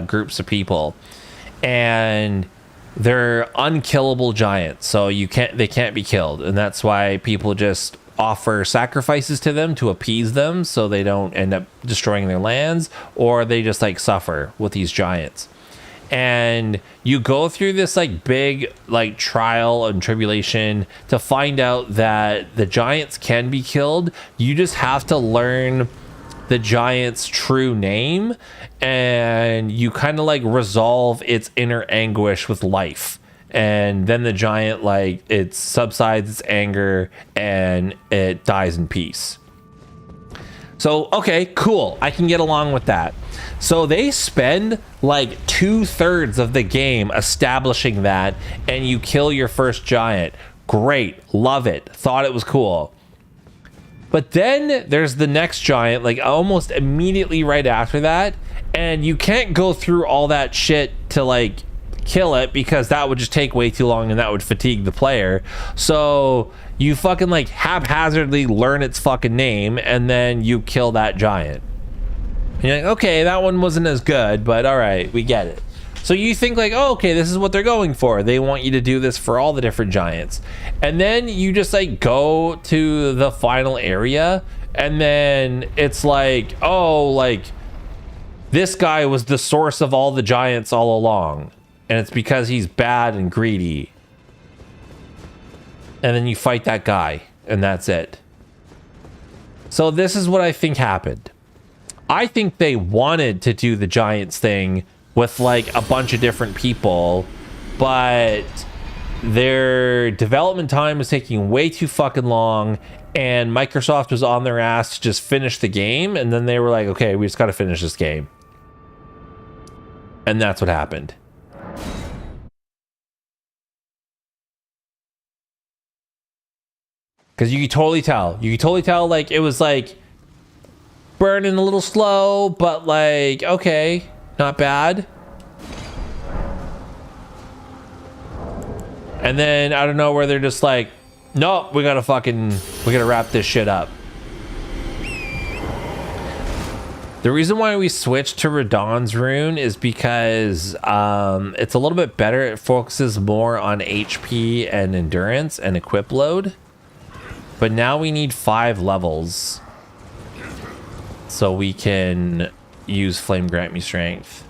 groups of people, and they're unkillable giants, so they can't be killed, and that's why people just offer sacrifices to them to appease them so they don't end up destroying their lands, or they just like suffer with these giants. And you go through this like big like trial and tribulation to find out that the giants can be killed. You just have to learn the giant's true name, and you kind of like resolve its inner anguish with life. And then the giant, like, it subsides its anger and it dies in peace. So, okay, cool. I can get along with that. So they spend like 2/3 of the game establishing that, and you kill your first giant. Great. Love it. Thought it was cool. But then there's the next giant, like almost immediately right after that. And you can't go through all that shit to like kill it, because that would just take way too long and that would fatigue the player. So you fucking like haphazardly learn its fucking name and then you kill that giant. And you're like, okay, that one wasn't as good, but all right, we get it. So you think like, oh, okay, this is what they're going for. They want you to do this for all the different giants. And then you just like go to the final area and then it's like, oh, like this guy was the source of all the giants all along. And it's because he's bad and greedy. And then you fight that guy, and that's it. So this is what I think happened. I think they wanted to do the giants thing with like a bunch of different people, but their development time was taking way too fucking long, and Microsoft was on their ass to just finish the game, and then they were like, okay, we just got to finish this game. And that's what happened. Because you could totally tell, like, it was, like, burning a little slow, but, like, okay, not bad. And then, I don't know, where they're just like, nope, we gotta wrap this shit up. The reason why we switched to Radahn's rune is because it's a little bit better. It focuses more on HP and endurance and equip load. But now we need 5 levels so we can use Flame Grant Me Strength.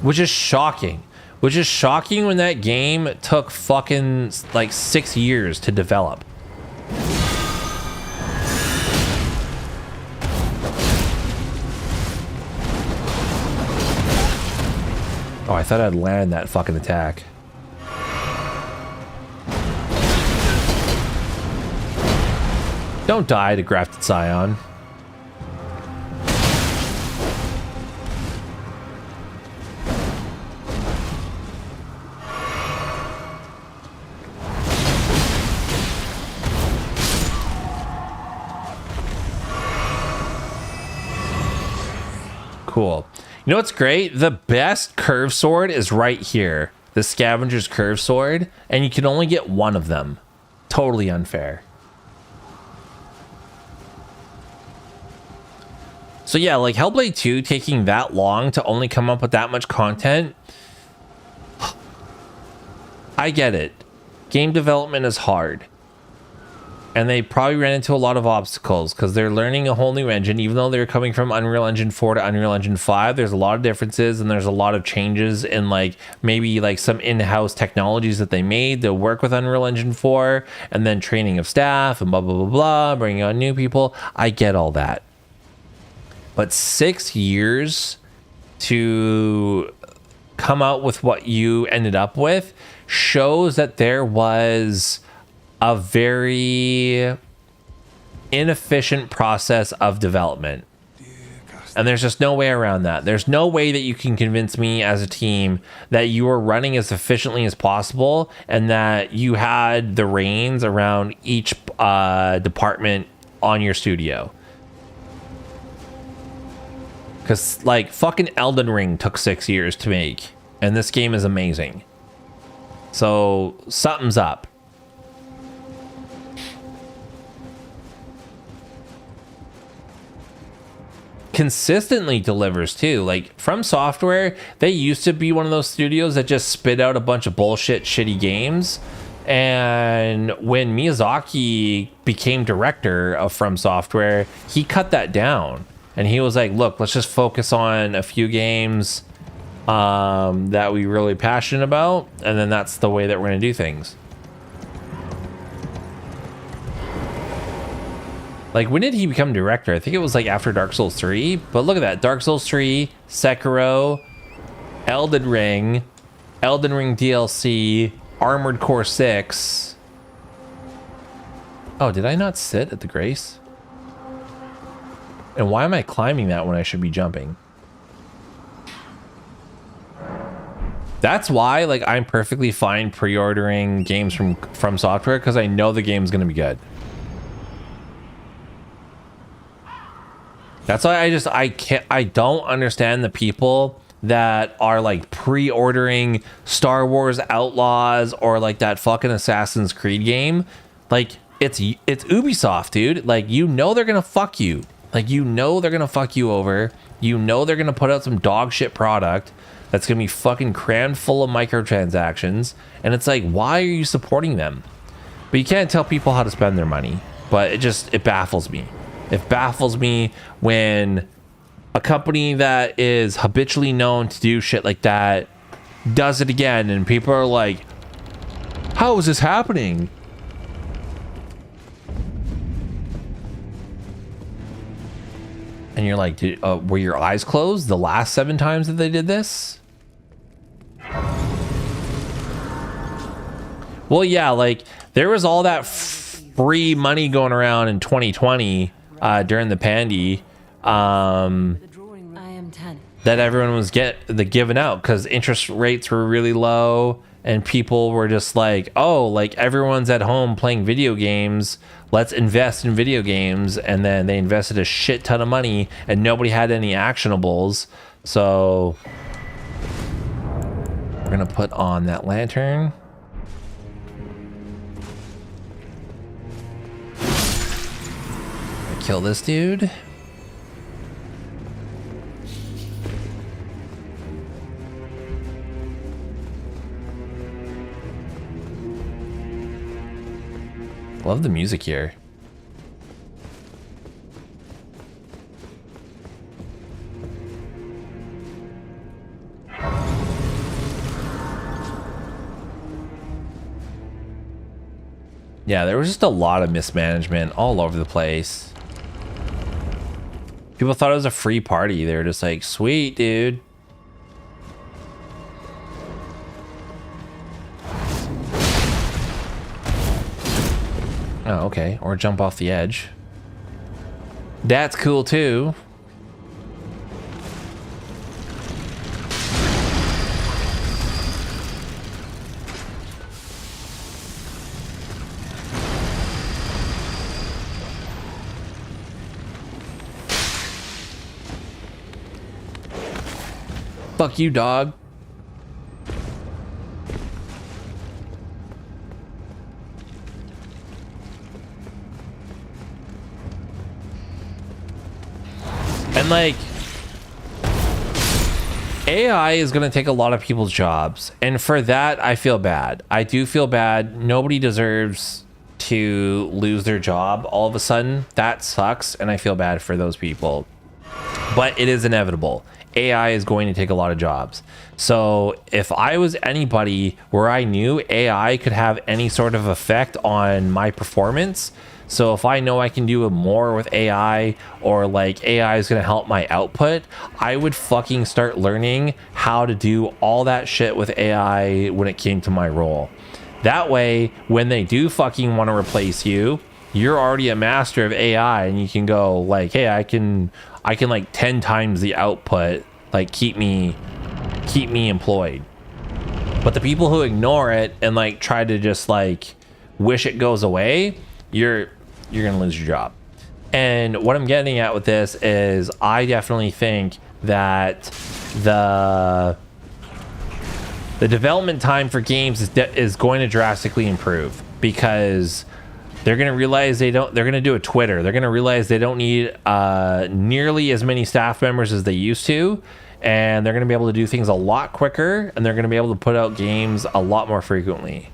Which is shocking. Which is shocking when that game took fucking like 6 years to develop. Oh, I thought I'd land that fucking attack. Don't die to Grafted Scion. Cool. You know what's great? The best curve sword is right here. The Scavenger's curve sword. And you can only get one of them. Totally unfair. So yeah, like Hellblade 2 taking that long to only come up with that much content. I get it. Game development is hard. And they probably ran into a lot of obstacles because they're learning a whole new engine. Even though they're coming from Unreal Engine 4 to Unreal Engine 5, there's a lot of differences and there's a lot of changes in like maybe like some in-house technologies that they made to work with Unreal Engine 4, and then training of staff and blah, blah, blah, blah, bringing on new people. I get all that. But 6 years to come out with what you ended up with shows that there was a very inefficient process of development. And there's just no way around that. There's no way that you can convince me as a team that you were running as efficiently as possible and that you had the reins around each department on your studio. Because, like, fucking Elden Ring took 6 years to make, and this game is amazing. So, something's up. Consistently delivers too. Like From Software, they used to be one of those studios that just spit out a bunch of bullshit shitty games, and when Miyazaki became director of From Software, he cut that down and he was like, look, let's just focus on a few games that we really passionate about, and then that's the way that we're going to do things. Like, when did he become director? I think it was like after Dark Souls 3. But look at that. Dark Souls 3, Sekiro, Elden Ring DLC, Armored Core 6. Oh, did I not sit at the Grace? And why am I climbing that when I should be jumping? That's why, like, I'm perfectly fine pre-ordering games from Software, because I know the game's going to be good. That's why I don't understand the people that are like pre-ordering Star Wars Outlaws or like that fucking Assassin's Creed game. Like, it's Ubisoft, dude. Like, you know they're gonna fuck you. Like, you know they're gonna fuck you over. You know they're gonna put out some dog shit product that's gonna be fucking crammed full of microtransactions. And it's like, why are you supporting them? But you can't tell people how to spend their money. But it baffles me. It baffles me when a company that is habitually known to do shit like that does it again, and people are like, how is this happening? And you're like, were your eyes closed the last 7 times that they did this? Well, yeah, like, there was all that free money going around in 2020 during the pandy that everyone was giving out because interest rates were really low and people were just like, oh, like, everyone's at home playing video games, let's invest in video games. And then they invested a shit ton of money and nobody had any actionables. So we're gonna put on that lantern. Kill this dude. Love the music here. Yeah, there was just a lot of mismanagement all over the place. People thought it was a free party. They were just like, sweet, dude. Oh, okay. Or jump off the edge. That's cool too. Fuck you, dog. And like, AI is going to take a lot of people's jobs. And for that, I feel bad. I do feel bad. Nobody deserves to lose their job all of a sudden. That sucks. And I feel bad for those people. But it is inevitable. AI is going to take a lot of jobs. So if I was anybody where I knew AI could have any sort of effect on my performance, so if I know I can do more with AI, or like AI is going to help my output, I would fucking start learning how to do all that shit with AI when it came to my role. That way, when they do fucking want to replace you, you're already a master of AI and you can go like, hey, I can like 10 times the output, like keep me employed. But the people who ignore it and like try to just like wish it goes away, you're gonna lose your job. And what I'm getting at with this is I definitely think that the development time for games is going to drastically improve, because they're going to realize they're going to do a Twitter. They're going to realize they don't need nearly as many staff members as they used to. And they're going to be able to do things a lot quicker. And they're going to be able to put out games a lot more frequently.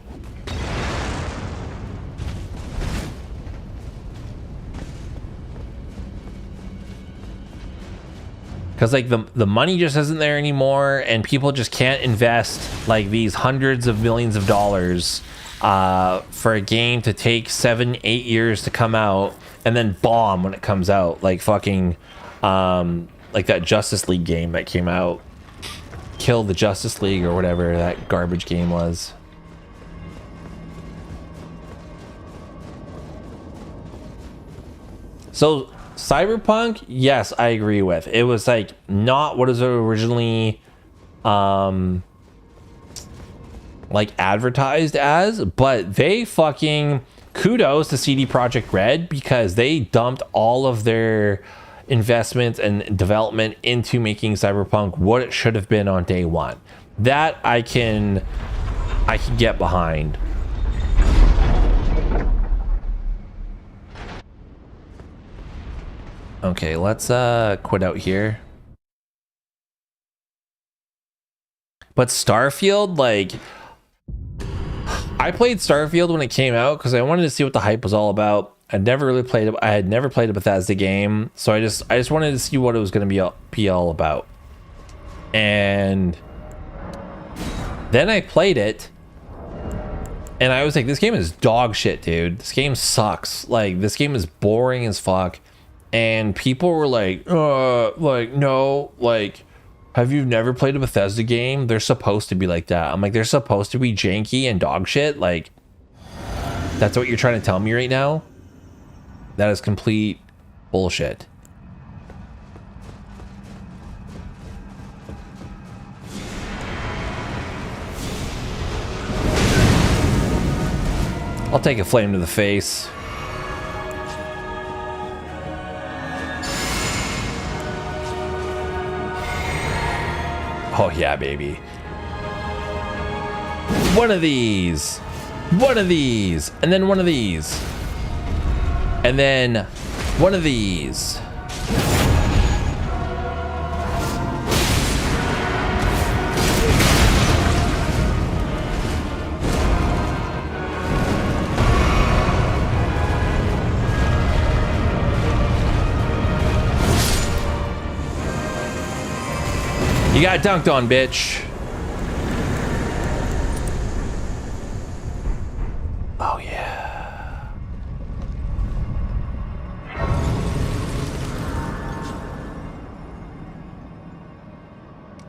Because like the money just isn't there anymore. And people just can't invest like these hundreds of millions of dollars for a game to take 7-8 years to come out, and then bomb when it comes out, like fucking like that Justice League game that came out, Kill the Justice League or whatever that garbage game was. So Cyberpunk, yes, I agree with. It was like not what is originally like advertised as, but they fucking kudos to CD Projekt Red because they dumped all of their investments and development into making Cyberpunk what it should have been on day one. That I can get behind. Okay, let's quit out here. But Starfield, like, I played Starfield when it came out because I wanted to see what the hype was all about. I had never played a Bethesda game, so I just wanted to see what it was going to be all about. And then I played it, and I was like, this game is dog shit, dude. This game sucks. Like, this game is boring as fuck. And people were like, no, like, have you never played a Bethesda game? They're supposed to be like that. I'm like, they're supposed to be janky and dog shit. Like, that's what you're trying to tell me right now? That is complete bullshit. I'll take a flame to the face. Oh yeah, baby. One of these. One of these. And then one of these. And then one of these. You got dunked on, bitch. Oh, yeah.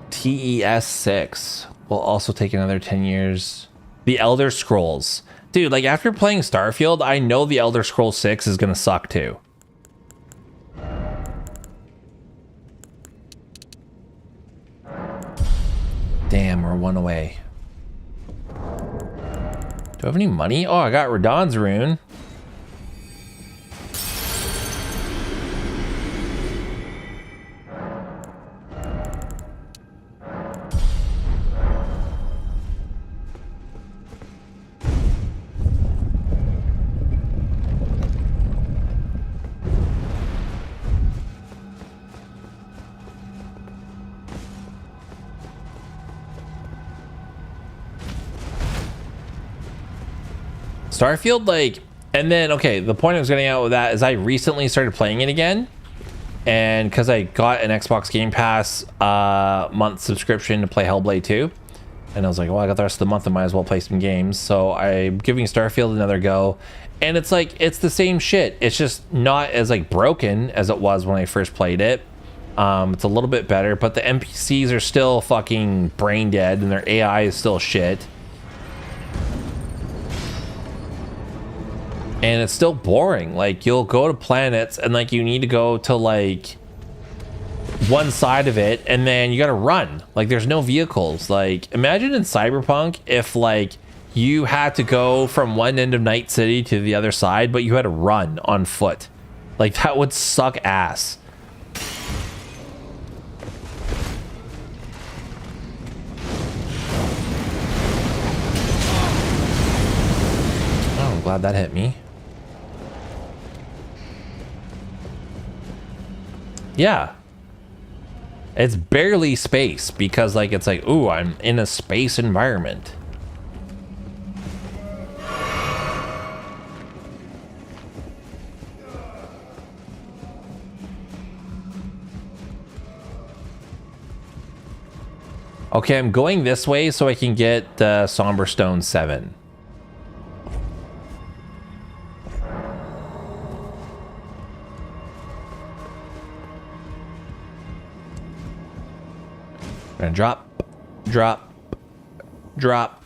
TES 6 will also take another 10 years. The Elder Scrolls. Dude, like, after playing Starfield, I know the Elder Scrolls 6 is gonna suck too. Damn, we're one away. Do I have any money? Oh, I got Radahn's rune. Starfield, like, and then, okay, the point I was getting out with that is I recently started playing it again, and because I got an Xbox Game Pass month subscription to play Hellblade 2, and I was like, well, I got the rest of the month, I might as well play some games, so I'm giving Starfield another go, and it's like, it's the same shit. It's just not as, like, broken as it was when I first played it. It's a little bit better, but the NPCs are still fucking brain dead, and their AI is still shit. And it's still boring. Like, you'll go to planets and, like, you need to go to, like, one side of it, and then you gotta run. Like, there's no vehicles. Like, imagine in Cyberpunk if, like, you had to go from one end of Night City to the other side, but you had to run on foot. Like, that would suck ass. Oh, I'm glad that hit me. Yeah. It's barely space because, like, it's like, ooh, I'm in a space environment. Okay, I'm going this way so I can get Somber Stone 7. Gonna drop, drop, drop,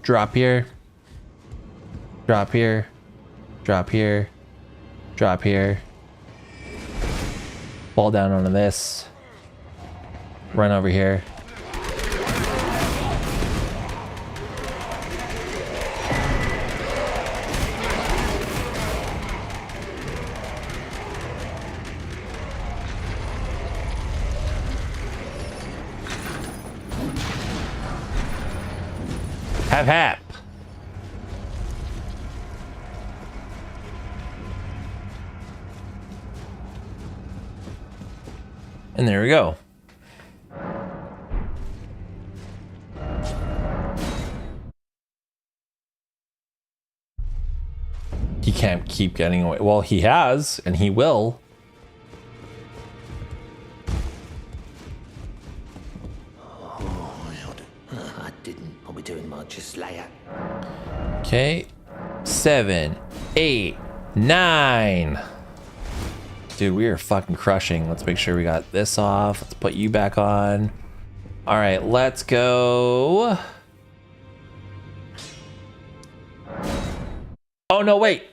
drop here, drop here, drop here, drop here. Fall down onto this. Run over here. Hap hap. And there we go. He can't keep getting away. Well, he has, and he will. I didn't. I'll be doing much. Just lay out. Okay. 7, 8, 9. Dude, we are fucking crushing. Let's make sure we got this off. Let's put you back on. All right, let's go. Oh, no, wait.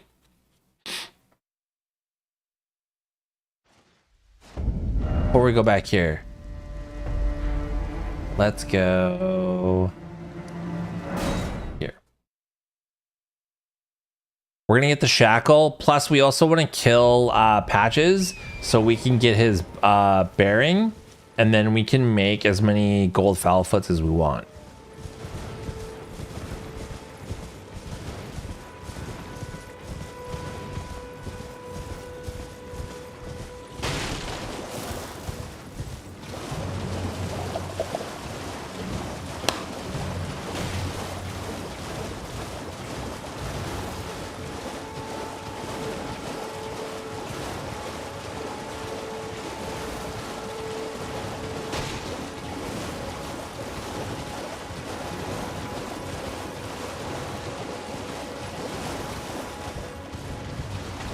Before we go back here, let's go here. We're gonna get the shackle. Plus, we also want to kill Patches so we can get his bearing, and then we can make as many gold foul foots as we want.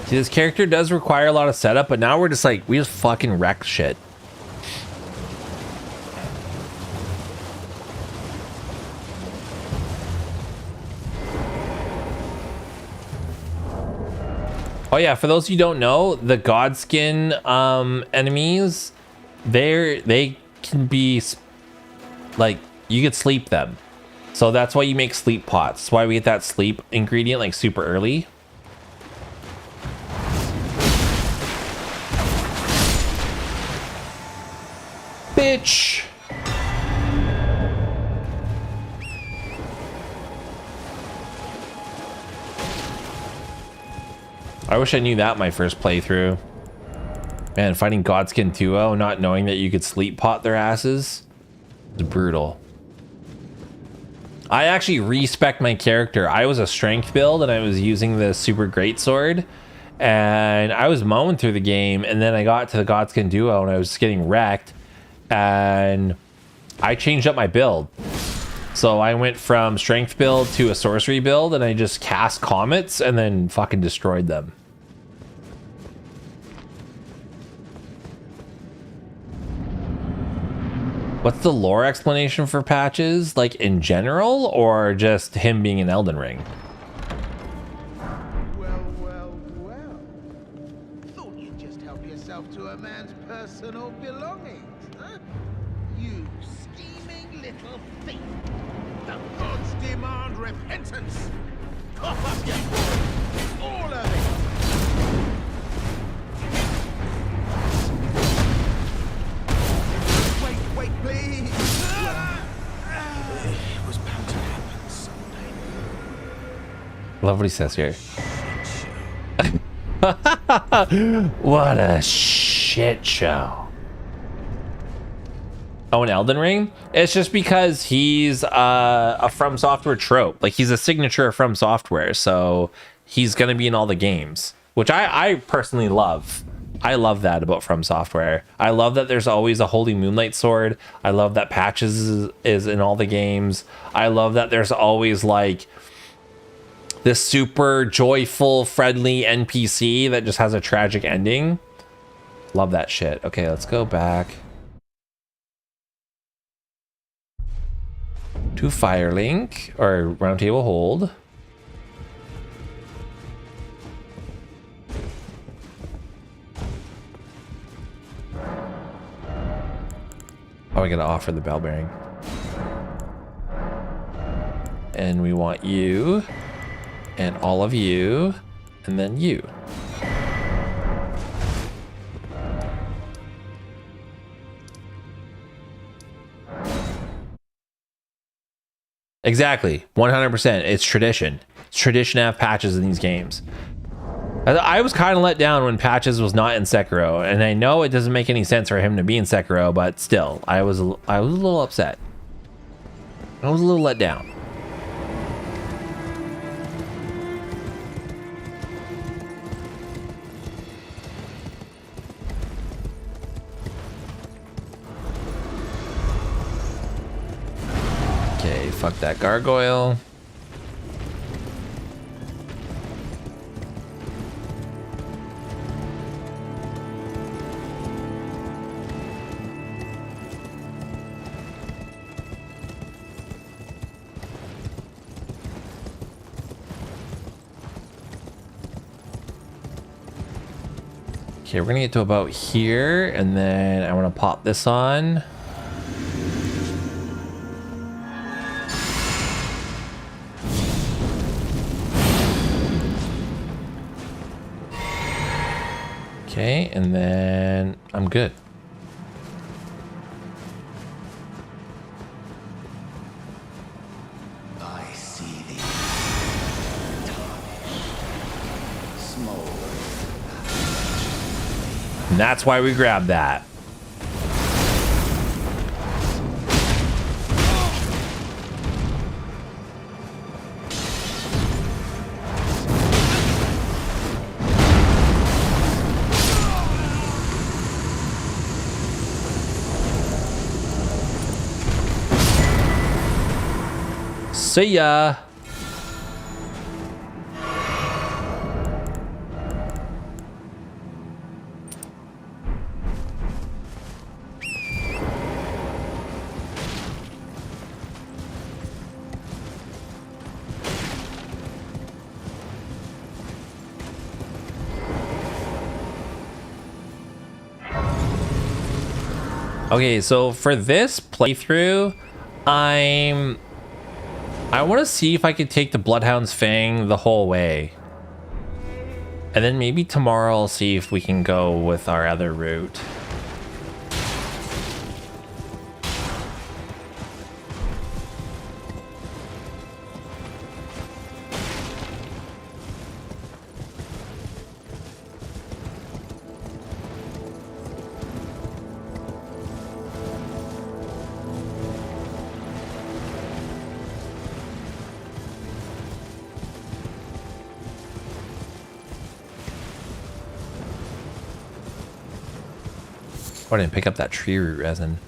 See, this character does require a lot of setup, but now we're just like, we just fucking wreck shit. Oh yeah, for those of you who don't know, the Godskin enemies, they can be like, you could sleep them. So that's why you make sleep pots. That's why we get that sleep ingredient like super early. Bitch. I wish I knew that my first playthrough. Man, fighting Godskin 2-0, not knowing that you could sleep pot their asses, is brutal. I actually respect my character. I was a strength build and I was using the super great sword, and I was mowing through the game, and then I got to the Godskin duo and I was just getting wrecked, and I changed up my build. So I went from strength build to a sorcery build, and I just cast comets and then fucking destroyed them. What's the lore explanation for Patches? Like in general, or just him being in Elden Ring? Well, well, well. Thought you'd just help yourself to a man's personal belongings, huh? You scheming little thief. The gods demand repentance. Cough up your blood. All of it. Wait, please. It was bound to happen someday. Love what he says here. What a shit show. Oh, an Elden Ring? It's just because he's a From Software trope. Like, he's a signature of From Software, so he's gonna be in all the games, which I personally love. I love that about From Software. I love that there's always a Holy Moonlight Sword. I love that Patches is in all the games. I love that there's always like this super joyful, friendly NPC that just has a tragic ending. Love that shit. Okay, let's go back. 2 Firelink, or Round Table Hold. Oh, I gotta offer the bell bearing. And we want you, and all of you, and then you. Exactly, 100%. It's tradition. It's tradition to have patches in these games. I was kind of let down when Patches was not in Sekiro, and I know it doesn't make any sense for him to be in Sekiro, but still, I was a little upset. I was a little let down. Okay, fuck that gargoyle. Okay, we're gonna get to about here, and then I want to pop this on. Okay, and then I'm good. I see thee. Small. And that's why we grabbed that. See ya. Okay, so for this playthrough, I want to see if I could take the Bloodhound's Fang the whole way. And then maybe tomorrow I'll see if we can go with our other route. Oh, I didn't pick up that tree root resin.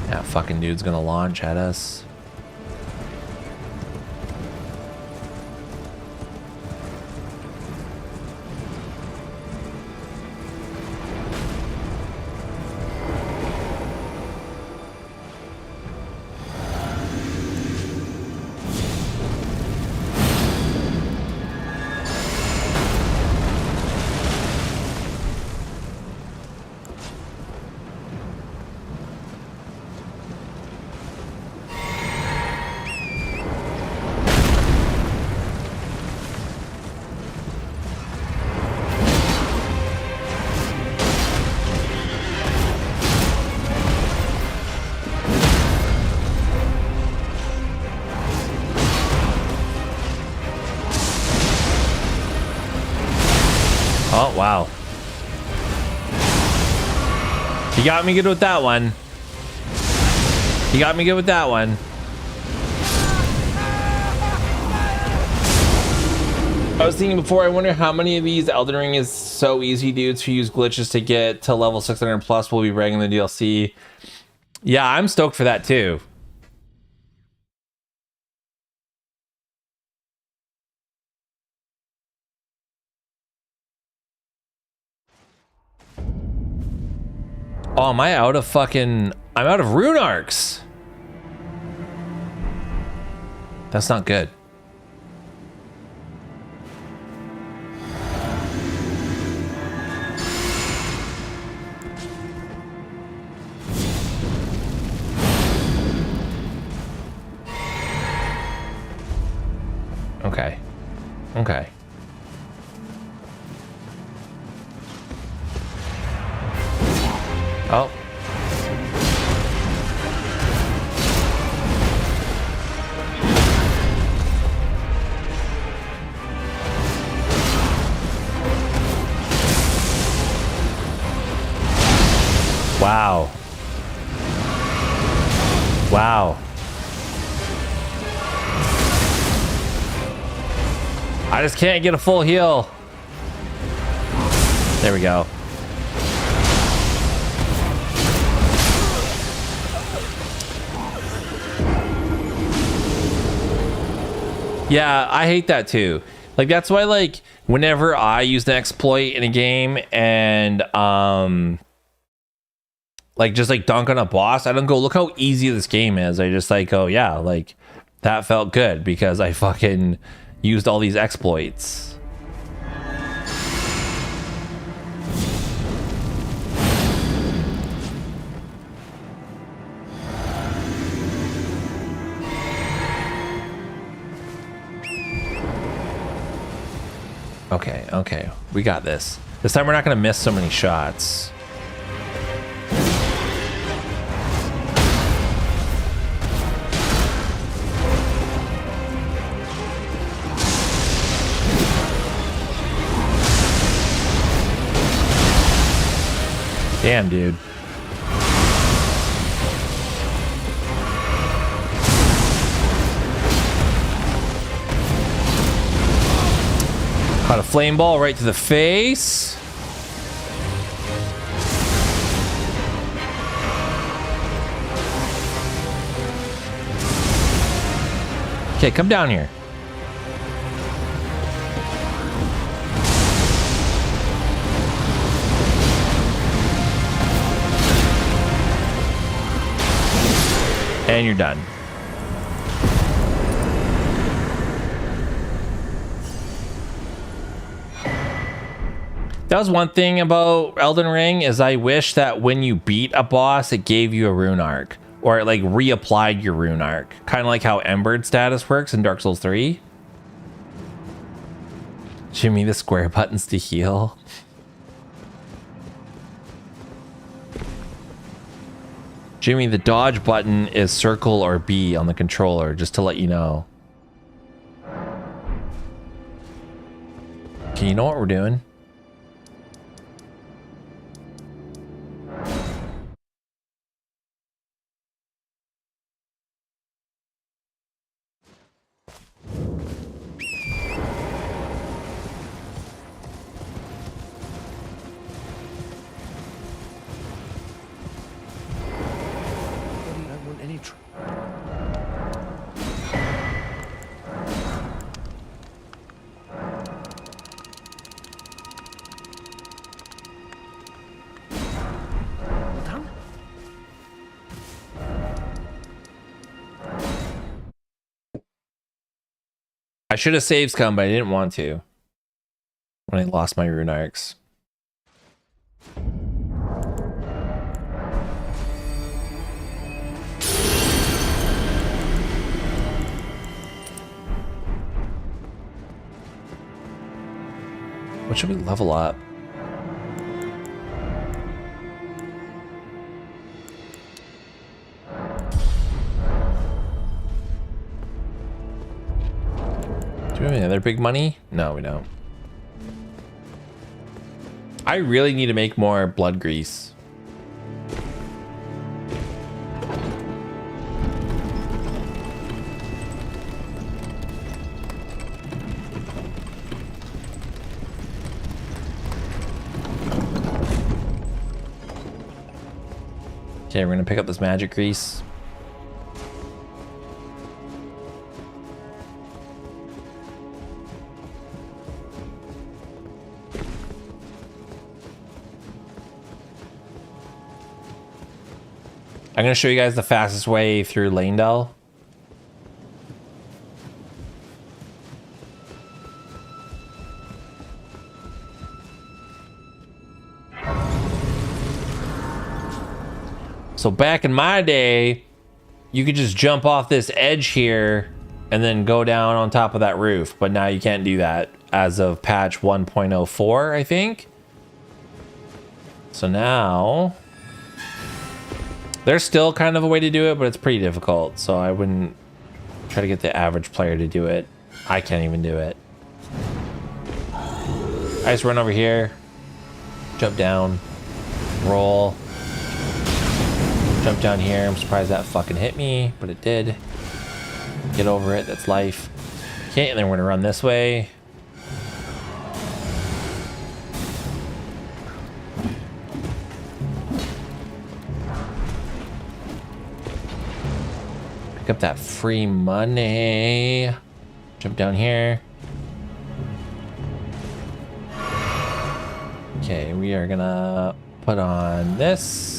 That fucking dude's gonna launch at us. Oh, wow. He got me good with that one. He got me good with that one. I was thinking before, I wonder how many of these Elden Ring is so easy dudes who use glitches to get to level 600 plus will be bragging the DLC. Yeah, I'm stoked for that too. Oh, am I out of fucking... I'm out of rune arcs. That's not good. Okay. Okay. Oh. Wow. Wow. I just can't get a full heal. There we go. Yeah, I hate that too. Like, that's why, like, whenever I use an exploit in a game and like just like dunk on a boss, I don't go, look how easy this game is. I just like, oh yeah, like that felt good because I fucking used all these exploits. Okay, okay, we got this. This time we're not gonna miss so many shots. Damn, dude. Caught a flame ball right to the face. Okay, come down here. And you're done. That was one thing about Elden Ring, is I wish that when you beat a boss, it gave you a rune arc. Or it like reapplied your rune arc. Kind of like how Embered status works in Dark Souls 3. Jimmy, the square buttons to heal. Jimmy, the dodge button is circle or B on the controller, just to let you know. Okay, you know what we're doing? I should have saved scum, but I didn't want to. When I lost my rune arcs. What should we level up? Do we have any other big money? No, we don't. I really need to make more blood grease. Okay, we're gonna pick up this magic grease. I'm gonna show you guys the fastest way through Lanedell. So back in my day, you could just jump off this edge here and then go down on top of that roof. But now you can't do that as of patch 1.04, I think. So now there's still kind of a way to do it, but it's pretty difficult. So I wouldn't try to get the average player to do it. I can't even do it. I just run over here, jump down, roll. Jump down here. I'm surprised that fucking hit me, but it did. Get over it. That's life. Okay, and then we're gonna run this way. Pick up that free money. Jump down here. Okay, we are gonna put on this.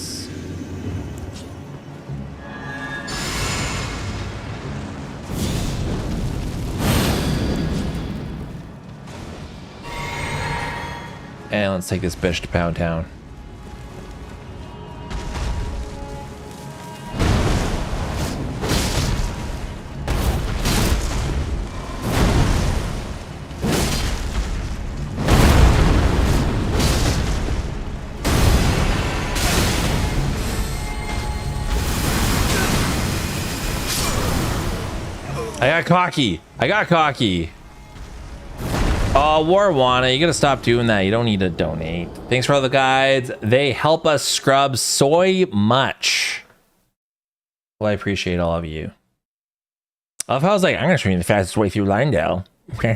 And let's take this bitch to Pound Town. I got cocky. I got cocky. Oh, Warwana, you gotta stop doing that. You don't need to donate. Thanks for all the guides. They help us scrub so much. Well, I appreciate all of you. I love how I was like, I'm gonna show you the fastest way through Lanedell. Okay,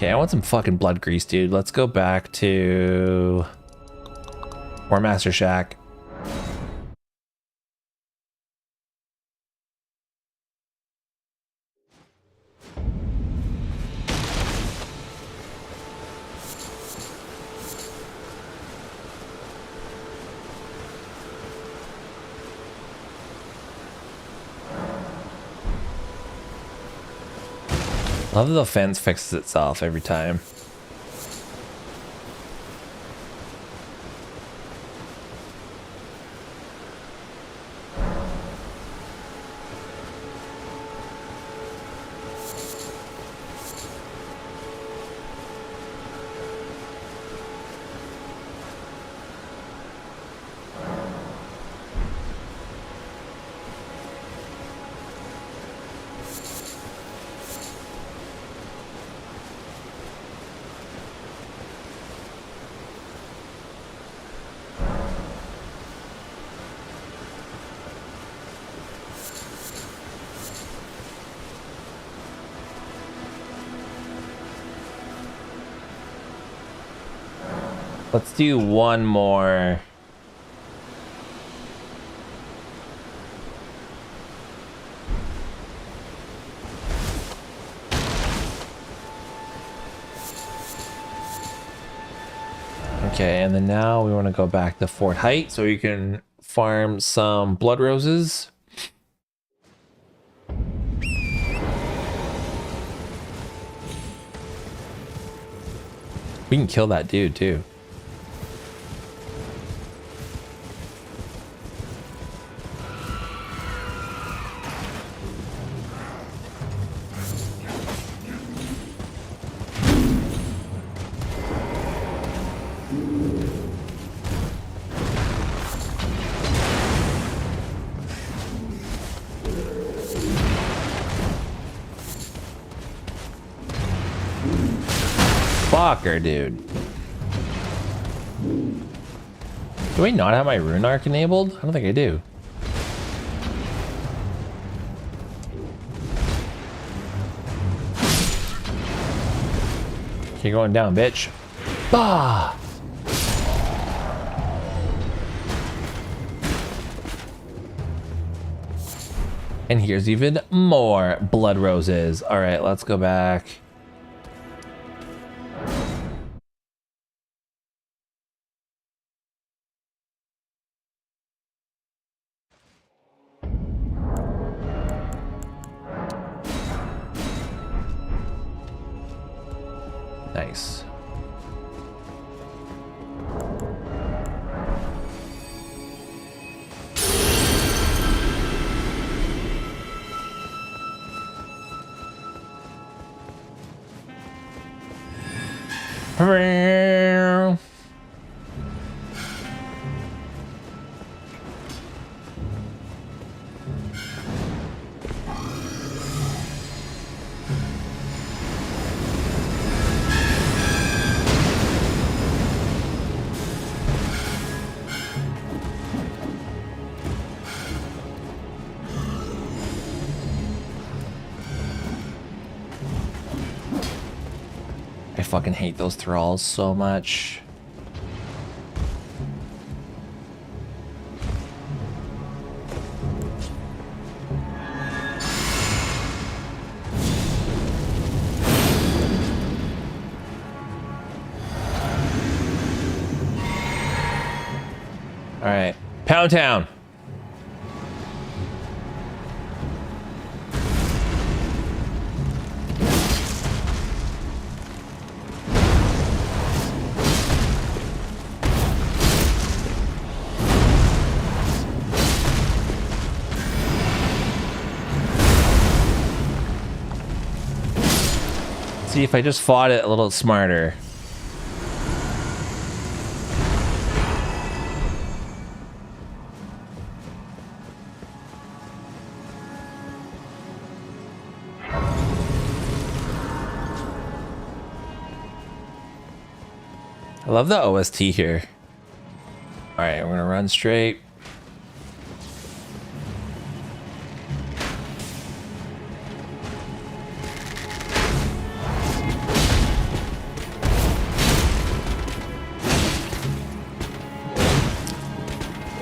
I want some fucking blood grease, dude. Let's go back to War Master Shack. I love that the fence fixes itself every time. Let's do one more. Okay, and then now we want to go back to Fort Height so you can farm some blood roses. We can kill that dude too. Fucker, dude. Do I not have my rune arc enabled? I don't think I do. You're going down, bitch. Bah! And here's even more blood roses. All right, let's go back. Nice. I fucking hate those thralls so much. All right, Pound Town. See if I just fought it a little smarter. I love the OST here. All right, we're gonna run straight.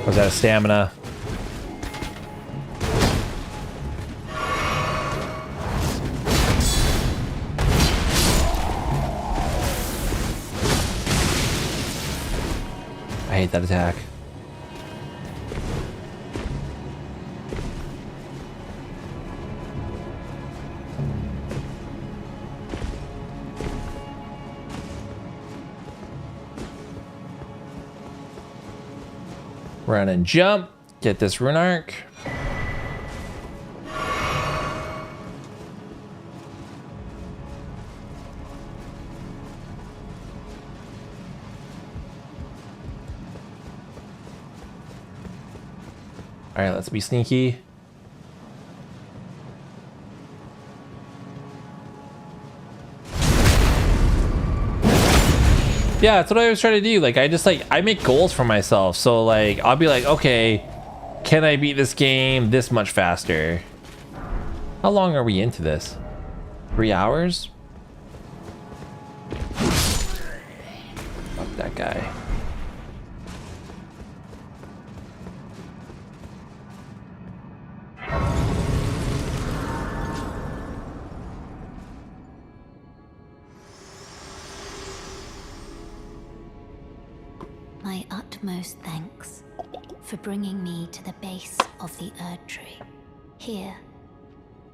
Was out of stamina. I hate that attack. Run and jump. Get this rune arc. All right, let's be sneaky. Yeah, that's what I was trying to do. Like, I make goals for myself. So, like, I'll be like, okay, can I beat this game this much faster? How long are we into this? 3 hours? Fuck that guy. My utmost thanks for bringing me to the base of the Erdtree. Here,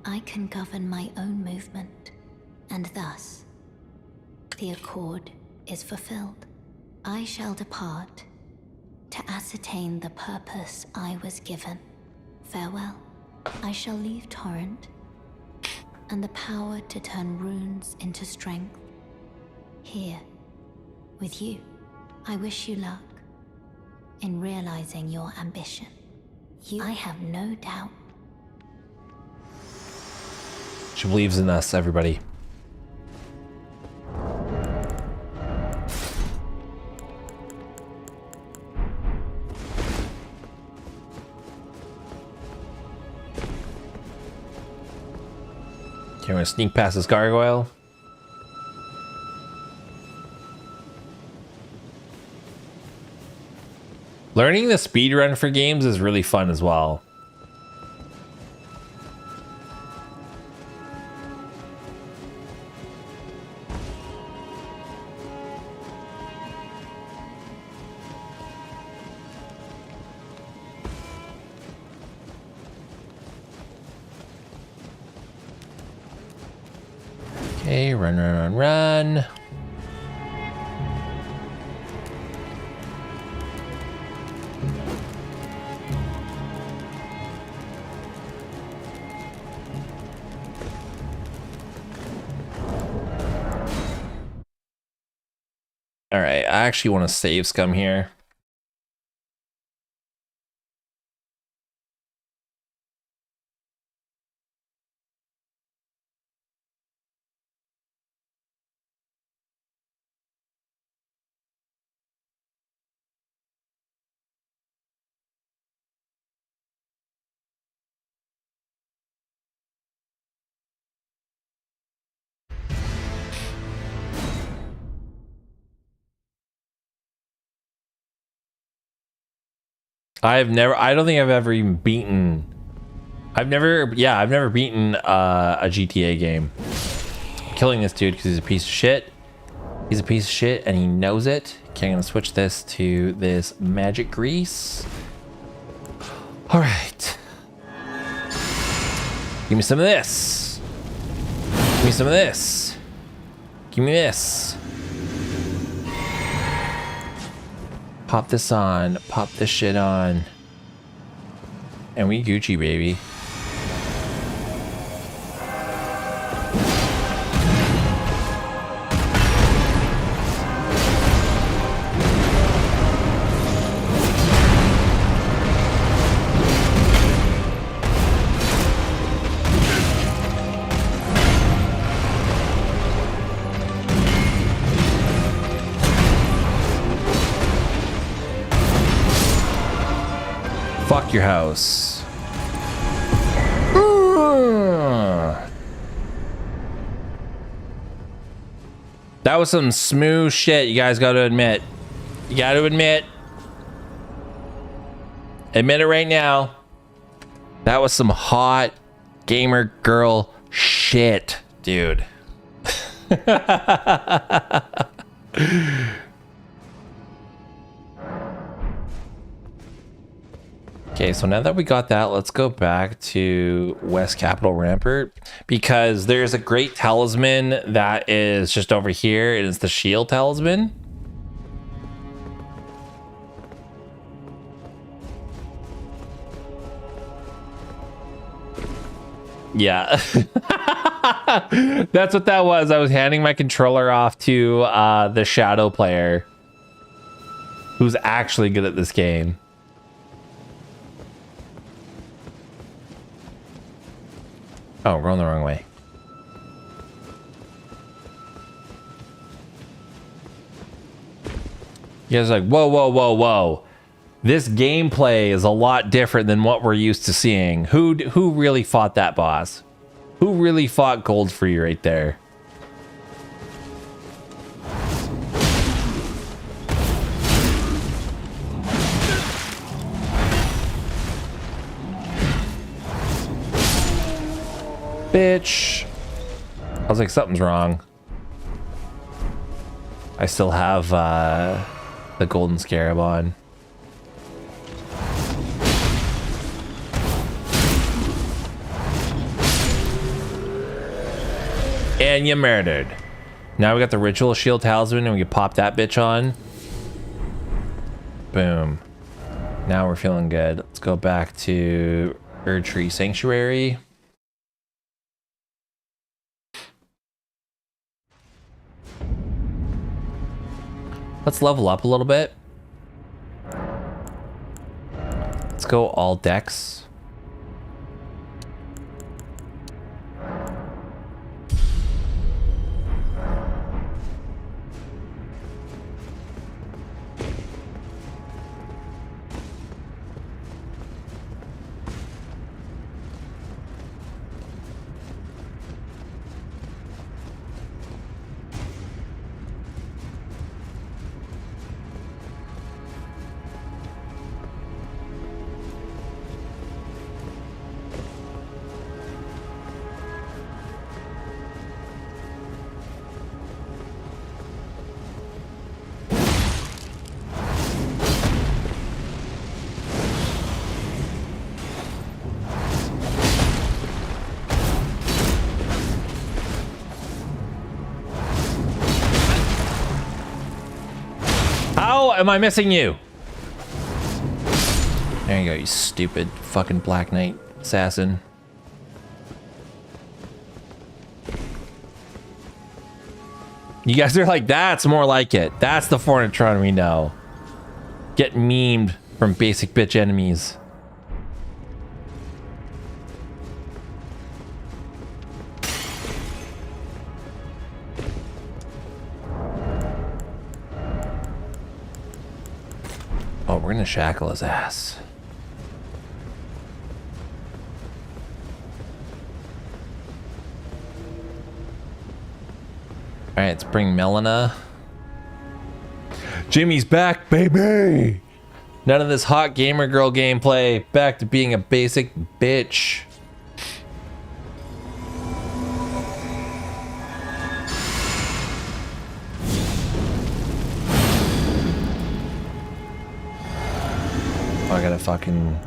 I can govern my own movement, and thus, the accord is fulfilled. I shall depart to ascertain the purpose I was given. Farewell. I shall leave Torrent and the power to turn runes into strength. Here, with you. I wish you luck in realizing your ambition. I have no doubt. She believes in us, everybody. Okay, we're gonna sneak past this gargoyle. Learning the speed run for games is really fun as well. Okay, run, run, run, run. All right, I actually want to save scum here. I don't think I've ever even beaten. I've never beaten a GTA game. I'm killing this dude because he's a piece of shit. He's a piece of shit and he knows it. Okay, I'm gonna switch this to this magic grease. All right. Give me some of this. Give me some of this. Give me this. Pop this on. Pop this shit on. And we Gucci, baby. Fuck your house. That was some smooth shit, you guys gotta admit. You gotta admit. Admit it right now. That was some hot gamer girl shit, dude. Okay, so now that we got that, let's go back to West Capitol Rampart because there's a great talisman that is just over here. It is the shield talisman. Yeah. That's what that was. I was handing my controller off to the shadow player who's actually good at this game. Oh, we're going the wrong way. You guys are like, whoa, whoa, whoa, whoa. This gameplay is a lot different than what we're used to seeing. Who really fought that boss? Who really fought Goldfree right there? Bitch. I was like, something's wrong. I still have the golden scarab on. And you murdered. Now we got the ritual shield talisman and we can pop that bitch on. Boom. Now we're feeling good. Let's go back to Erdtree Sanctuary. Let's level up a little bit. Let's go all decks. Oh, am I missing you? There you go, you stupid fucking Black Knight assassin. You guys are like, that's more like it. That's the Fornitron we know. Get memed from basic bitch enemies. Oh, we're gonna shackle his ass. All right, let's bring Melina. Jimmy's back, baby. None of this hot gamer girl gameplay. Back to being a basic bitch. I gotta fucking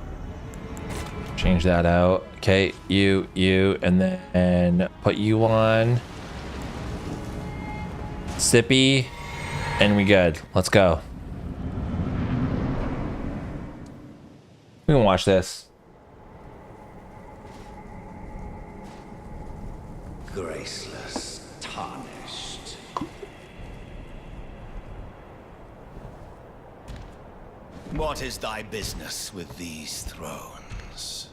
change that out. Okay, you, and then put you on. Sippy, and we good. Let's go. We can watch this. Graceless, tarnished. What is thy business with these thrones?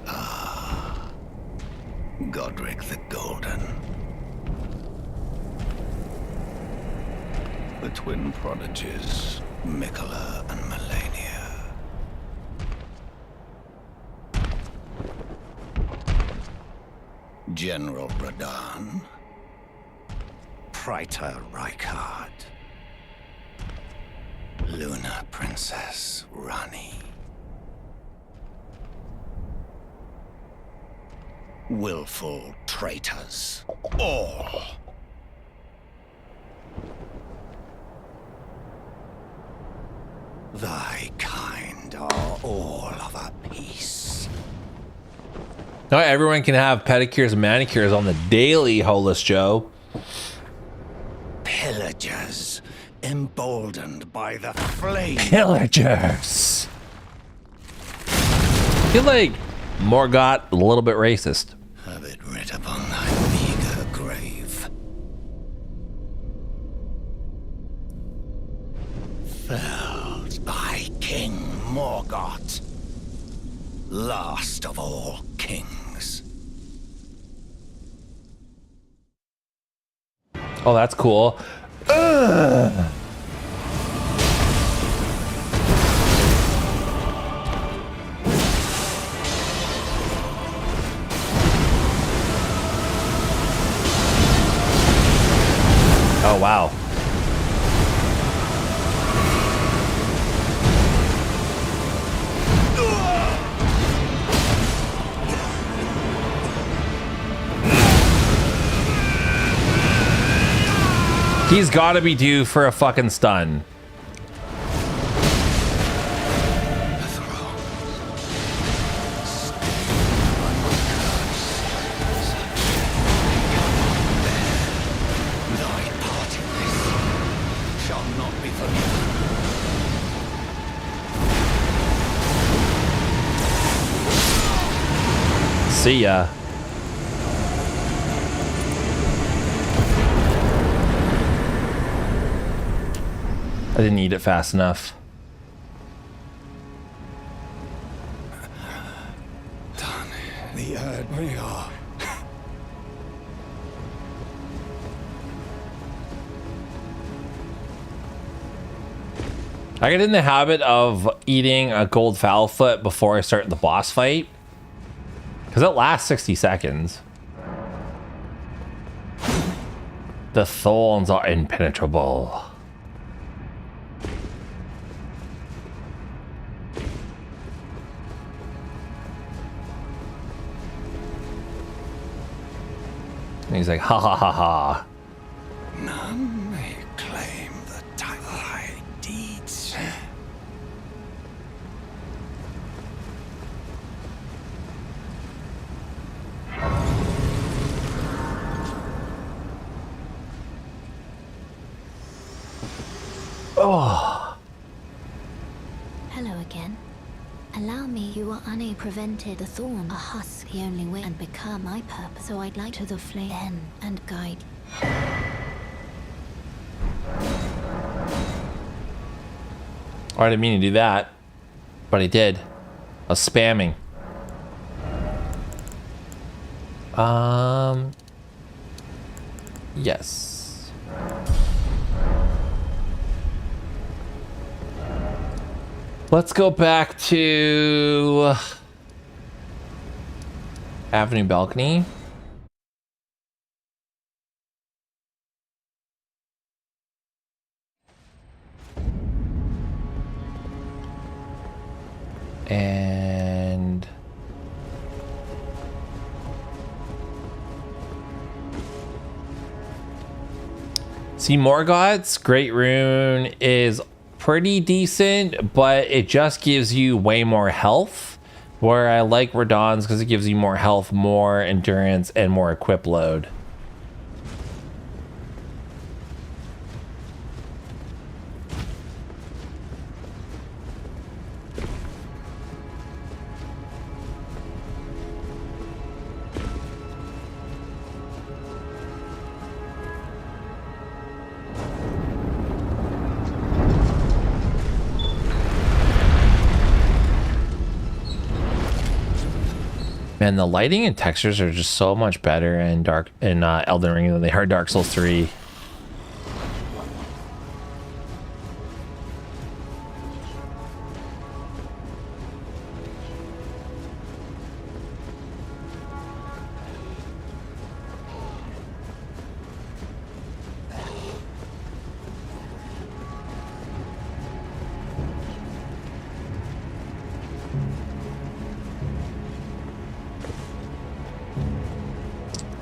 Ah, Godric the Golden. The twin prodigies, Mikola and Melania. General Radahn. Praetor Rykard. Luna Princess Rani. Willful traitors, all. Thy kind are all of a piece. Not everyone can have pedicures and manicures on the daily, Holus Joe. Pillagers, emboldened by the flame. Pillagers. I feel like Morgott a little bit racist. Have it writ upon thy meager grave. Felled by King Morgott, last of all kings. Oh, that's cool. Ugh. Oh, wow. He's gotta be due for a fucking stun. See ya. I didn't eat it fast enough. Done the Erdtree. I get in the habit of eating a gold fowl foot before I start the boss fight, because it lasts 60 seconds. The thorns are impenetrable. And he's like, ha ha ha ha. None may claim the thy deeds. Oh. Hello again. Allow me, you are unable prevented the thorn, a husk, the only way, and become my purpose. So I'd like to the flame and guide. Oh, I didn't mean to do that, but I did. I was spamming. Yes. Let's go back to Avenue Balcony. And see, Morgoth's Great Rune is pretty decent, but it just gives you way more health. Where I like Radon's because it gives you more health, more endurance, and more equip load. Man, the lighting and textures are just so much better in Elden Ring than they are Dark Souls 3.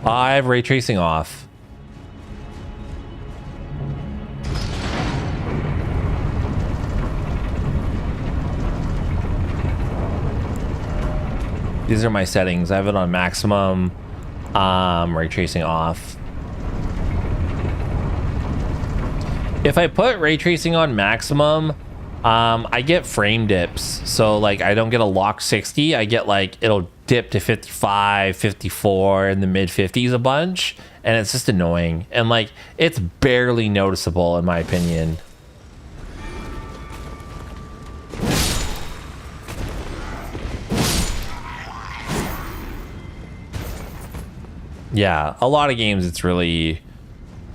I have ray tracing off. These are my settings. I have it on maximum, ray tracing off. If I put ray tracing on maximum, I get frame dips. So like I don't get a lock 60. I get like, it'll dip to 55, 54 in the mid 50s a bunch. And it's just annoying. And like, it's barely noticeable in my opinion. Yeah, a lot of games it's really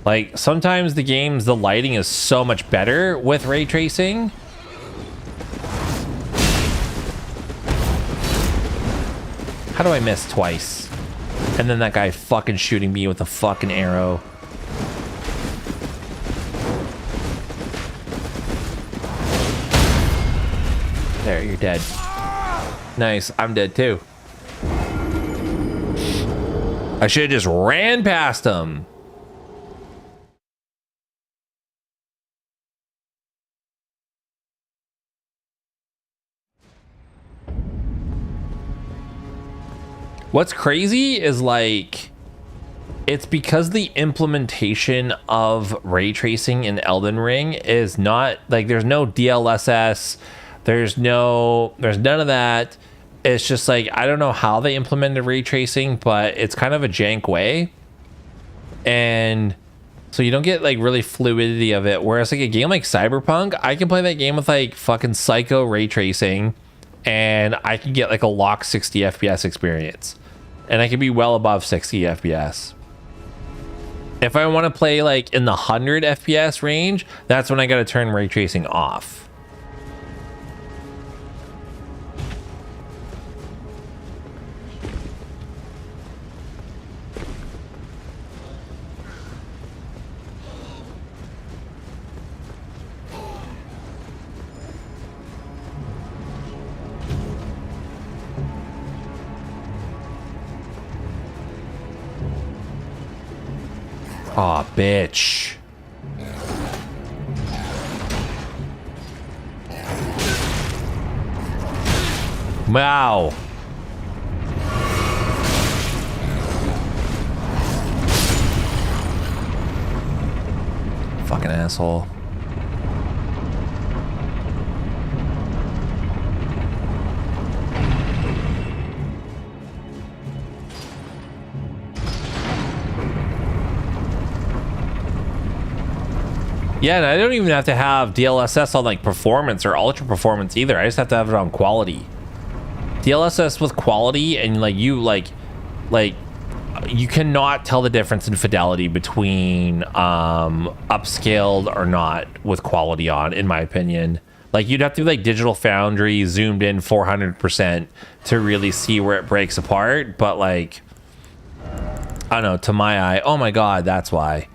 like, sometimes the games, the lighting is so much better with ray tracing. How do I miss twice? And then that guy fucking shooting me with a fucking arrow. There, you're dead. Nice, I'm dead too. I should have just ran past him. What's crazy is like, it's because the implementation of ray tracing in Elden Ring is not like, there's no DLSS, there's none of that. It's just like, I don't know how they implemented ray tracing, but it's kind of a jank way. And so you don't get like really fluidity of it. Whereas like a game like Cyberpunk, I can play that game with like fucking psycho ray tracing and I can get like a lock 60 FPS experience. And I can be well above 60 FPS. If I want to play like in the 100 FPS range, that's when I got to turn ray tracing off. Aw, bitch. Wow. Fucking asshole. Yeah, and I don't even have to have DLSS on like performance or ultra performance either. I just have to have it on quality. DLSS with quality, and like you cannot tell the difference in fidelity between upscaled or not with quality on, in my opinion. Like you'd have to be like Digital Foundry zoomed in 400% to really see where it breaks apart. But like, I don't know, to my eye, oh my God, that's why.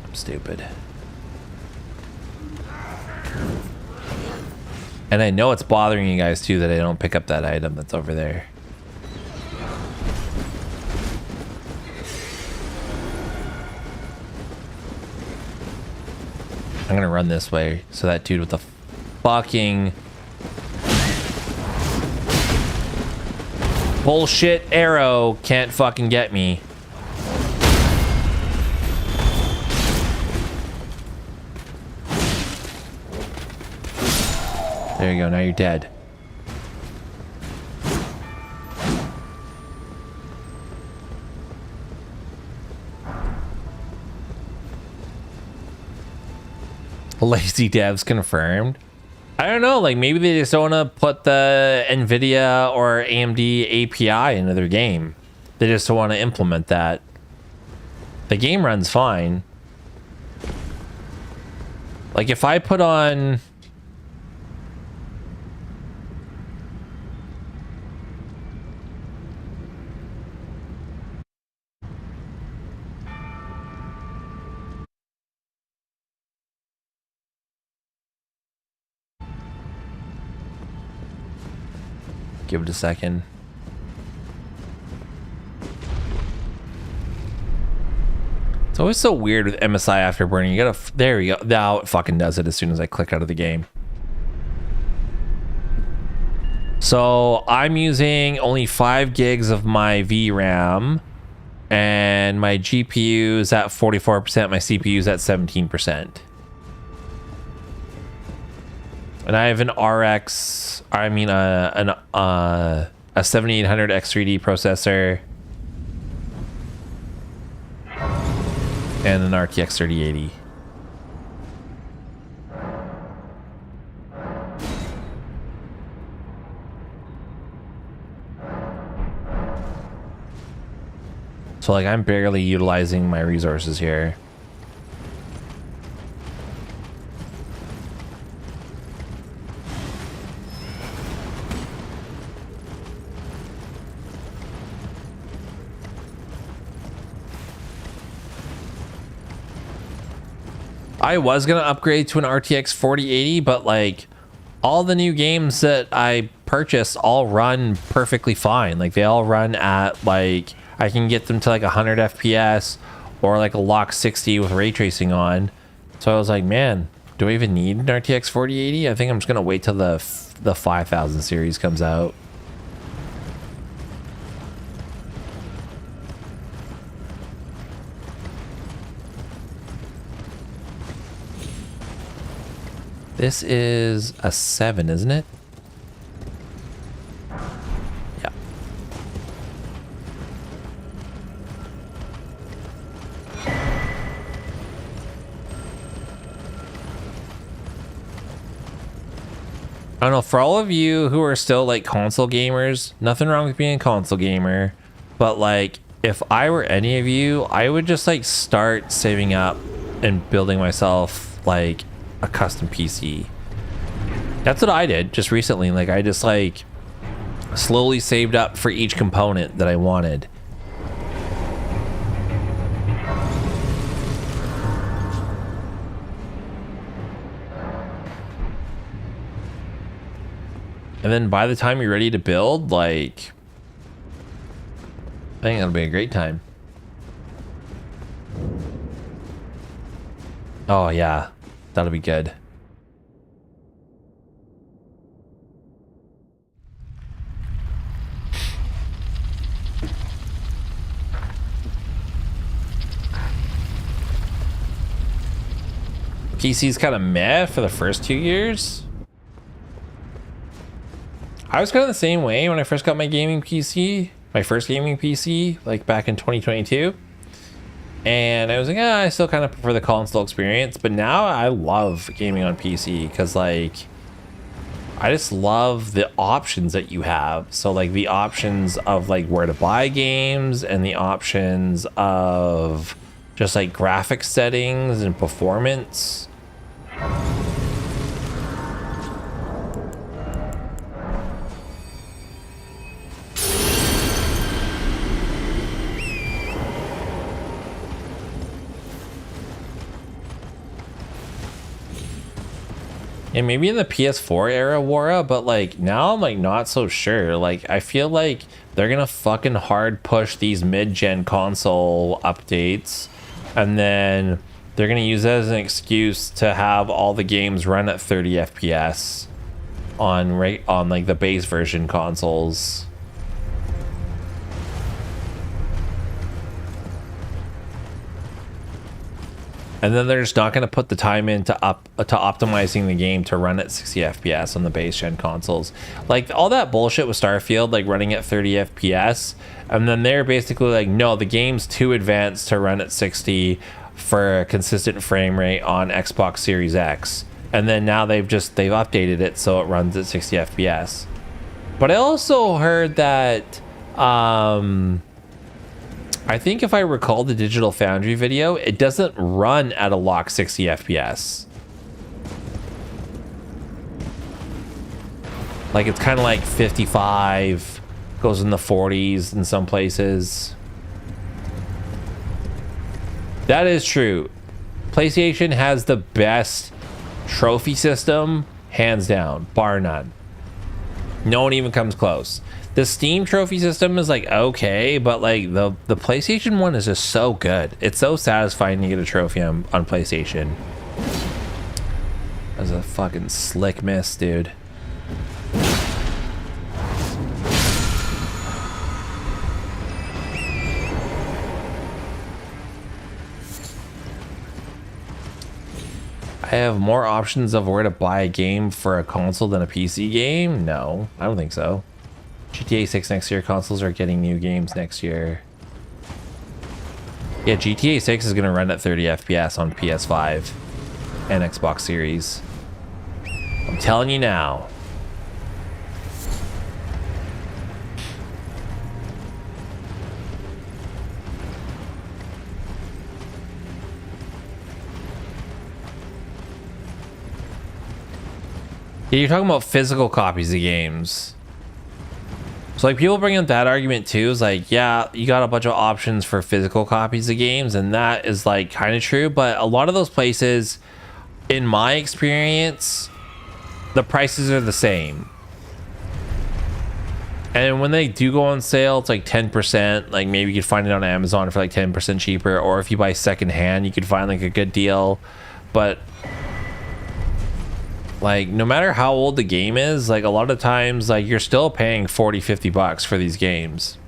I'm stupid. And I know it's bothering you guys too that I don't pick up that item that's over there. I'm gonna run this way so that dude with the fucking bullshit arrow can't fucking get me. There you go, now you're dead. Lazy devs confirmed. I don't know, like maybe they just don't want to put the NVIDIA or AMD API into their game. They just don't want to implement that. The game runs fine. Like if I put on... Give it a second. It's always so weird with MSI Afterburner. You gotta, there we go. Now it fucking does it as soon as I click out of the game. So I'm using only 5 gigs of my VRAM, and my GPU is at 44%. My CPU is at 17%. And I have an RX, I mean a 7800 X3D processor and an RTX 3080. So like I'm barely utilizing my resources here. I was gonna upgrade to an RTX 4080, but like all the new games that I purchased all run perfectly fine. Like they all run at like, I can get them to like 100 FPS or like a lock 60 with ray tracing on. So I was like, man, do I even need an RTX 4080? I think I'm just gonna wait till the 5000 series comes out. This is a 7, isn't it? Yeah. I don't know, for all of you who are still like console gamers, nothing wrong with being a console gamer, but like if I were any of you, I would just like start saving up and building myself like a custom PC. That's what I did just recently. Like I just like slowly saved up for each component that I wanted. And then by the time you're ready to build, like I think that'll be a great time. Oh yeah, that'll be good. PC's kind of meh for the first 2 years. I was kind of the same way when I first got my gaming PC. my first gaming PC, like back in 2022. And I was like, I still kind of prefer the console experience. But now I love gaming on PC because, like, I just love the options that you have. So, like, the options of, like, where to buy games and the options of just, like, graphic settings and performance. And maybe in the PS4 era, Wara, but like now I'm like not so sure. Like I feel like they're gonna fucking hard push these mid-gen console updates, and then they're gonna use that as an excuse to have all the games run at 30 FPS on like the base version consoles. And then they're just not going to put the time into optimizing the game to run at 60 FPS on the base gen consoles. Like all that bullshit with Starfield, like running at 30 FPS, and then they're basically like, no, the game's too advanced to run at 60 for a consistent frame rate on Xbox Series X. And then now they've updated it so it runs at 60 FPS. But I also heard that I think if I recall the Digital Foundry video, it doesn't run at a lock 60 FPS. Like it's kind of like 55, goes in the 40s in some places. That is true. PlayStation has the best trophy system, hands down, bar none. No one even comes close. The Steam trophy system is like okay, but like the PlayStation one is just so good. It's so satisfying to get a trophy on PlayStation. That was a fucking slick miss, dude. I have more options of where to buy a game for a console than a PC game? No, I don't think so. GTA 6 next year. Consoles are getting new games next year. Yeah, GTA 6 is going to run at 30 FPS on PS5 and Xbox Series. I'm telling you now. Yeah, you're talking about physical copies of games. So like people bring up that argument too, is like, yeah, you got a bunch of options for physical copies of games, and that is like kind of true, but a lot of those places, in my experience, the prices are the same. And when they do go on sale, it's like 10%. Like maybe you could find it on Amazon for like 10% cheaper, or if you buy secondhand, you could find like a good deal. But like no matter how old the game is, like a lot of times like you're still paying 40-50 bucks for these games.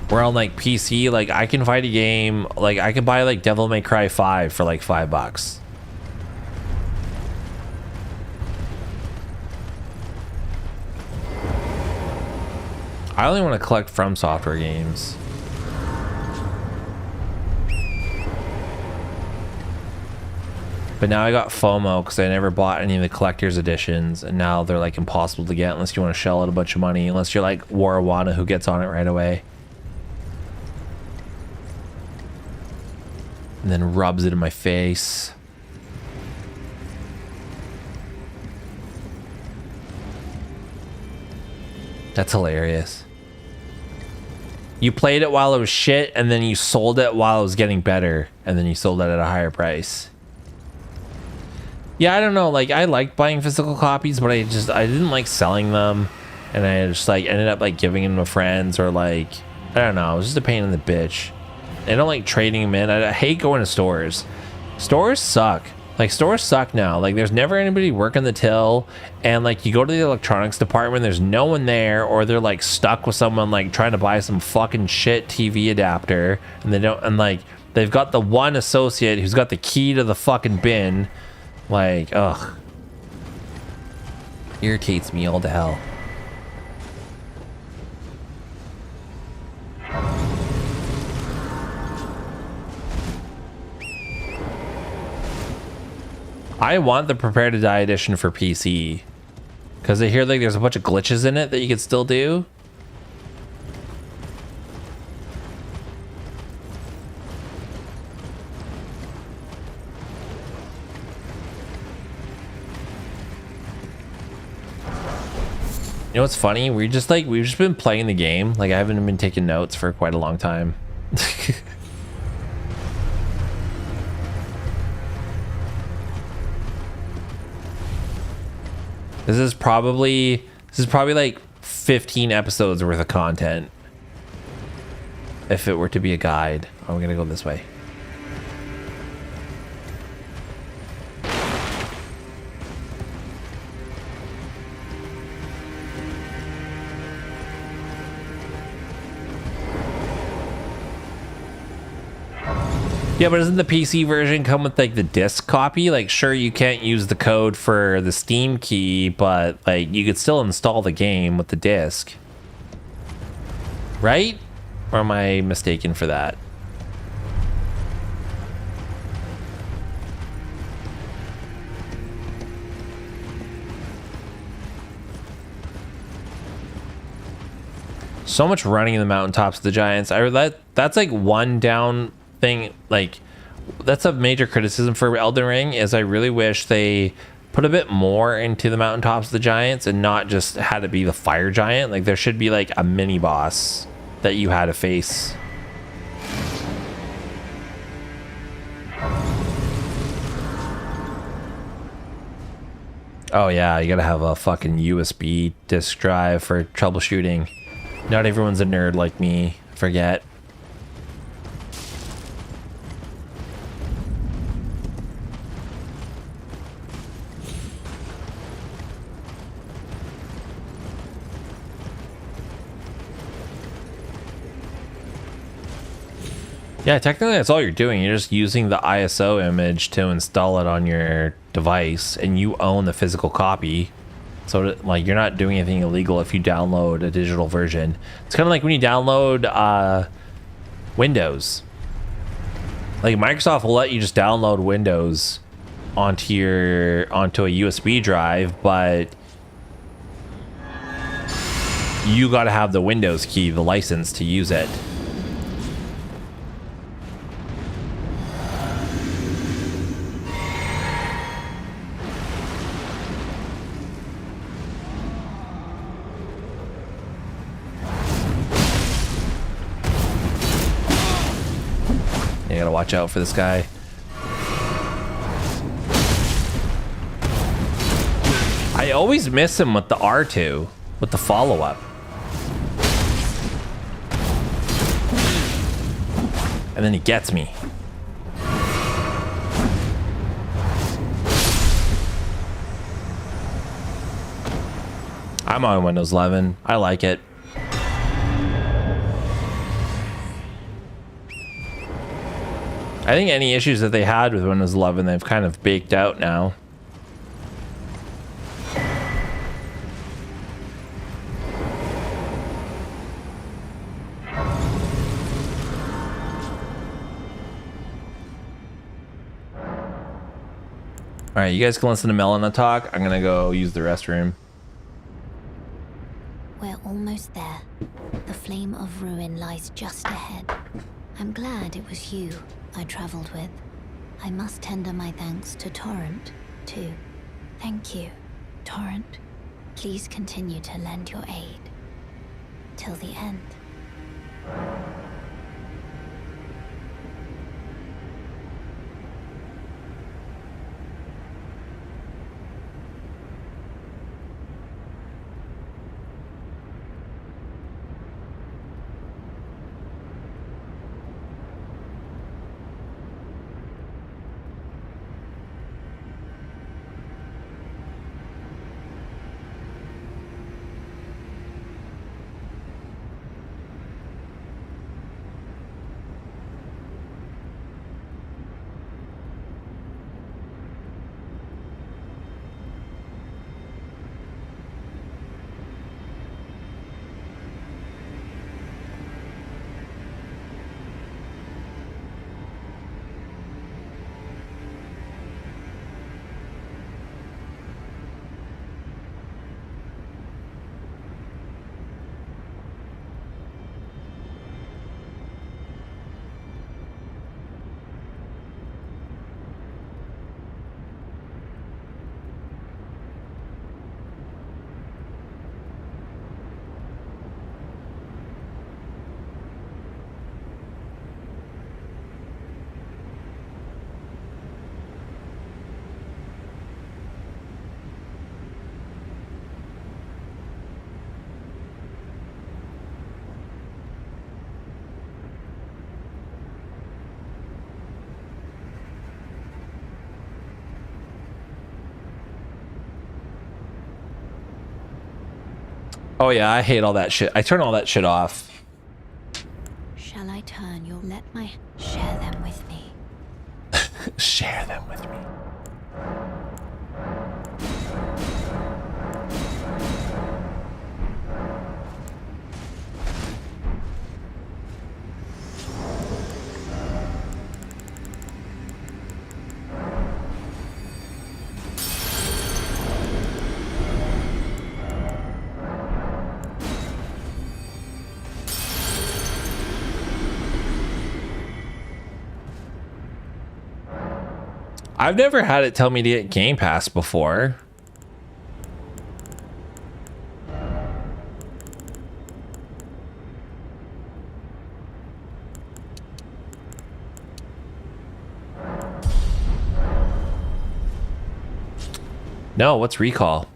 Where on like PC, like I can find a game, like I can buy like Devil May Cry 5 for like $5. I only want to collect From Software games. But now I got FOMO because I never bought any of the collector's editions, and now they're like impossible to get unless you want to shell out a bunch of money, unless you're like Warawana who gets on it right away and then rubs it in my face. That's hilarious. You played it while it was shit, and then you sold it while it was getting better, and then you sold it at a higher price. Yeah, I don't know, like I liked buying physical copies, but I didn't like selling them, and I just like ended up like giving them to friends, or like I don't know, it was just a pain in the bitch. I don't like trading them in. I hate going to stores. Stores suck. Like stores suck now. Like there's never anybody working the till, and like you go to the electronics department, there's no one there, or they're like stuck with someone like trying to buy some fucking shit TV adapter, and they don't, and like they've got the one associate who's got the key to the fucking bin. Like, ugh. Irritates me all to hell. I want the Prepare to Die edition for PC. Because I hear like there's a bunch of glitches in it that you can still do. You know what's funny? We've just been playing the game. Like I haven't been taking notes for quite a long time. This is probably like 15 episodes worth of content. If it were to be a guide. Oh, we're gonna go this way. Yeah, but doesn't the PC version come with like the disc copy? Like, sure, you can't use the code for the Steam key, but like you could still install the game with the disc, right? Or am I mistaken for that? So much running in the mountaintops of the giants. That's like one down thing. Like that's a major criticism for Elden Ring is I really wish they put a bit more into the mountaintops of the giants and not just had it be the fire giant. Like there should be like a mini boss that you had to face. Oh yeah, you gotta have a fucking USB disk drive for troubleshooting. Not everyone's a nerd like me. Forget. Yeah, technically that's all you're doing. You're just using the ISO image to install it on your device, and you own the physical copy. So like you're not doing anything illegal if you download a digital version. It's kind of like when you download Windows. Like Microsoft will let you just download Windows onto a USB drive, but you got to have the Windows key, the license to use it. You gotta watch out for this guy. I always miss him with the R2, with the follow-up. And then he gets me. I'm on Windows 11. I like it. I think any issues that they had with Windows 11, they've kind of baked out now. All right, you guys can listen to Melina talk. I'm gonna go use the restroom. We're almost there. The flame of ruin lies just ahead. I'm glad it was you I traveled with. I must tender my thanks to Torrent, too. Thank you, Torrent. Please continue to lend your aid. Till the end. Oh yeah, I hate all that shit. I turn all that shit off. Shall I turn your let my share them with me? Share them with me. I've never had it tell me to get Game Pass before. No, what's recall?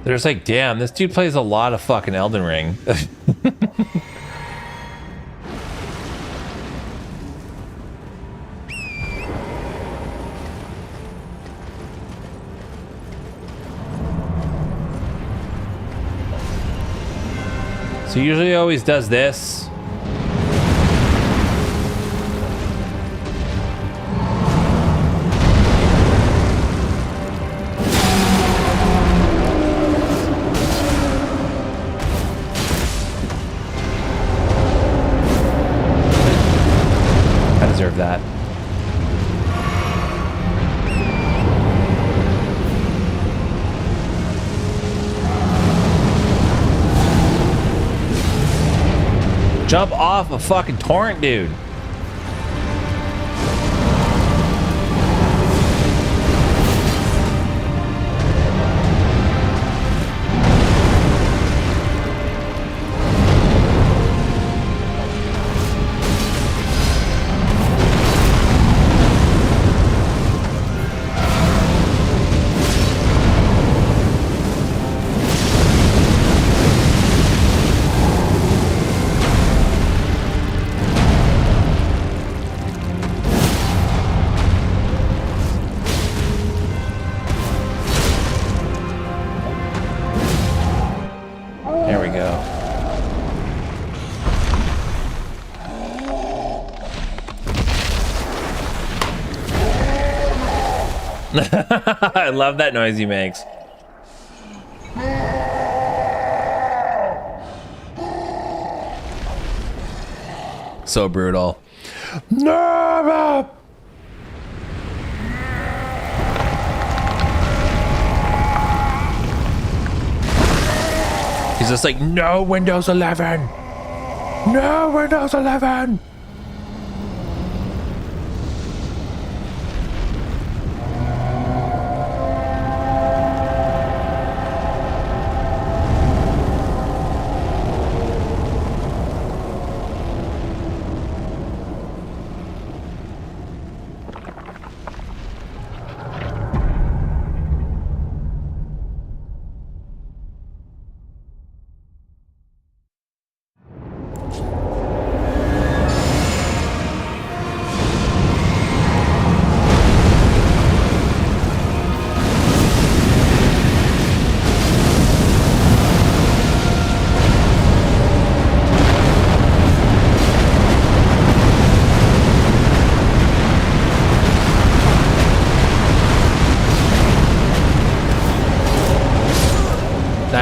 There's like, damn, this dude plays a lot of fucking Elden Ring. So usually always does this. That. Jump off a fucking torrent, dude. I love that noise he makes. So brutal. Never! He's just like, no Windows 11! No Windows 11!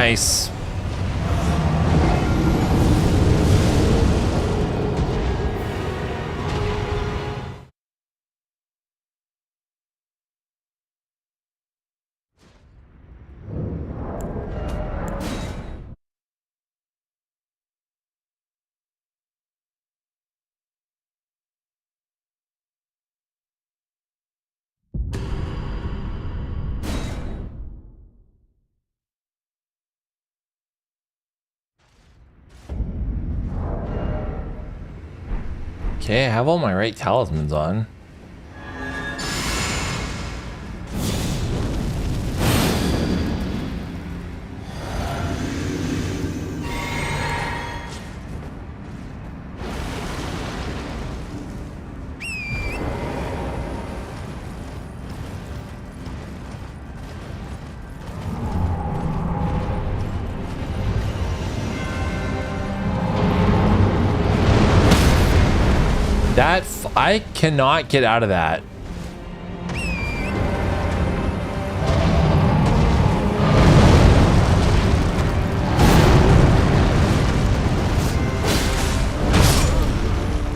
Nice. Okay, I have all my right talismans on. I cannot get out of that.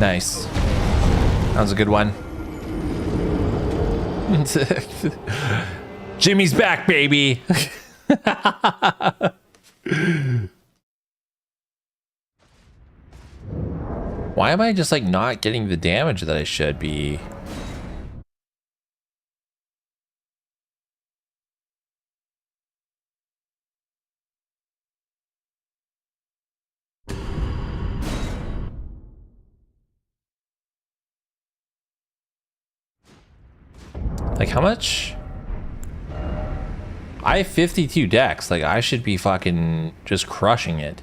Nice. That was a good one. Jimmy's back, baby. Why am I just like not getting the damage that I should be? Like how much? I have 52 decks. Like I should be fucking just crushing it.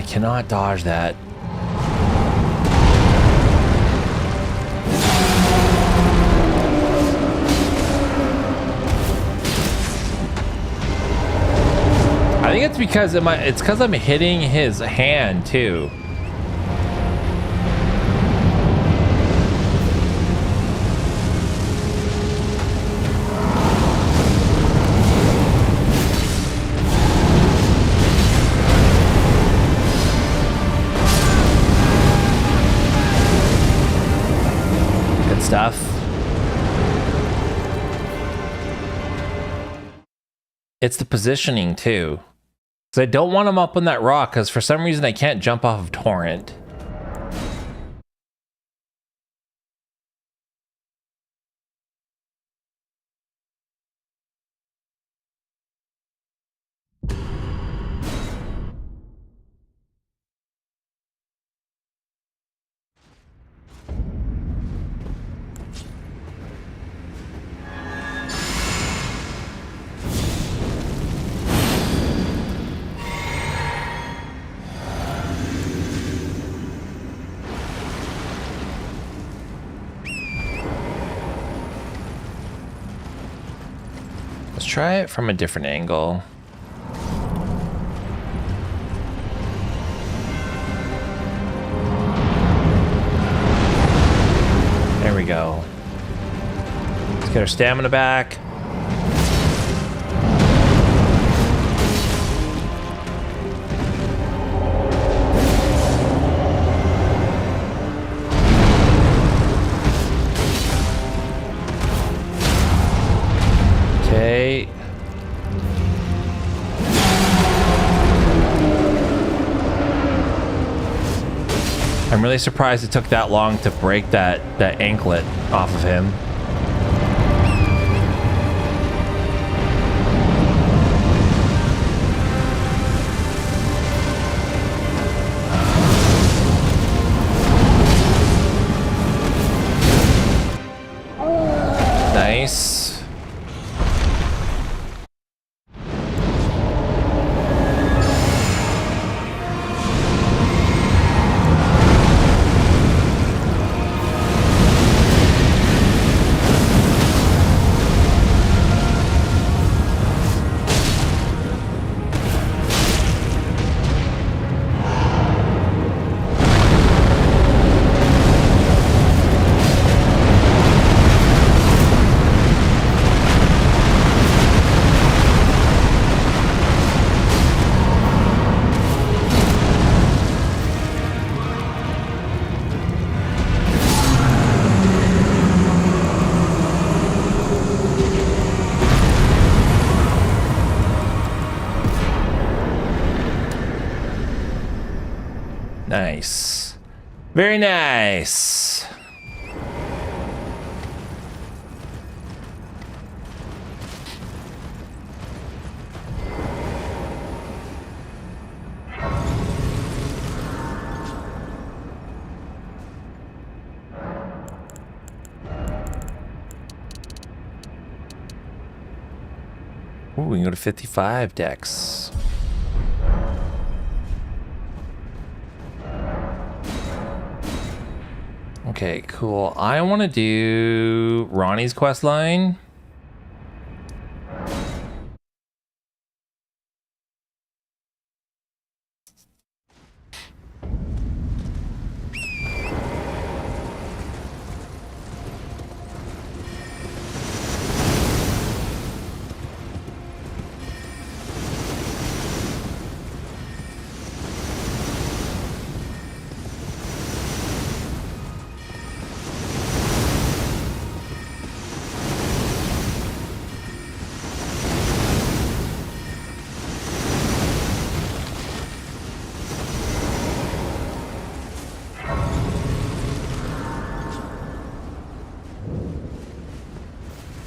Cannot dodge that. I think it's because I'm hitting his hand too. Stuff. It's the positioning too. Because I don't want him up on that rock because for some reason I can't jump off of Torrent. Let's try it from a different angle. There we go. Let's get our stamina back. Okay. I'm really surprised it took that long to break that anklet off of him. Nice. nice. Very nice. Ooh, we can go to 55 decks. Okay, cool. I want to do Ronnie's quest line.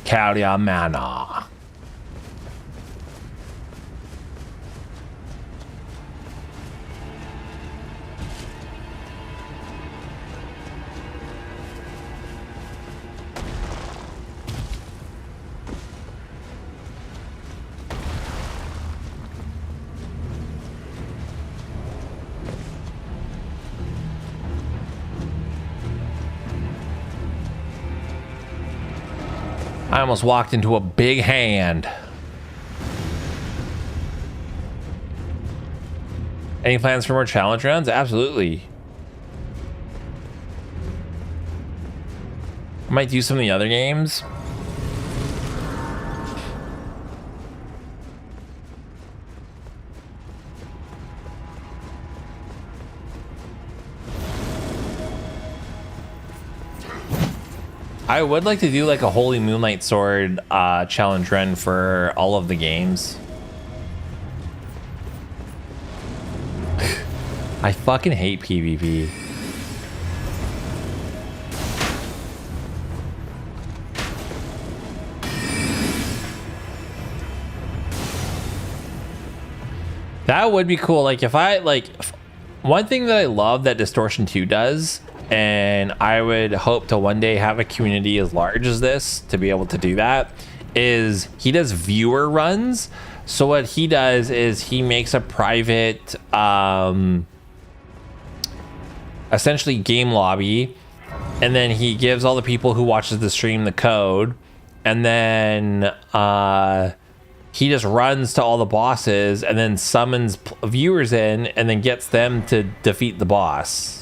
Caria Manor. I almost walked into a big hand. Any plans for more challenge rounds? Absolutely. I might do some of the other games. I would like to do like a Holy Moonlight Sword challenge run for all of the games. I fucking hate PvP. That would be cool. Like if I like one thing that I love that Distortion 2 does, and I would hope to one day have a community as large as this to be able to do that, is he does viewer runs. So what he does is he makes a private essentially game lobby, and then he gives all the people who watches the stream the code, and then he just runs to all the bosses and then summons viewers in and then gets them to defeat the boss.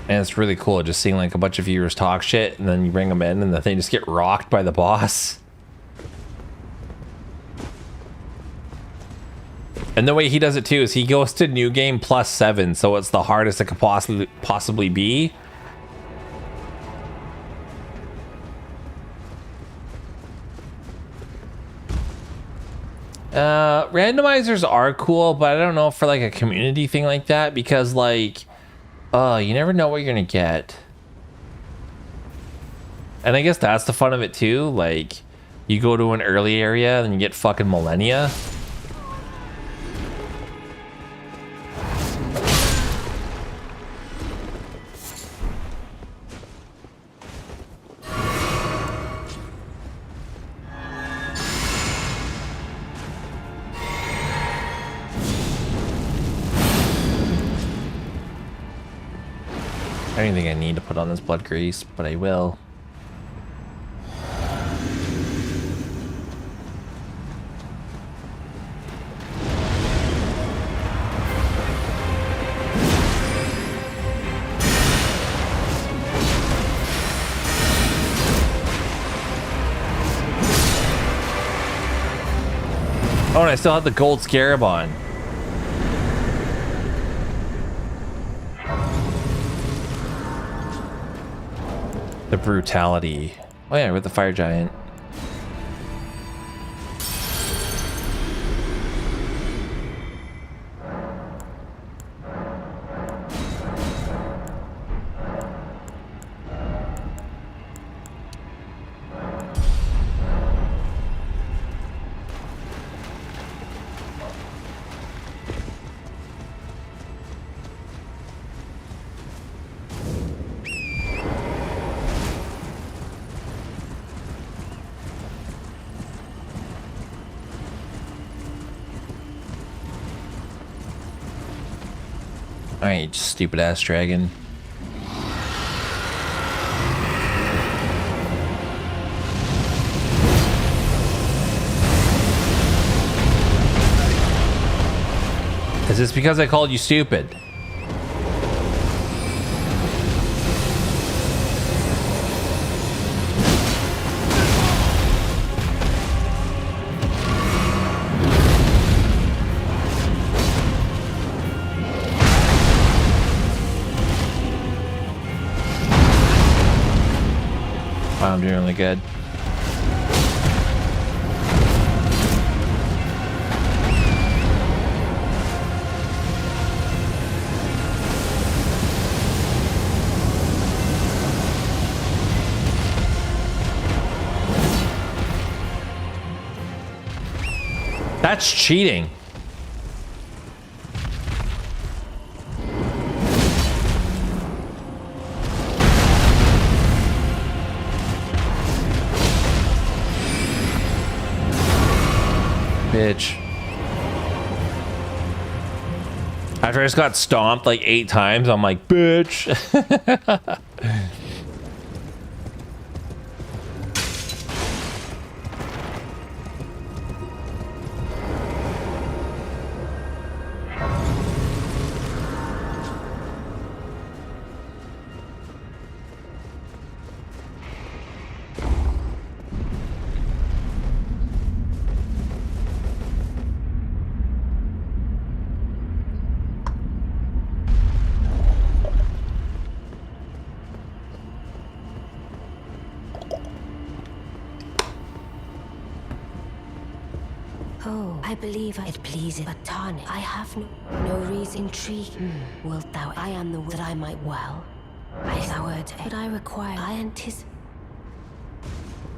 And it's really cool just seeing like a bunch of viewers talk shit and then you bring them in and then they just get rocked by the boss. And the way he does it too is he goes to new game +7, so it's the hardest it could possibly be. Randomizers are cool, but I don't know for like a community thing like that, because like you never know what you're gonna get. And I guess that's the fun of it too. Like, you go to an early area and you get fucking millennia. I don't think I need to put on this blood grease, but I will. Oh, and I still have the gold scarab on. The brutality. Oh yeah, with the fire giant. Alright, stupid ass dragon. Is this because I called you stupid? Wow, I'm doing really good. That's cheating. Bitch. After I just got stomped like 8 times, I'm like, bitch. Oh, I believe it pleases, but Tani, I have no reason intrigue. Wilt thou? I am the that I might well. Thou word, but I require. I anticipate.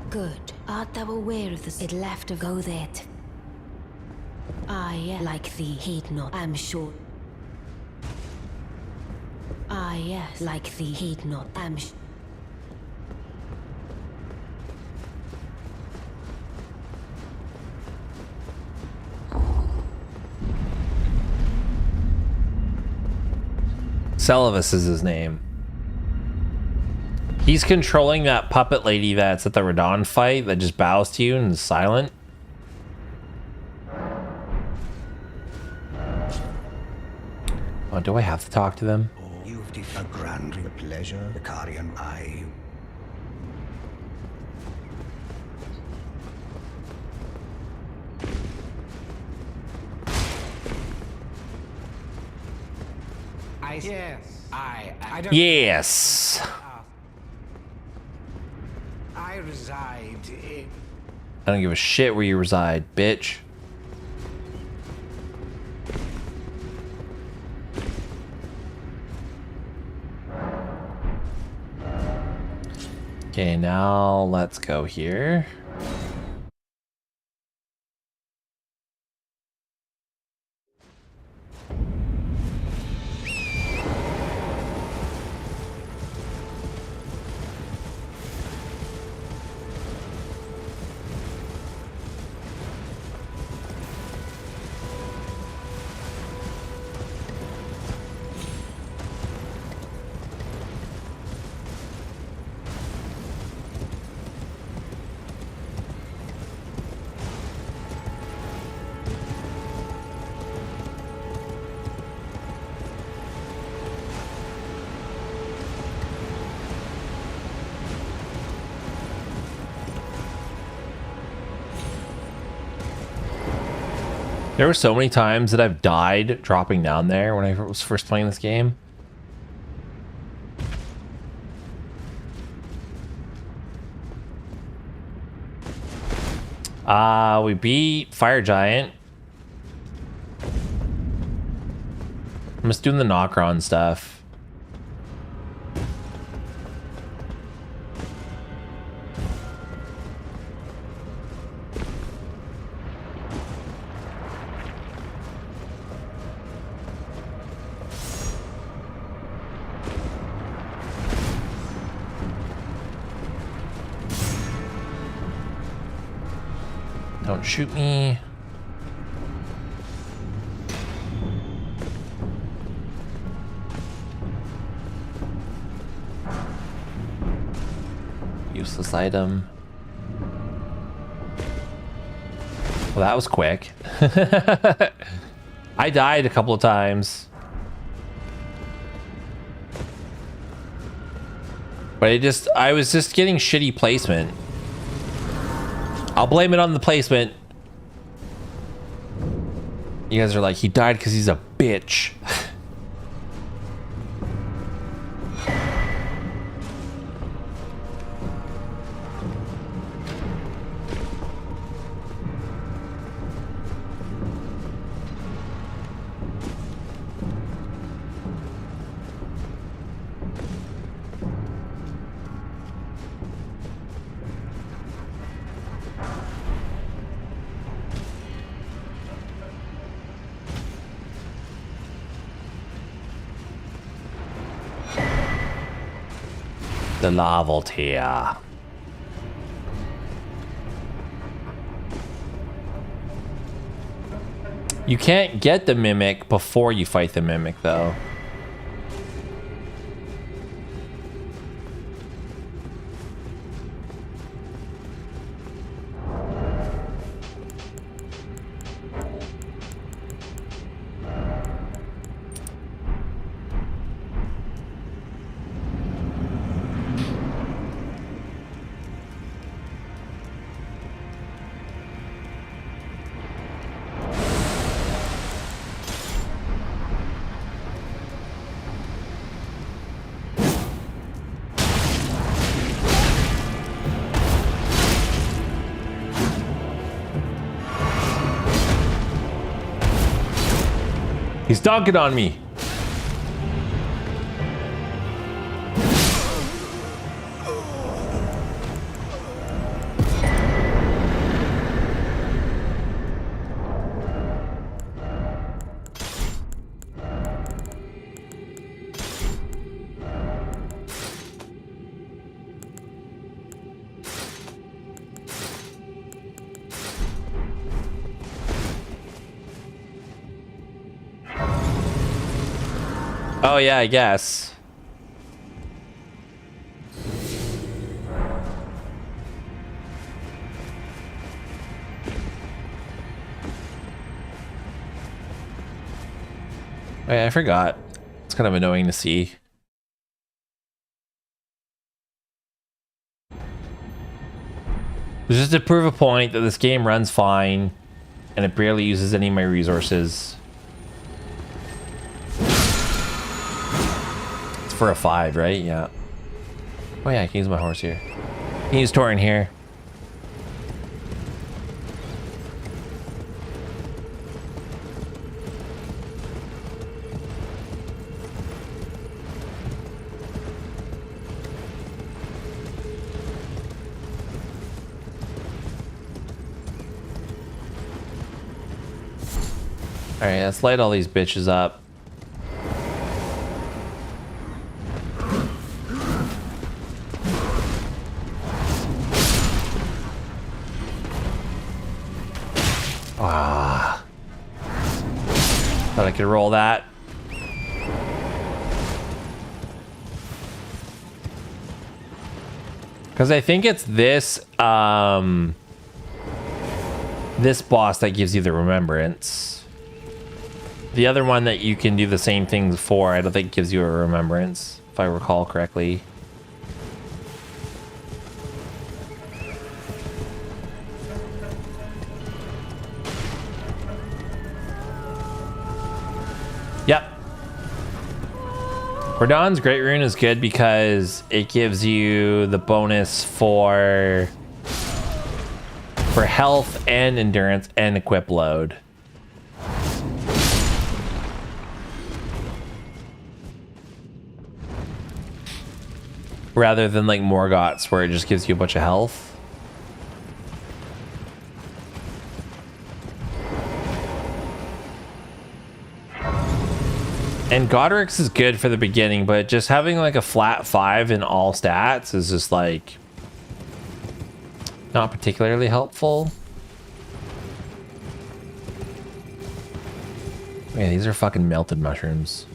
Good. Art thou aware of this? It left to go there. Yeah. Like thee, heed not. I'm sure. Yes. Like thee, heed not. I'm sure. Celavus is his name. He's controlling that puppet lady that's at the Radon fight that just bows to you and is silent. Oh, do I have to talk to them? You've a grand pleasure, the Carian eye. I don't. Yes. I reside in. I don't give a shit where you reside, bitch. Okay, now let's go here. There were so many times that I've died dropping down there when I was first playing this game. We beat Fire Giant. I'm just doing the Nokron stuff. Don't shoot me. Useless item. Well, that was quick. I died a couple of times. But I was just getting shitty placement. I'll blame it on the placement. You guys are like, he died because he's a bitch. The Lavaltier. You can't get the Mimic before you fight the Mimic, though. He's dunking on me. Oh yeah, I guess. Wait, I forgot. It's kind of annoying to see. Just to prove a point that this game runs fine and it barely uses any of my resources. For a 5, right? Yeah. Oh yeah, I can use my horse here. I can use Torin here. Alright, let's light all these bitches up. Thought I could roll that. Because I think it's this this boss that gives you the remembrance. The other one that you can do the same things for, I don't think gives you a remembrance, if I recall correctly. Yep. Radon's Great Rune is good because it gives you the bonus for for health and endurance and equip load. Rather than like Morgoth's where it just gives you a bunch of health. And Godric's is good for the beginning, but just having like a flat 5 in all stats is just like not particularly helpful. Man, these are fucking melted mushrooms.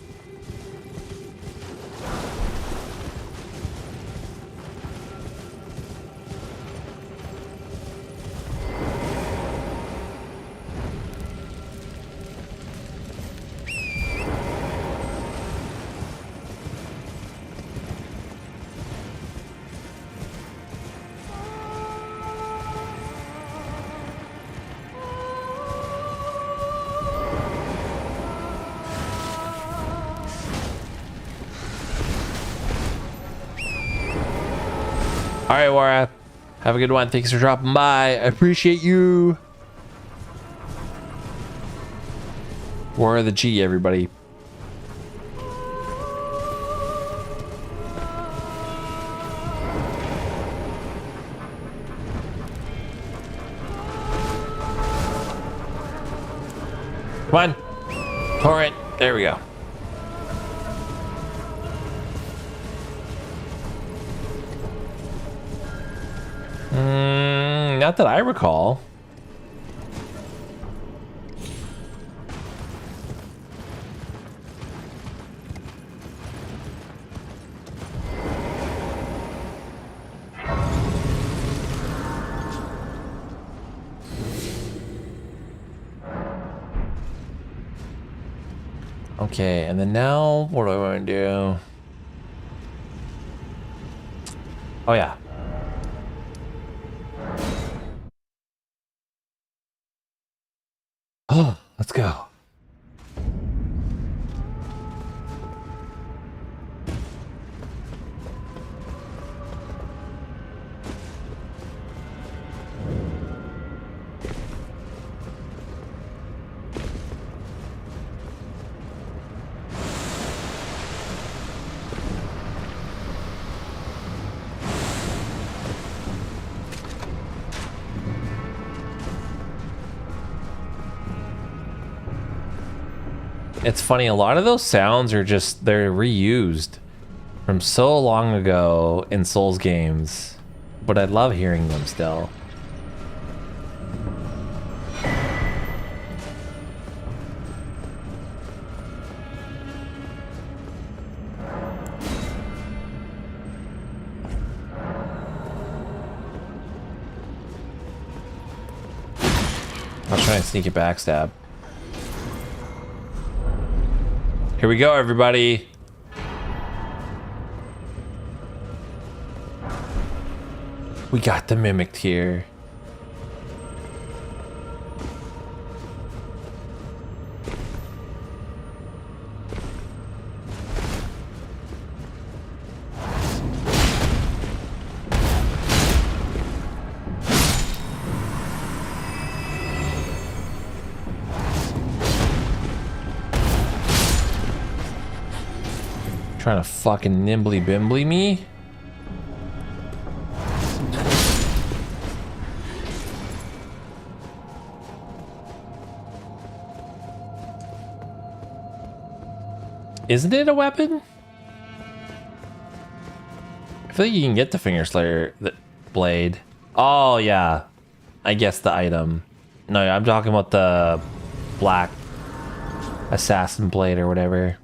All right, Wara. Have a good one. Thanks for dropping by. I appreciate you. Wara the G, everybody. Come on. Torrent. There we go. Not that I recall. Okay, and then now, what do I want to do? Oh yeah. Oh, let's go. It's funny, a lot of those sounds are just, they're reused from so long ago in Souls games, but I love hearing them still. I'll try and sneak a backstab. Here we go, everybody. We got the mimicked here. Trying to fucking nimbly bimbly me. Isn't it a weapon? I feel like you can get the Finger Slayer blade. Oh yeah, I guess the item. No, I'm talking about the black assassin blade or whatever.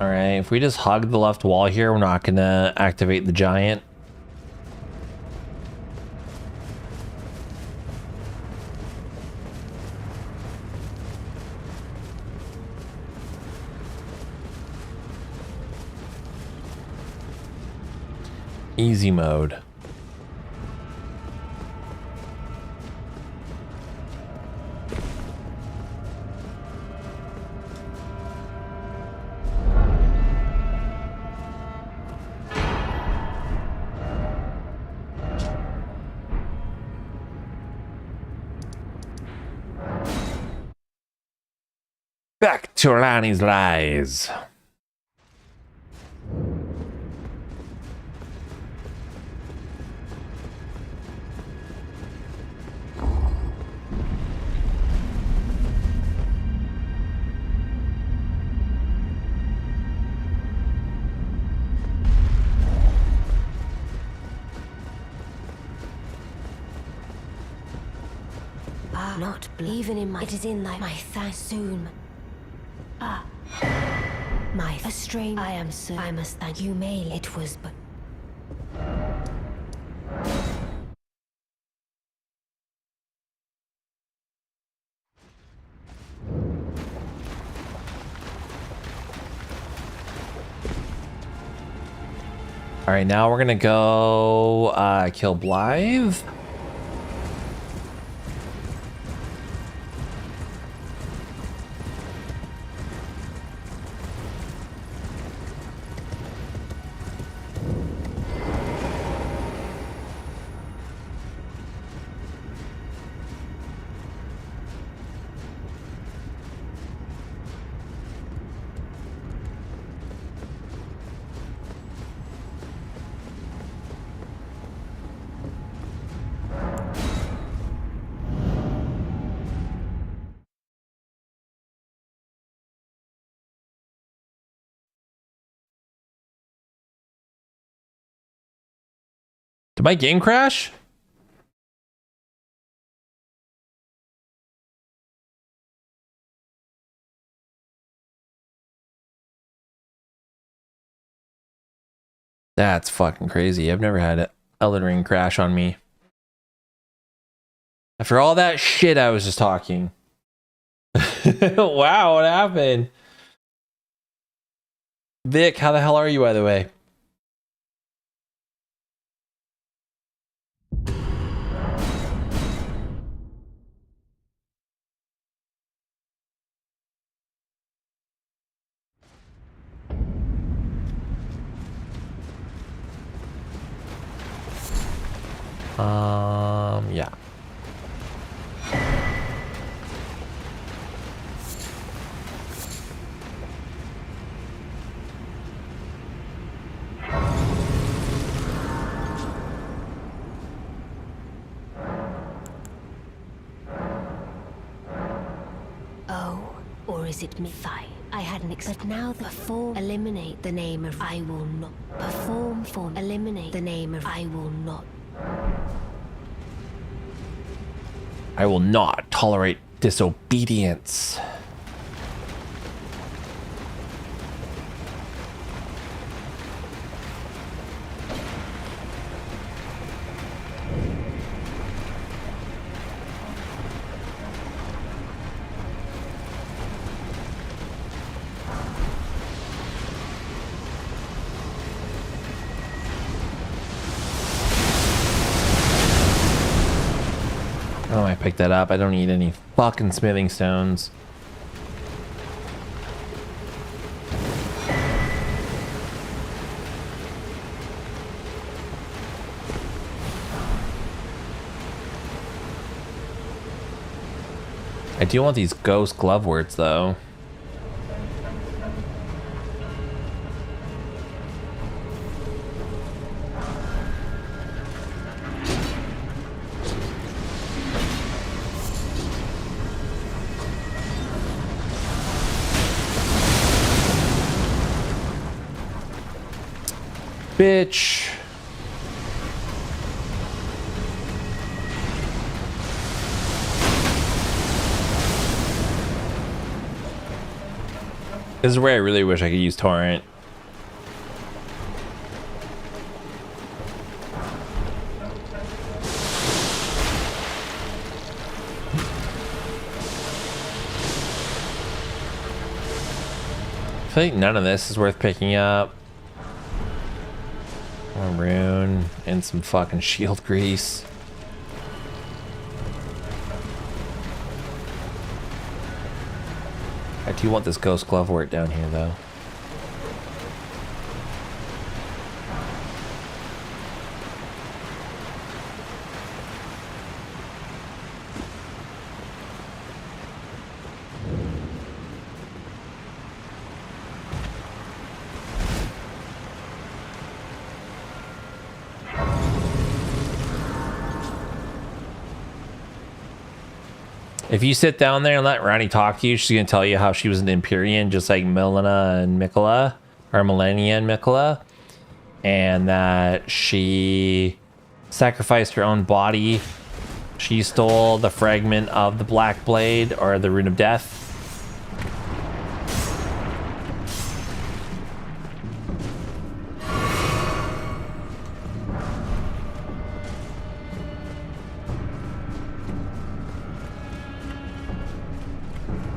All right, if we just hug the left wall here, we're not gonna activate the giant. Easy mode. Back to Rani's lies. Not even in my. It is in my thighs soon. My strange. I am so. I must thank you, Mail. It was but. All right, now we're gonna go kill Blythe. Did my game crash? That's fucking crazy. I've never had an Elden Ring crash on me. After all that shit I was just talking. Wow, what happened? Vic, how the hell are you, by the way? Yeah. Oh, or is it me? Fine. I hadn't expected. Now the form eliminate the name of I will not. Perform form eliminate the name of I will not. I will not tolerate disobedience. Oh, I picked that up. I don't need any fucking smithing stones. I do want these ghost glove words though. Bitch. This is where I really wish I could use torrent. I feel like none of this is worth picking up. A rune and some fucking shield grease. I do want this ghost glove wort down here though. If you sit down there and let Ranni talk to you, she's gonna tell you how she was an Empyrean, just like Milena and Mikola, or Millennia and Mikola, and that she sacrificed her own body. She stole the fragment of the Black Blade, or the Rune of Death.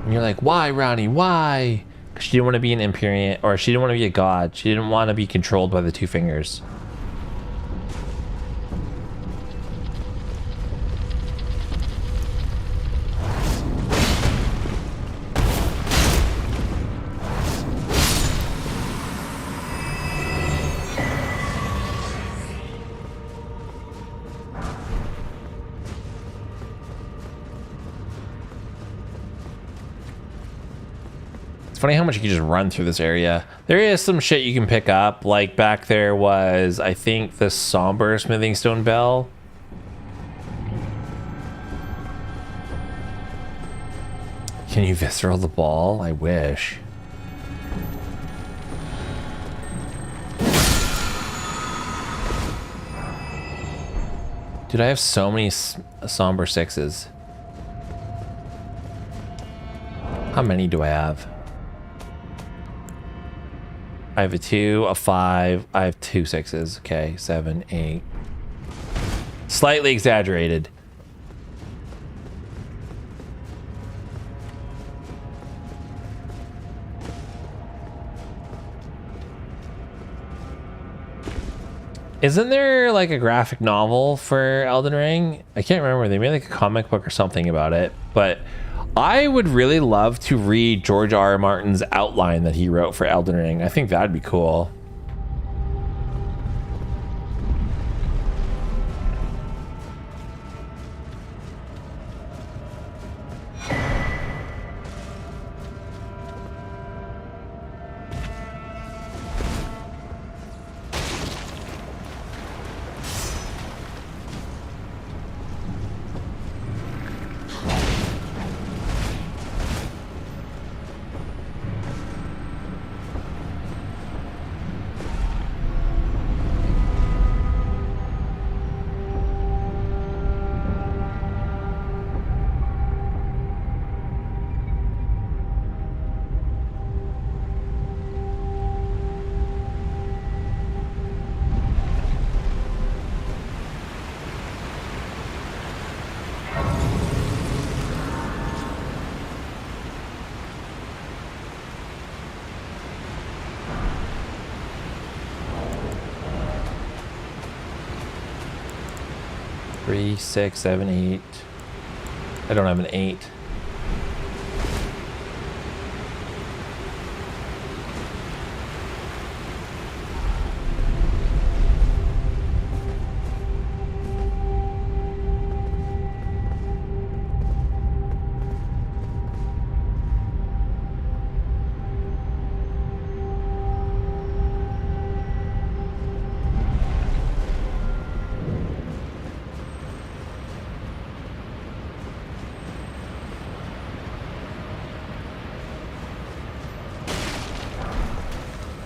And you're like, why, Ranni? Why? Because she didn't want to be an Empyrean, or she didn't want to be a god. She didn't want to be controlled by the Two Fingers. It's funny how much you can just run through this area. There is some shit you can pick up. Like back there was, I think, the Somber Smithing Stone Bell. Can you visceral the ball? I wish. Dude, I have so many Somber 6s. How many do I have? I have a 2, a 5. I have 2 6s. Okay, 7, 8. Slightly exaggerated. Isn't there like a graphic novel for Elden Ring? I can't remember. They made like a comic book or something about it, but I would really love to read George R.R. Martin's outline that he wrote for Elden Ring. I think that'd be cool. Three, 6, 7, 8. I don't have an 8.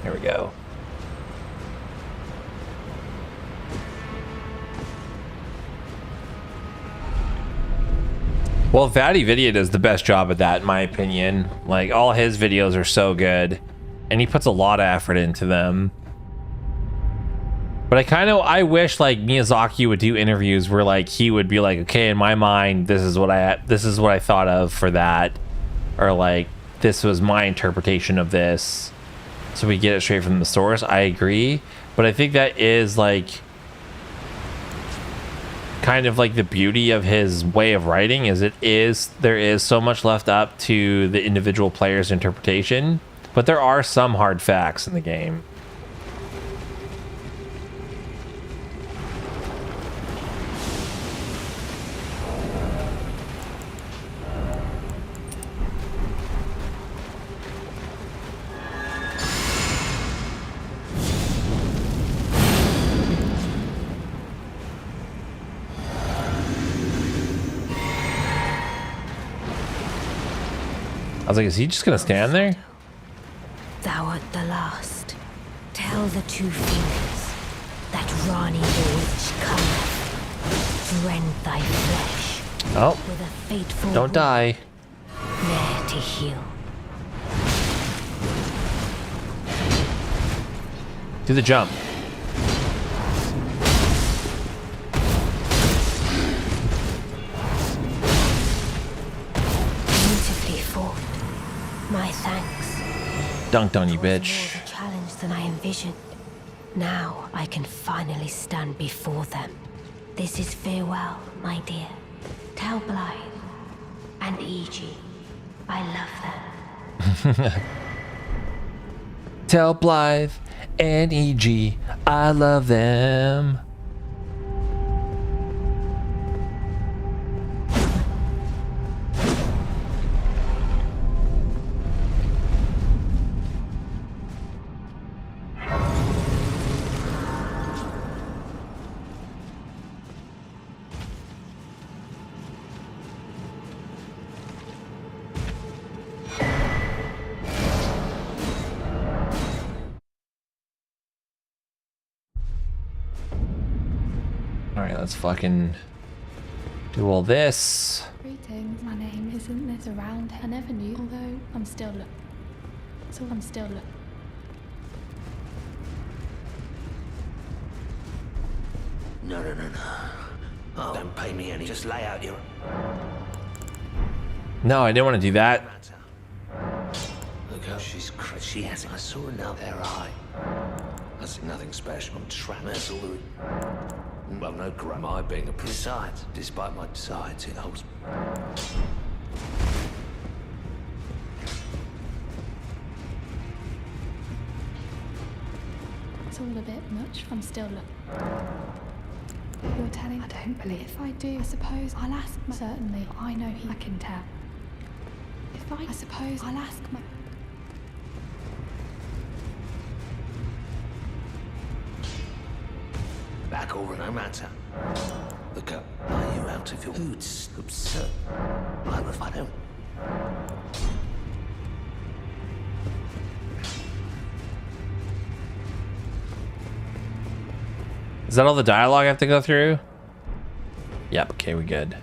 There we go. Well, Fatty Video does the best job at that, in my opinion. Like, all his videos are so good, and he puts a lot of effort into them. But I wish like Miyazaki would do interviews where like he would be like, okay, in my mind, this is what I thought of for that, or like this was my interpretation of this. So we get it straight from the source. I agree, but I think that is like kind of like the beauty of his way of writing is there is so much left up to the individual player's interpretation, but there are some hard facts in the game. was like, is he just gonna stand there? Thou art the last. Tell the two fingers that Rani the witch cometh. Rend thy flesh. Oh, With a fateful don't die. there to heal. Do the jump. Beautifully fought. My thanks. Dunked on you, More bitch. of a challenge than I envisioned. Now I can finally stand before them. This is farewell, my dear. Tell Blythe and E.G. I love them. Tell Blythe and E.G. I love them. Alright, let's fucking do all this. Greetings, my name isn't this around. I never knew, although I'm still No. Oh, don't pay me any. Just lay out your... No, I didn't want to do that. Look how she's crazy. She has... I saw her now. Their eye. I see nothing special. I'm trapped. That's all there is. Well, no crap. My being a priest. Besides, despite my sides, it holds... It's all a bit much. I'm still You're telling... I don't believe... If I do, I suppose I'll ask... Certainly, I know I can tell. If I suppose I'll ask my... Back over, no matter. Look up. Are you out of your boots? Absurd. I don't... Is that all the dialogue I have to go through? Yep, okay, we good.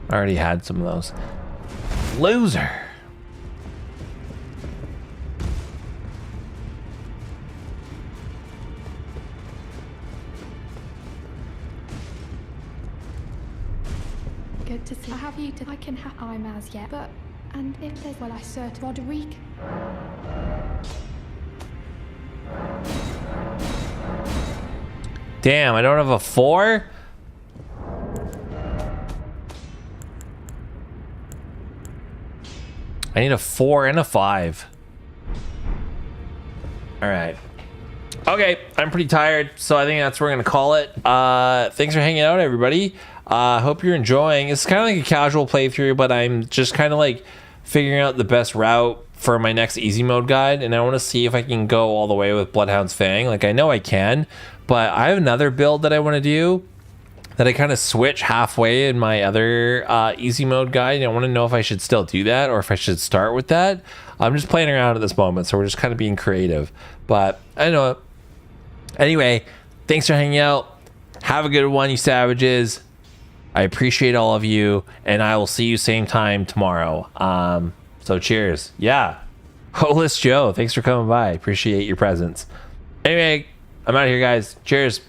I already had some of those. Loser. Good to see. I have you to... I can have... I'm as yet, but... And if there's... Well, I search Roderick. Damn, I don't have a 4? I need a 4 and a 5. All right. Okay, I'm pretty tired, so I think that's where we're gonna call it. Thanks for hanging out, everybody. Hope you're enjoying. It's kind of like a casual playthrough, but I'm just kind of like figuring out the best route for my next easy mode guide, and I want to see if I can go all the way with Bloodhound's Fang. Like, I know I can, but I have another build that I want to do that I kind of switch halfway in my other easy mode guide. And I want to know if I should still do that or if I should start with that. I'm just playing around at this moment, so we're just kind of being creative. But I don't know. Anyway, thanks for hanging out. Have a good one, you savages. I appreciate all of you, and I will see you same time tomorrow. So cheers. Yeah. Holist Joe, thanks for coming by. Appreciate your presence. Anyway, I'm out of here, guys. Cheers.